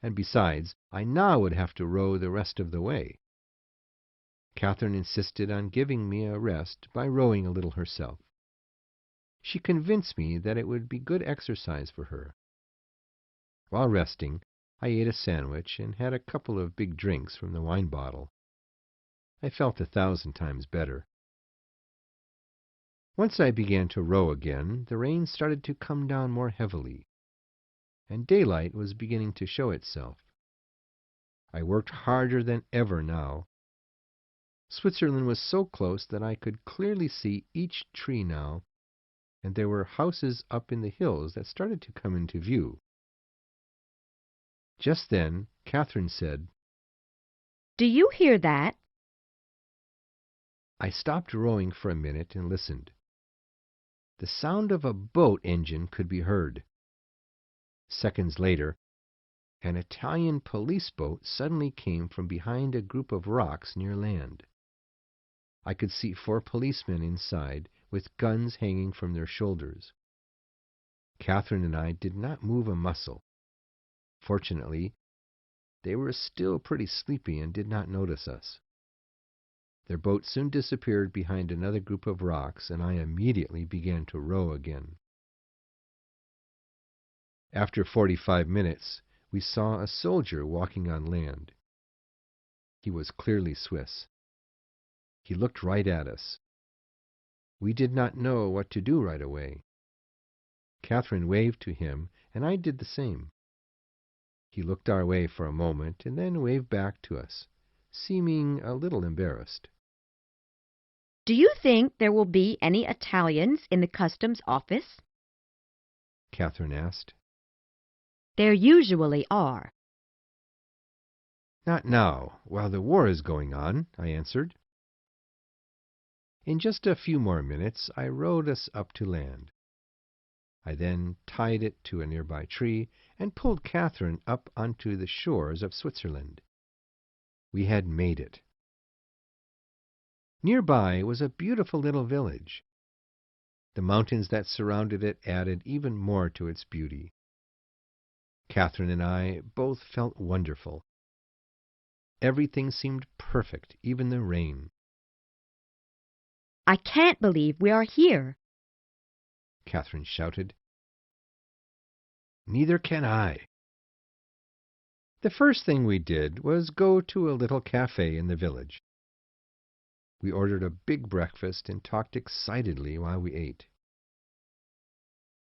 And besides, I now would have to row the rest of the way. Catherine insisted on giving me a rest by rowing a little herself. She convinced me that it would be good exercise for her. While resting, I ate a sandwich and had a couple of big drinks from the wine bottle. I felt 1,000 times better. Once I began to row again, the rain started to come down more heavily, and daylight was beginning to show itself. I worked harder than ever now. Switzerland was so close that I could clearly see each tree now, and there were houses up in the hills that started to come into view. Just then, Catherine said, "Do you hear that?" I stopped rowing for a minute and listened. The sound of a boat engine could be heard. Seconds later, an Italian police boat suddenly came from behind a group of rocks near land. I could see 4 policemen inside, with guns hanging from their shoulders. Catherine and I did not move a muscle. Fortunately, they were still pretty sleepy and did not notice us. Their boat soon disappeared behind another group of rocks, and I immediately began to row again. After 45 minutes, we saw a soldier walking on land. He was clearly Swiss. He looked right at us. We did not know what to do right away. Catherine waved to him, and I did the same. He looked our way for a moment and then waved back to us, seeming a little embarrassed. "Do you think there will be any Italians in the customs office?" Catherine asked. "There usually are." "Not now, while the war is going on," I answered. In just a few more minutes, I rowed us up to land. I then tied it to a nearby tree and pulled Catherine up onto the shores of Switzerland. We had made it. Nearby was a beautiful little village. The mountains that surrounded it added even more to its beauty. Catherine and I both felt wonderful. Everything seemed perfect, even the rain. "I can't believe we are here." Catherine shouted. "Neither can I." The first thing we did was go to a little cafe in the village. We ordered a big breakfast and talked excitedly while we ate.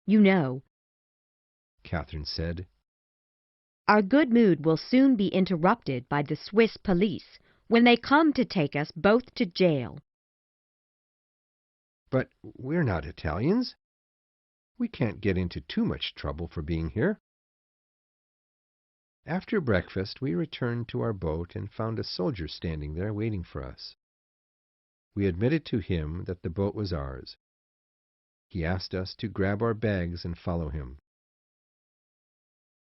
"You know," Catherine said, "our good mood will soon be interrupted by the Swiss police when they come to take us both to jail." "But we're not Italians. We can't get into too much trouble for being here." After breakfast, we returned to our boat and found a soldier standing there waiting for us. We admitted to him that the boat was ours. He asked us to grab our bags and follow him.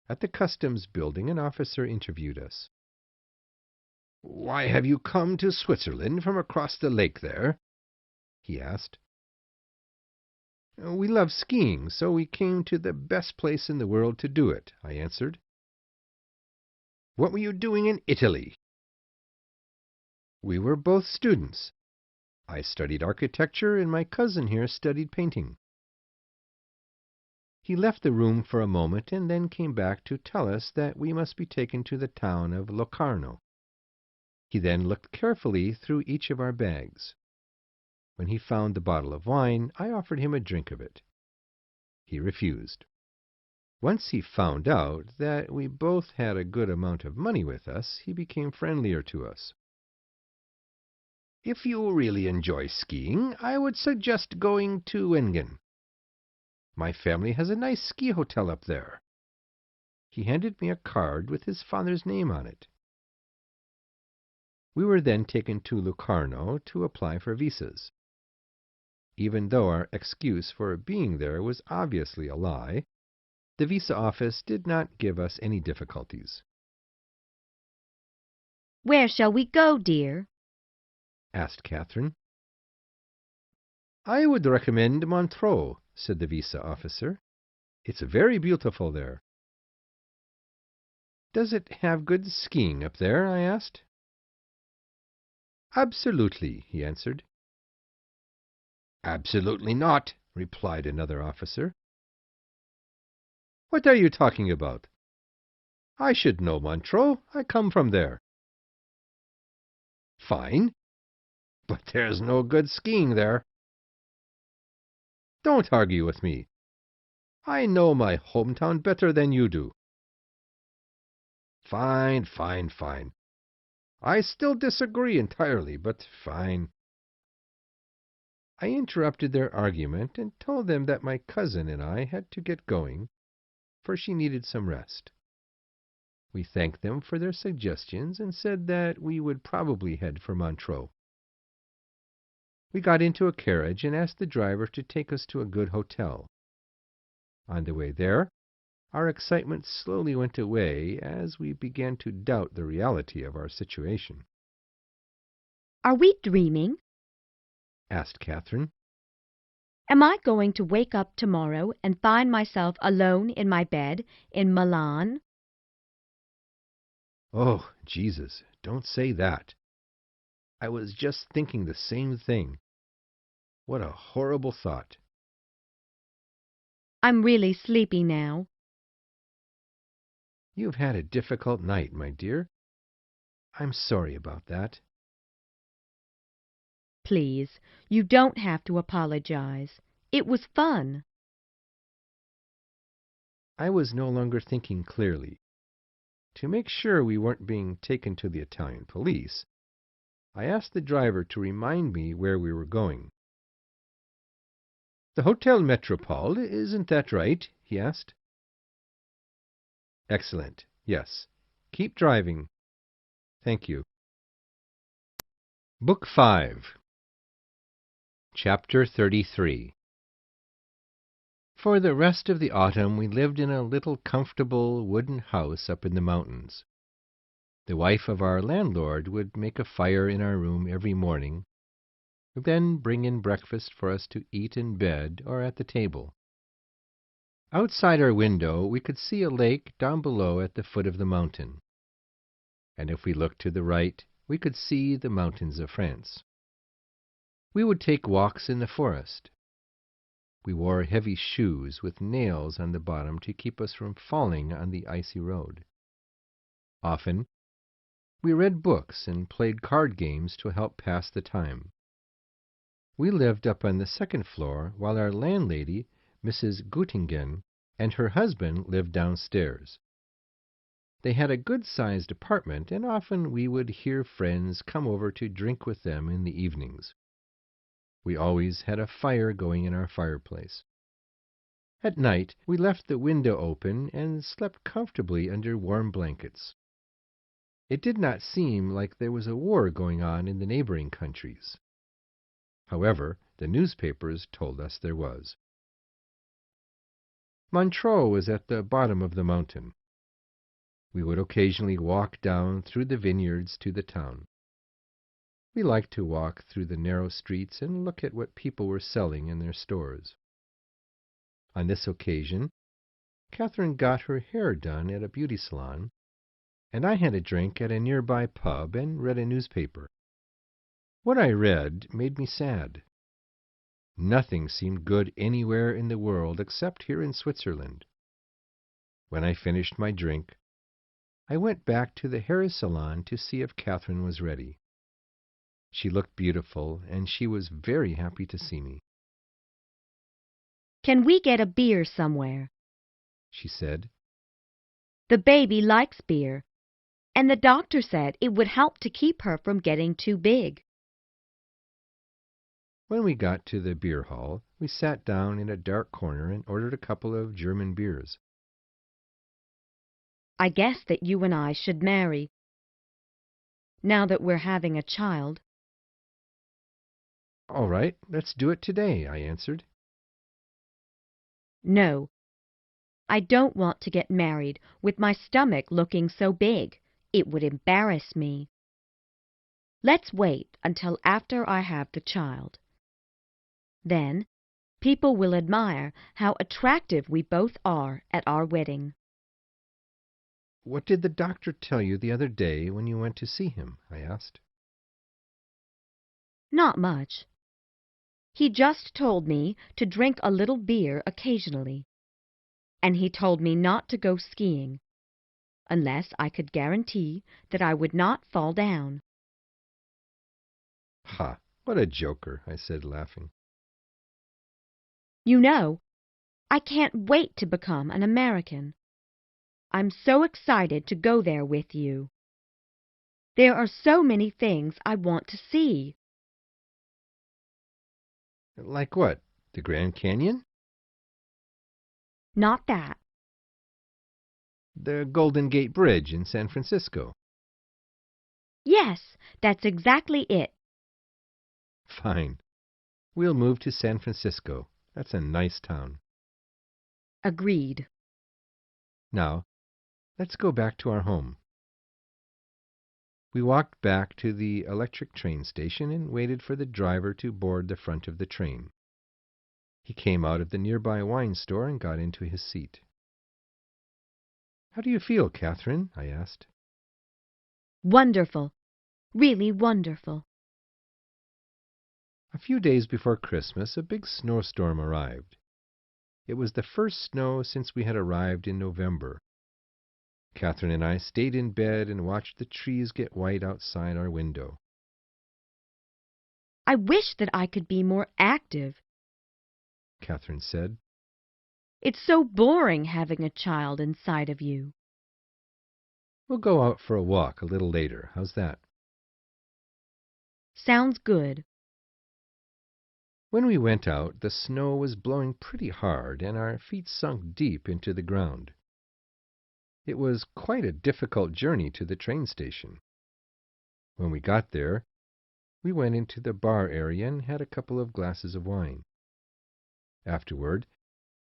At the customs building, an officer interviewed us. "Why have you come to Switzerland from across the lake there?" he asked. "We love skiing, so we came to the best place in the world to do it," I answered. "What were you doing in Italy?" "We were both students. I studied architecture, and my cousin here studied painting." He left the room for a moment and then came back to tell us that we must be taken to the town of Locarno. He then looked carefully through each of our bags. When he found the bottle of wine, I offered him a drink of it. He refused. Once he found out that we both had a good amount of money with us, he became friendlier to us. "If you really enjoy skiing, I would suggest going to Wengen. My family has a nice ski hotel up there." He handed me a card with his father's name on it. We were then taken to Locarno to apply for visas. Even though our excuse for being there was obviously a lie, the visa office did not give us any difficulties. Where shall we go, dear? Asked Catherine. I would recommend Montreux, said the visa officer. It's very beautiful there. Does it have good skiing up there? I asked. Absolutely, he answered. Absolutely not, replied another officer. What are you talking about? I should know Montreux. I come from there. Fine, but there's no good skiing there. Don't argue with me. I know my hometown better than you do. Fine, fine, fine. I still disagree entirely, but fine. I interrupted their argument and told them that my cousin and I had to get going, for she needed some rest. We thanked them for their suggestions and said that we would probably head for Montreux. We got into a carriage and asked the driver to take us to a good hotel. On the way there, our excitement slowly went away as we began to doubt the reality of our situation. Are we dreaming? Asked Catherine. Am I going to wake up tomorrow and find myself alone in my bed in Milan? Oh, Jesus, don't say that. I was just thinking the same thing. What a horrible thought. I'm really sleepy now. You've had a difficult night, my dear. I'm sorry about that. Please, you don't have to apologize. It was fun. I was no longer thinking clearly. To make sure we weren't being taken to the Italian police, I asked the driver to remind me where we were going. The Hotel Metropole, isn't that right? He asked. Excellent. Yes. Keep driving. Thank you. Book 5. Chapter 33. For the rest of the autumn we lived in a little comfortable wooden house up in the mountains. The wife of our landlord would make a fire in our room every morning, then bring in breakfast for us to eat in bed or at the table. Outside our window we could see a lake down below at the foot of the mountain, and if we looked to the right we could see the mountains of France. We would take walks in the forest. We wore heavy shoes with nails on the bottom to keep us from falling on the icy road. Often we read books and played card games to help pass the time. We lived up on the second floor, while our landlady, Mrs. Göttingen, and her husband lived downstairs. They had a good-sized apartment, and often we would hear friends come over to drink with them in the evenings. We always had a fire going in our fireplace. At night we left the window open and slept comfortably under warm blankets. It did not seem like there was a war going on in the neighboring countries. However, the newspapers told us there was. Montreux was at the bottom of the mountain. We would occasionally walk down through the vineyards to the town. We liked to walk through the narrow streets and look at what people were selling in their stores. On this occasion, Catherine got her hair done at a beauty salon, and I had a drink at a nearby pub and read a newspaper. What I read made me sad. Nothing seemed good anywhere in the world except here in Switzerland. When I finished my drink, I went back to the hair salon to see if Catherine was ready. She looked beautiful, and she was very happy to see me. Can we get a beer somewhere? She said. The baby likes beer, and the doctor said it would help to keep her from getting too big. When we got to the beer hall, we sat down in a dark corner and ordered a couple of German beers. I guess that you and I should marry. now that we're having a child. All right, let's do it today, I answered. No, I don't want to get married with my stomach looking so big. It would embarrass me. Let's wait until after I have the child. Then, people will admire how attractive we both are at our wedding. What did the doctor tell you the other day when you went to see him? I asked. Not much. He just told me to drink a little beer occasionally. And he told me not to go skiing, unless I could guarantee that I would not fall down. Ha, what a joker, I said, laughing. You know, I can't wait to become an American. I'm so excited to go there with you. There are so many things I want to see. Like what? The Grand Canyon? Not that. The Golden Gate Bridge in San Francisco? Yes, that's exactly it. Fine. We'll move to San Francisco. That's a nice town. Agreed. Now, let's go back to our home. We walked back to the electric train station and waited for the driver to board the front of the train. He came out of the nearby wine store and got into his seat. How do you feel, Catherine? I asked. Wonderful. Really wonderful. A few days before Christmas, a big snowstorm arrived. It was the first snow since we had arrived in November. Catherine and I stayed in bed and watched the trees get white outside our window. I wish that I could be more active, Catherine said. It's so boring having a child inside of you. We'll go out for a walk a little later. How's that? Sounds good. When we went out, the snow was blowing pretty hard, and our feet sunk deep into the ground. It was quite a difficult journey to the train station. When we got there, we went into the bar area and had a couple of glasses of wine. Afterward,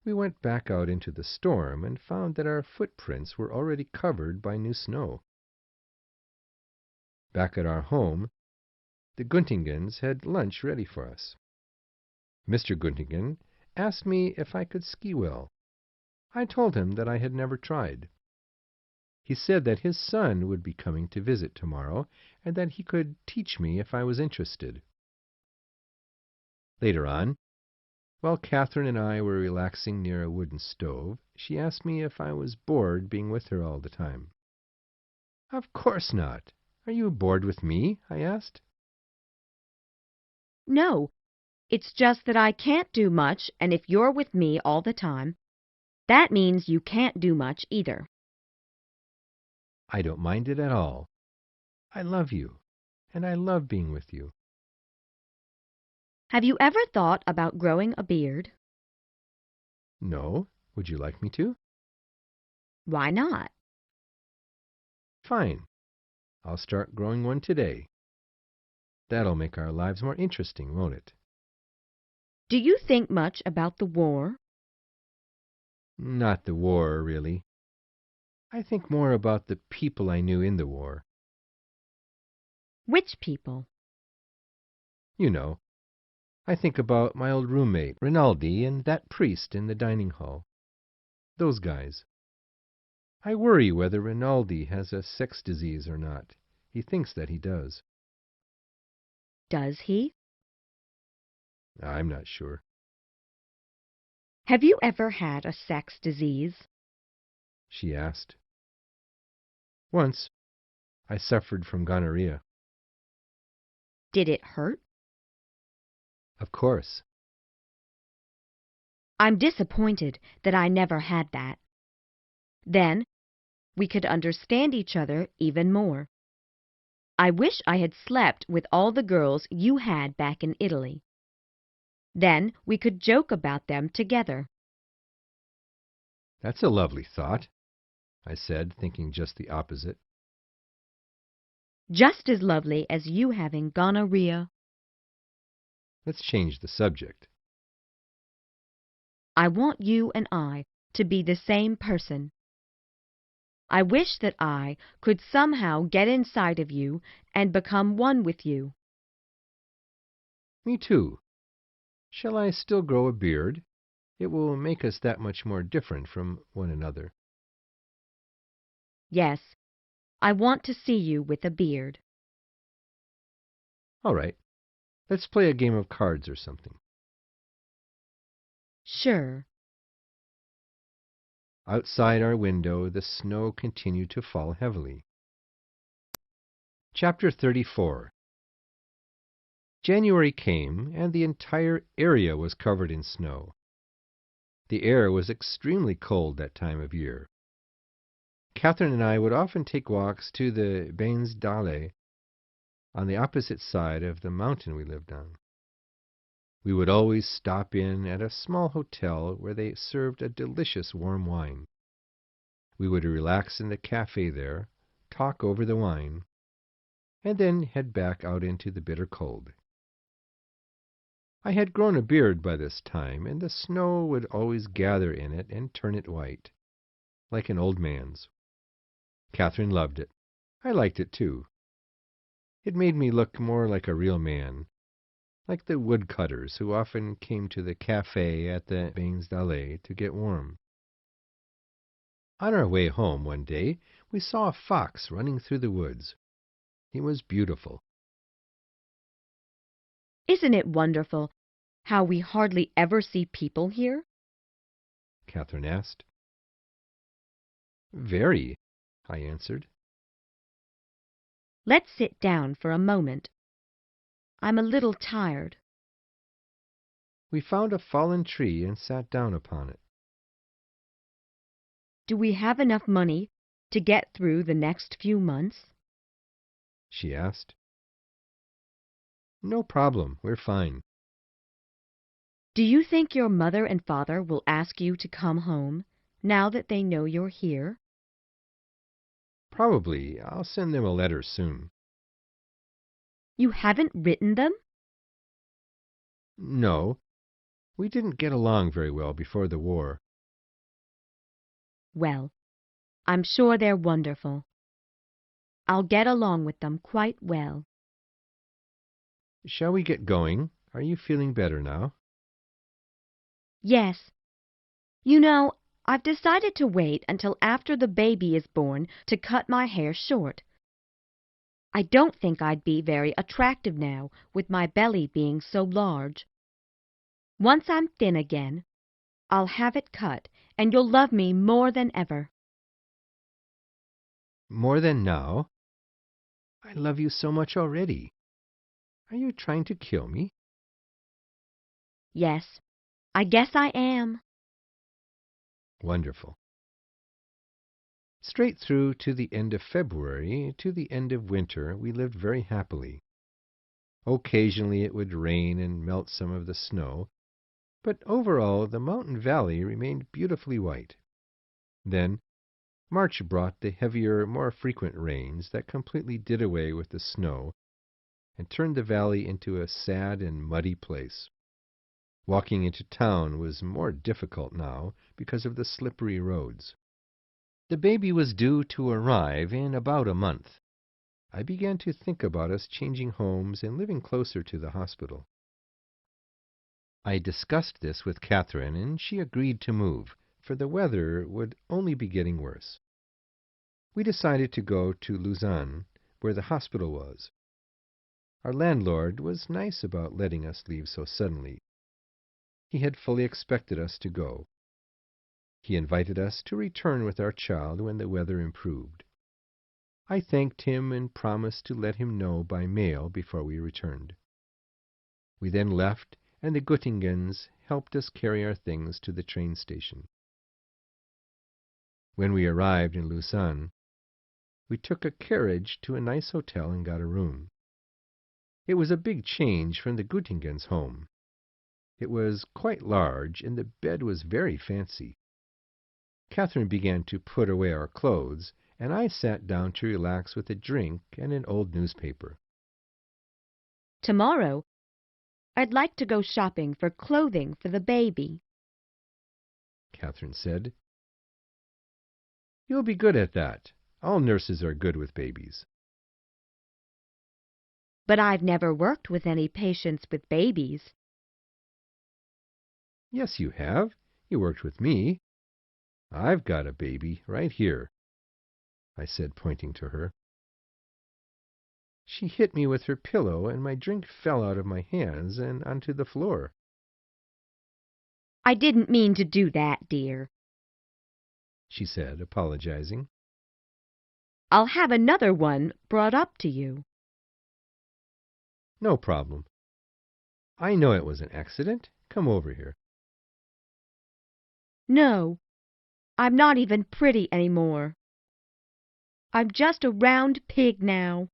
we went back out into the storm and found that our footprints were already covered by new snow. Back at our home, the Guntingens had lunch ready for us. Mr. Guntingen asked me if I could ski well. I told him that I had never tried. He said that his son would be coming to visit tomorrow and that he could teach me if I was interested. Later on, while Catherine and I were relaxing near a wooden stove, she asked me if I was bored being with her all the time. Of course not. Are you bored with me? I asked. No, it's just that I can't do much, and if you're with me all the time, that means you can't do much either. I don't mind it at all. I love you, and I love being with you. Have you ever thought about growing a beard? No. Would you like me to? Why not? Fine. I'll start growing one today. That'll make our lives more interesting, won't it? Do you think much about the war? Not the war, really. I think more about the people I knew in the war. Which people? You know. I think about my old roommate, Rinaldi, and that priest in the dining hall. Those guys. I worry whether Rinaldi has a sex disease or not. He thinks that he does. Does he? I'm not sure. Have you ever had a sex disease? She asked. Once, I suffered from gonorrhea. Did it hurt? Of course. I'm disappointed that I never had that. Then, we could understand each other even more. I wish I had slept with all the girls you had back in Italy. Then we could joke about them together. That's a lovely thought, I said, thinking just the opposite. just as lovely as you having gonorrhea. Let's change the subject. I want you and I to be the same person. I wish that I could somehow get inside of you and become one with you. Me too. Shall I still grow a beard? It will make us that much more different from one another. Yes, I want to see you with a beard. All right. Let's play a game of cards or something. Sure. Outside our window, the snow continued to fall heavily. Chapter 34. January came, and the entire area was covered in snow. The air was extremely cold that time of year. Catherine and I would often take walks to the Bains d'Alais on the opposite side of the mountain we lived on. We would always stop in at a small hotel where they served a delicious warm wine. We would relax in the cafe there, talk over the wine, and then head back out into the bitter cold. I had grown a beard by this time, and the snow would always gather in it and turn it white, like an old man's. Catherine loved it. I liked it too. It made me look more like a real man, like the woodcutters who often came to the cafe at the Bains d'Alais to get warm. On our way home one day, we saw a fox running through the woods. He was beautiful. Isn't it wonderful how we hardly ever see people here? Catherine asked. Very, I answered. Let's sit down for a moment. I'm a little tired. We found a fallen tree and sat down upon it. Do we have enough money to get through the next few months? She asked. No problem, we're fine. Do you think your mother and father will ask you to come home now that they know you're here? Probably. I'll send them a letter soon. You haven't written them? No, we didn't get along very well before the war. Well, I'm sure they're wonderful. I'll get along with them quite well. Shall we get going? Are you feeling better now? Yes. You know, I've decided to wait until after the baby is born to cut my hair short. I don't think I'd be very attractive now with my belly being so large. Once I'm thin again, I'll have it cut and you'll love me more than ever. More than now? I love you so much already. Are you trying to kill me? Yes, I guess I am. Wonderful. Straight through to the end of February, to the end of winter, we lived very happily. Occasionally it would rain and melt some of the snow, but overall the mountain valley remained beautifully white. Then March brought the heavier, more frequent rains that completely did away with the snow and turned the valley into a sad and muddy place. Walking into town was more difficult now because of the slippery roads. The baby was due to arrive in about a month. I began to think about us changing homes and living closer to the hospital. I discussed this with Catherine, and she agreed to move, for the weather would only be getting worse. We decided to go to Lausanne, where the hospital was. Our landlord was nice about letting us leave so suddenly. He had fully expected us to go. He invited us to return with our child when the weather improved. I thanked him and promised to let him know by mail before we returned. We then left, and the Göttingens helped us carry our things to the train station. When we arrived in Lausanne, we took a carriage to a nice hotel and got a room. It was a big change from the Göttingens' home. It was quite large, and the bed was very fancy. Catherine began to put away our clothes, and I sat down to relax with a drink and an old newspaper. Tomorrow, I'd like to go shopping for clothing for the baby, Catherine said. You'll be good at that. All nurses are good with babies. but I've never worked with any patients with babies. Yes, you have. You worked with me. I've got a baby right here, I said, pointing to her. She hit me with her pillow, and my drink fell out of my hands and onto the floor. I didn't mean to do that, dear. She said, apologizing. I'll have another one brought up to you. No problem. I know it was an accident. Come over here. No, I'm not even pretty anymore. I'm just a round pig now.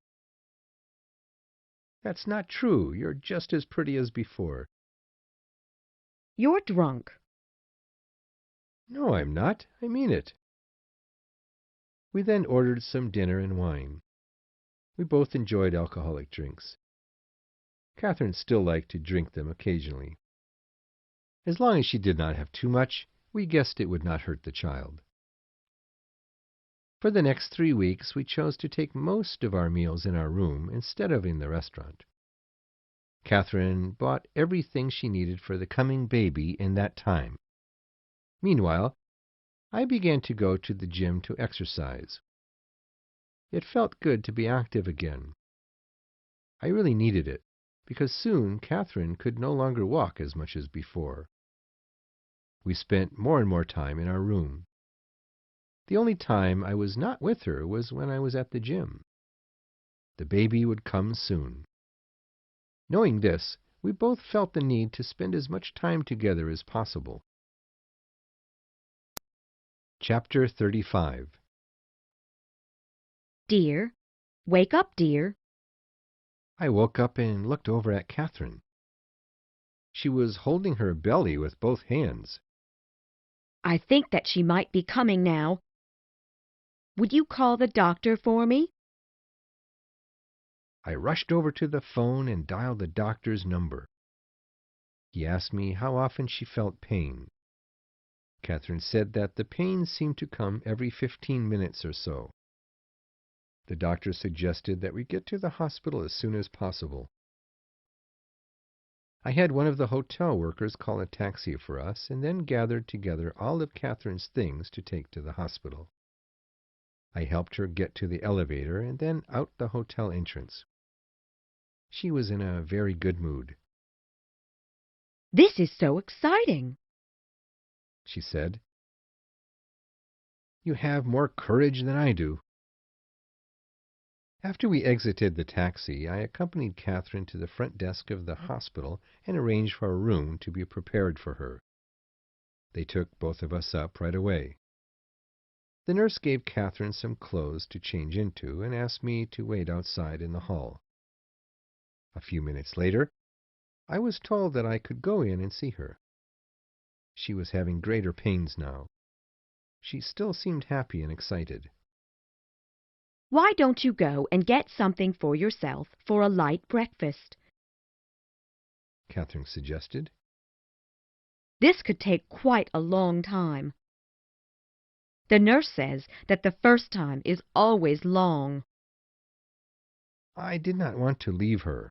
That's not true. You're just as pretty as before. You're drunk. No, I'm not. I mean it. We then ordered some dinner and wine. We both enjoyed alcoholic drinks. Catherine still liked to drink them occasionally. As long as she did not have too much, we guessed it would not hurt the child. For the next 3 weeks, we chose to take most of our meals in our room instead of in the restaurant. Catherine bought everything she needed for the coming baby in that time. Meanwhile, I began to go to the gym to exercise. It felt good to be active again. I really needed it, because soon Catherine could no longer walk as much as before. We spent more and more time in our room. The only time I was not with her was when I was at the gym. The baby would come soon. Knowing this, we both felt the need to spend as much time together as possible. Chapter 35. Dear, wake up, dear. I woke up and looked over at Catherine. She was holding her belly with both hands. I think that she might be coming now. Would you call the doctor for me? I rushed over to the phone and dialed the doctor's number. He asked me how often she felt pain. Catherine said that the pain seemed to come every 15 minutes or so. The doctor suggested that we get to the hospital as soon as possible. I had one of the hotel workers call a taxi for us and then gathered together all of Catherine's things to take to the hospital. I helped her get to the elevator and then out the hotel entrance. She was in a very good mood. This is so exciting, She said. You have more courage than I do. After we exited the taxi, I accompanied Catherine to the front desk of the hospital and arranged for a room to be prepared for her. They took both of us up right away. The nurse gave Catherine some clothes to change into and asked me to wait outside in the hall. A few minutes later, I was told that I could go in and see her. She was having greater pains now. She still seemed happy and excited. Why don't you go and get something for yourself for a light breakfast? Catherine suggested. This could take quite a long time. The nurse says that the first time is always long. I did not want to leave her.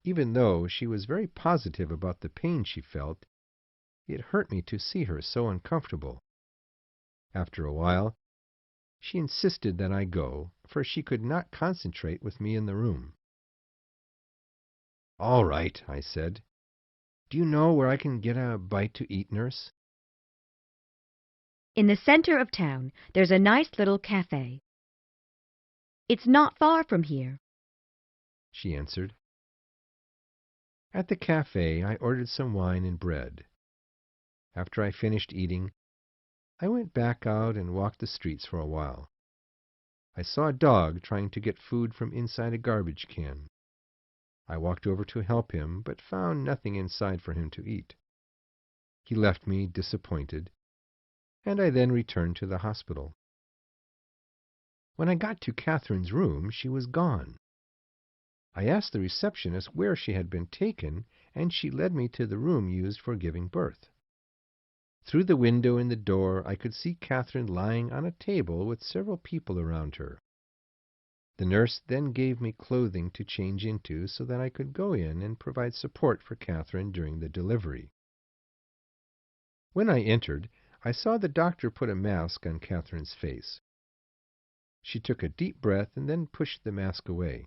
Even though she was very positive about the pain she felt, it hurt me to see her so uncomfortable. After a while, she insisted that I go, for she could not concentrate with me in the room. All right, I said. Do you know where I can get a bite to eat, nurse? In the center of town, there's a nice little cafe. It's not far from here, She answered. At the cafe, I ordered some wine and bread. After I finished eating, I went back out and walked the streets for a while. I saw a dog trying to get food from inside a garbage can. I walked over to help him, but found nothing inside for him to eat. He left me disappointed, and I then returned to the hospital. When I got to Catherine's room, she was gone. I asked the receptionist where she had been taken, and she led me to the room used for giving birth. Through the window in the door, I could see Catherine lying on a table with several people around her. The nurse then gave me clothing to change into so that I could go in and provide support for Catherine during the delivery. When I entered, I saw the doctor put a mask on Catherine's face. She took a deep breath and then pushed the mask away.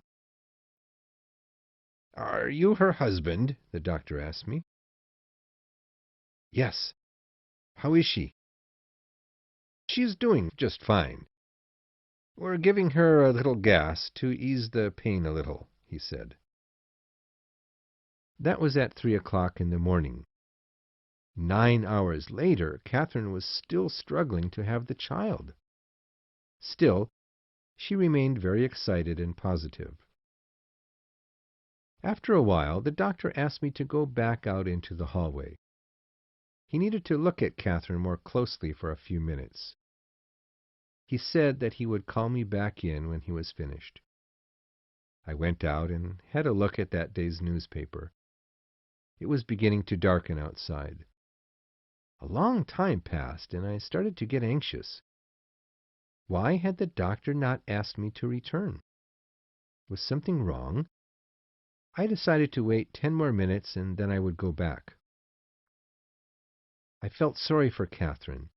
"Are you her husband?" the doctor asked me. "Yes. How is she?" "She's doing just fine. "We're giving her a little gas to ease the pain a little," he said. That was at 3 o'clock in the morning. 9 hours later, Catherine was still struggling to have the child. Still, she remained very excited and positive. After a while, the doctor asked me to go back out into the hallway. He needed to look at Catherine more closely for a few minutes. He said that he would call me back in when he was finished. I went out and had a look at that day's newspaper. It was beginning to darken outside. A long time passed, and I started to get anxious. Why had the doctor not asked me to return? Was something wrong? I decided to wait 10 more minutes, and then I would go back. I felt sorry for Catherine.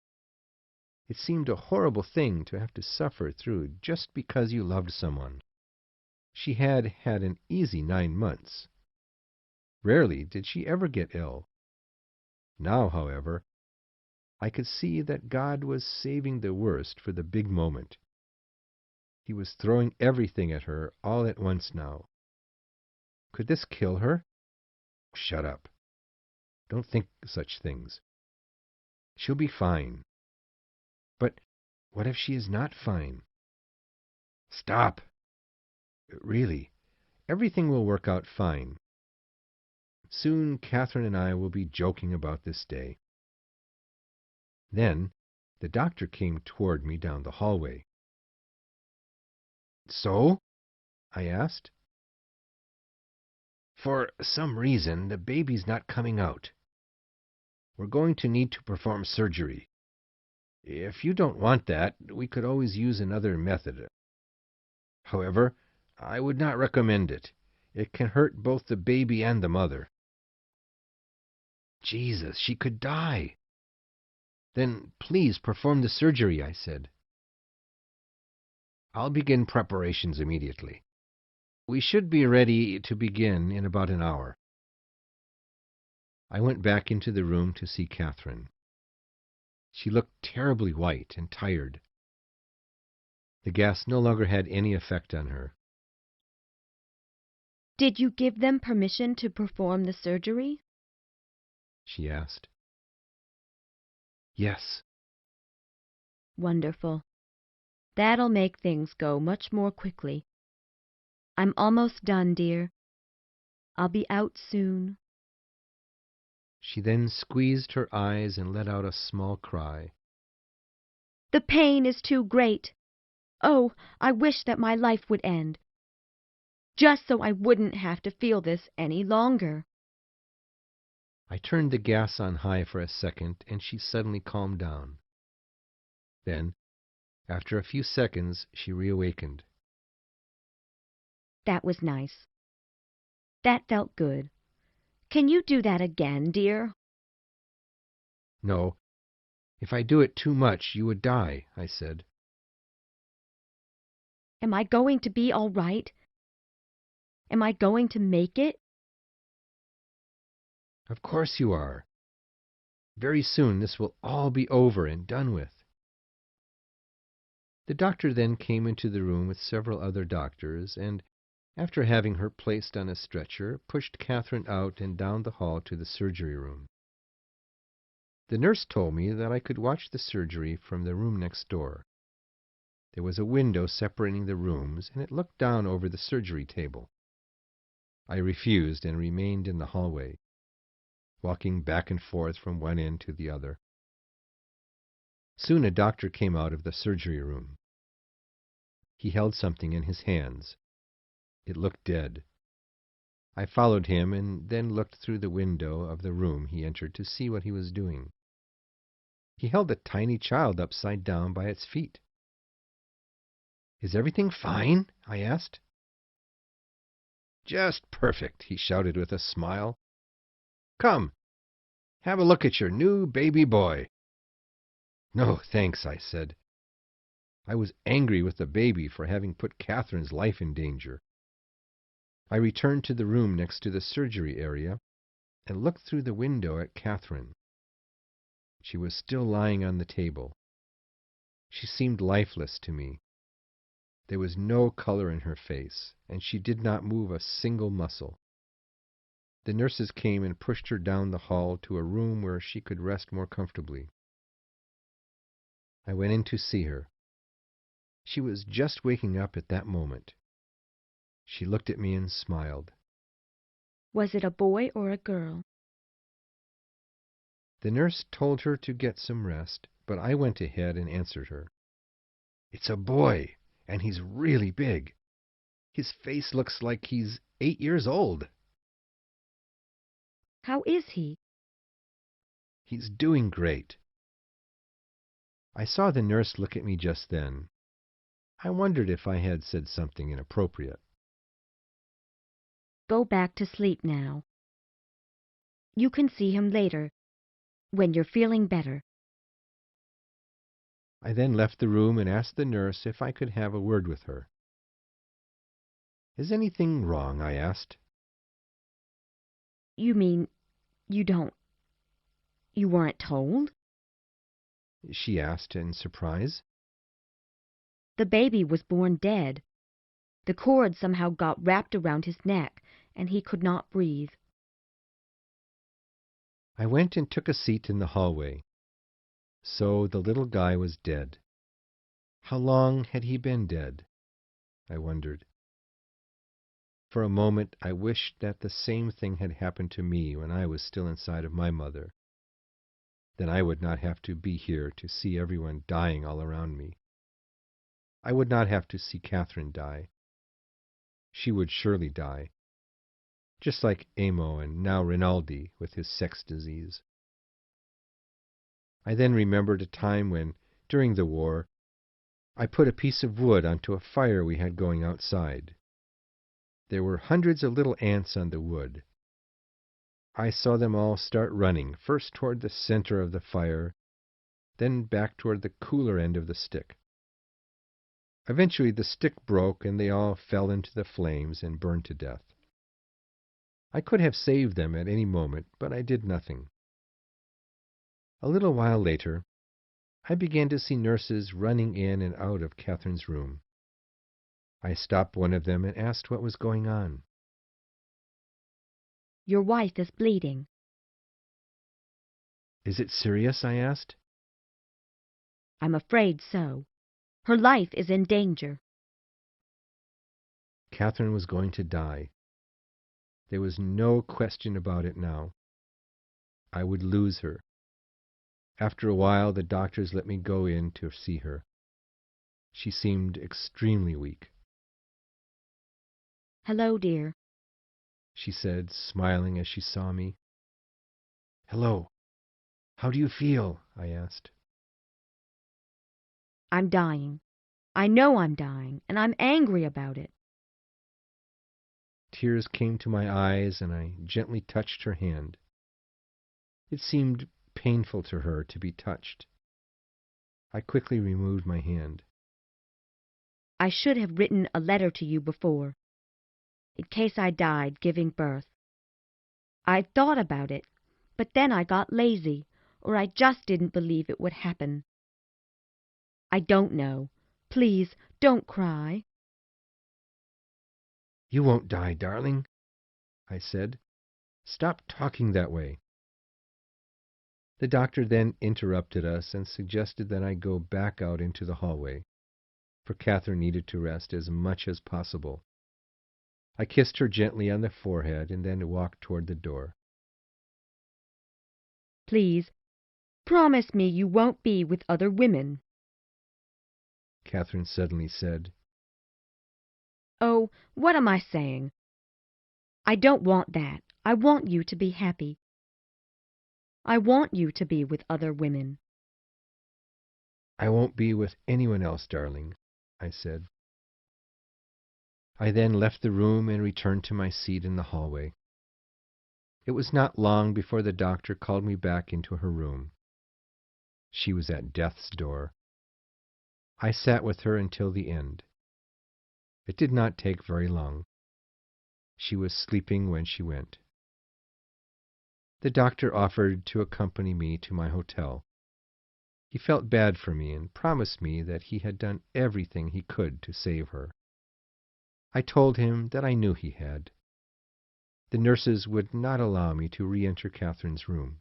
It seemed a horrible thing to have to suffer through just because you loved someone. She had had an easy 9 months. Rarely did she ever get ill. Now, however, I could see that God was saving the worst for the big moment. He was throwing everything at her all at once now. Could this kill her? Shut up. Don't think such things. She'll be fine. But what if she is not fine? Stop. Really, everything will work out fine. Soon Catherine and I will be joking about this day. Then the doctor came toward me down the hallway. "So?" I asked. "For some reason, the baby's not coming out. We're going to need to perform surgery. If you don't want that, we could always use another method. However, I would not recommend it. It can hurt both the baby and the mother." Jesus, she could die. Then please perform the surgery, I said. "I'll begin preparations immediately. We should be ready to begin in about an hour. I went back into the room to see Catherine. She looked terribly white and tired. The gas no longer had any effect on her. Did you give them permission to perform the surgery? She asked. Yes. Wonderful. That'll make things go much more quickly. I'm almost done, dear. I'll be out soon. She then squeezed her eyes and let out a small cry. The pain is too great. Oh, I wish that my life would end. Just so I wouldn't have to feel this any longer. I turned the gas on high for a second, and she suddenly calmed down. Then, after a few seconds, she reawakened. That was nice. That felt good. Can you do that again, dear? No. If I do it too much, you would die, I said. Am I going to be all right? Am I going to make it? Of course you are. Very soon this will all be over and done with. The doctor then came into the room with several other doctors, and, after having her placed on a stretcher, pushed Catherine out and down the hall to the surgery room. The nurse told me that I could watch the surgery from the room next door. There was a window separating the rooms, and it looked down over the surgery table. I refused and remained in the hallway, walking back and forth from one end to the other. Soon a doctor came out of the surgery room. He held something in his hands. It looked dead. I followed him and then looked through the window of the room he entered to see what he was doing. He held a tiny child upside down by its feet. "Is everything fine?" I asked. "Just perfect," he shouted with a smile. "Come, have a look at your new baby boy." "No, thanks," I said. I was angry with the baby for having put Catherine's life in danger. I returned to the room next to the surgery area and looked through the window at Catherine. She was still lying on the table. She seemed lifeless to me. There was no color in her face, and she did not move a single muscle. The nurses came and pushed her down the hall to a room where she could rest more comfortably. I went in to see her. She was just waking up at that moment. She looked at me and smiled. Was it a boy or a girl? The nurse told her to get some rest, but I went ahead and answered her. "It's a boy, and he's really big. His face looks like he's 8 years old." How is he? "He's doing great." I saw the nurse look at me just then. I wondered if I had said something inappropriate. Go back to sleep now. You can see him later, when you're feeling better. I then left the room and asked the nurse if I could have a word with her. "Is anything wrong?" I asked. You mean you weren't told? She asked in surprise. The baby was born dead. The cord somehow got wrapped around his neck, and he could not breathe. I went and took a seat in the hallway. So the little guy was dead. How long had he been dead? I wondered. For a moment I wished that the same thing had happened to me when I was still inside of my mother. Then I would not have to be here to see everyone dying all around me. I would not have to see Catherine die. She would surely die, just like Amo and now Rinaldi with his sex disease. I then remembered a time when, during the war, I put a piece of wood onto a fire we had going outside. There were hundreds of little ants on the wood. I saw them all start running, first toward the center of the fire, then back toward the cooler end of the stick. Eventually the stick broke and they all fell into the flames and burned to death. I could have saved them at any moment, but I did nothing. A little while later, I began to see nurses running in and out of Catherine's room. I stopped one of them and asked what was going on. Your wife is bleeding. "Is it serious?" I asked. I'm afraid so. Her life is in danger. Catherine was going to die. There was no question about it now. I would lose her. After a while, the doctors let me go in to see her. She seemed extremely weak. Hello, dear. She said, smiling as she saw me. "Hello. How do you feel?" I asked. I'm dying. I know I'm dying, and I'm angry about it. Tears came to my eyes, and I gently touched her hand. It seemed painful to her to be touched. I quickly removed my hand. I should have written a letter to you before, in case I died giving birth. I thought about it, but then I got lazy, or I just didn't believe it would happen. I don't know. Please, don't cry. "You won't die, darling," I said. "Stop talking that way." The doctor then interrupted us and suggested that I go back out into the hallway, for Catherine needed to rest as much as possible. I kissed her gently on the forehead and then walked toward the door. Please, promise me you won't be with other women. Catherine suddenly said, Oh, what am I saying? I don't want that. I want you to be happy. I want you to be with other women. I won't be with anyone else, darling, I said. I then left the room and returned to my seat in the hallway. It was not long before the doctor called me back into her room. She was at death's door. I sat with her until the end. It did not take very long. She was sleeping when she went. The doctor offered to accompany me to my hotel. He felt bad for me and promised me that he had done everything he could to save her. I told him that I knew he had. The nurses would not allow me to re-enter Catherine's room.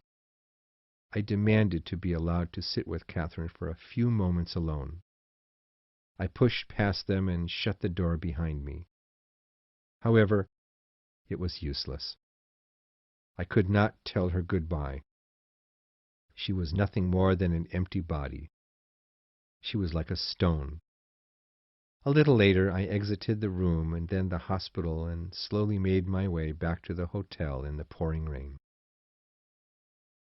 I demanded to be allowed to sit with Catherine for a few moments alone. I pushed past them and shut the door behind me. However, it was useless. I could not tell her goodbye. She was nothing more than an empty body. She was like a stone. A little later I exited the room and then the hospital and slowly made my way back to the hotel in the pouring rain.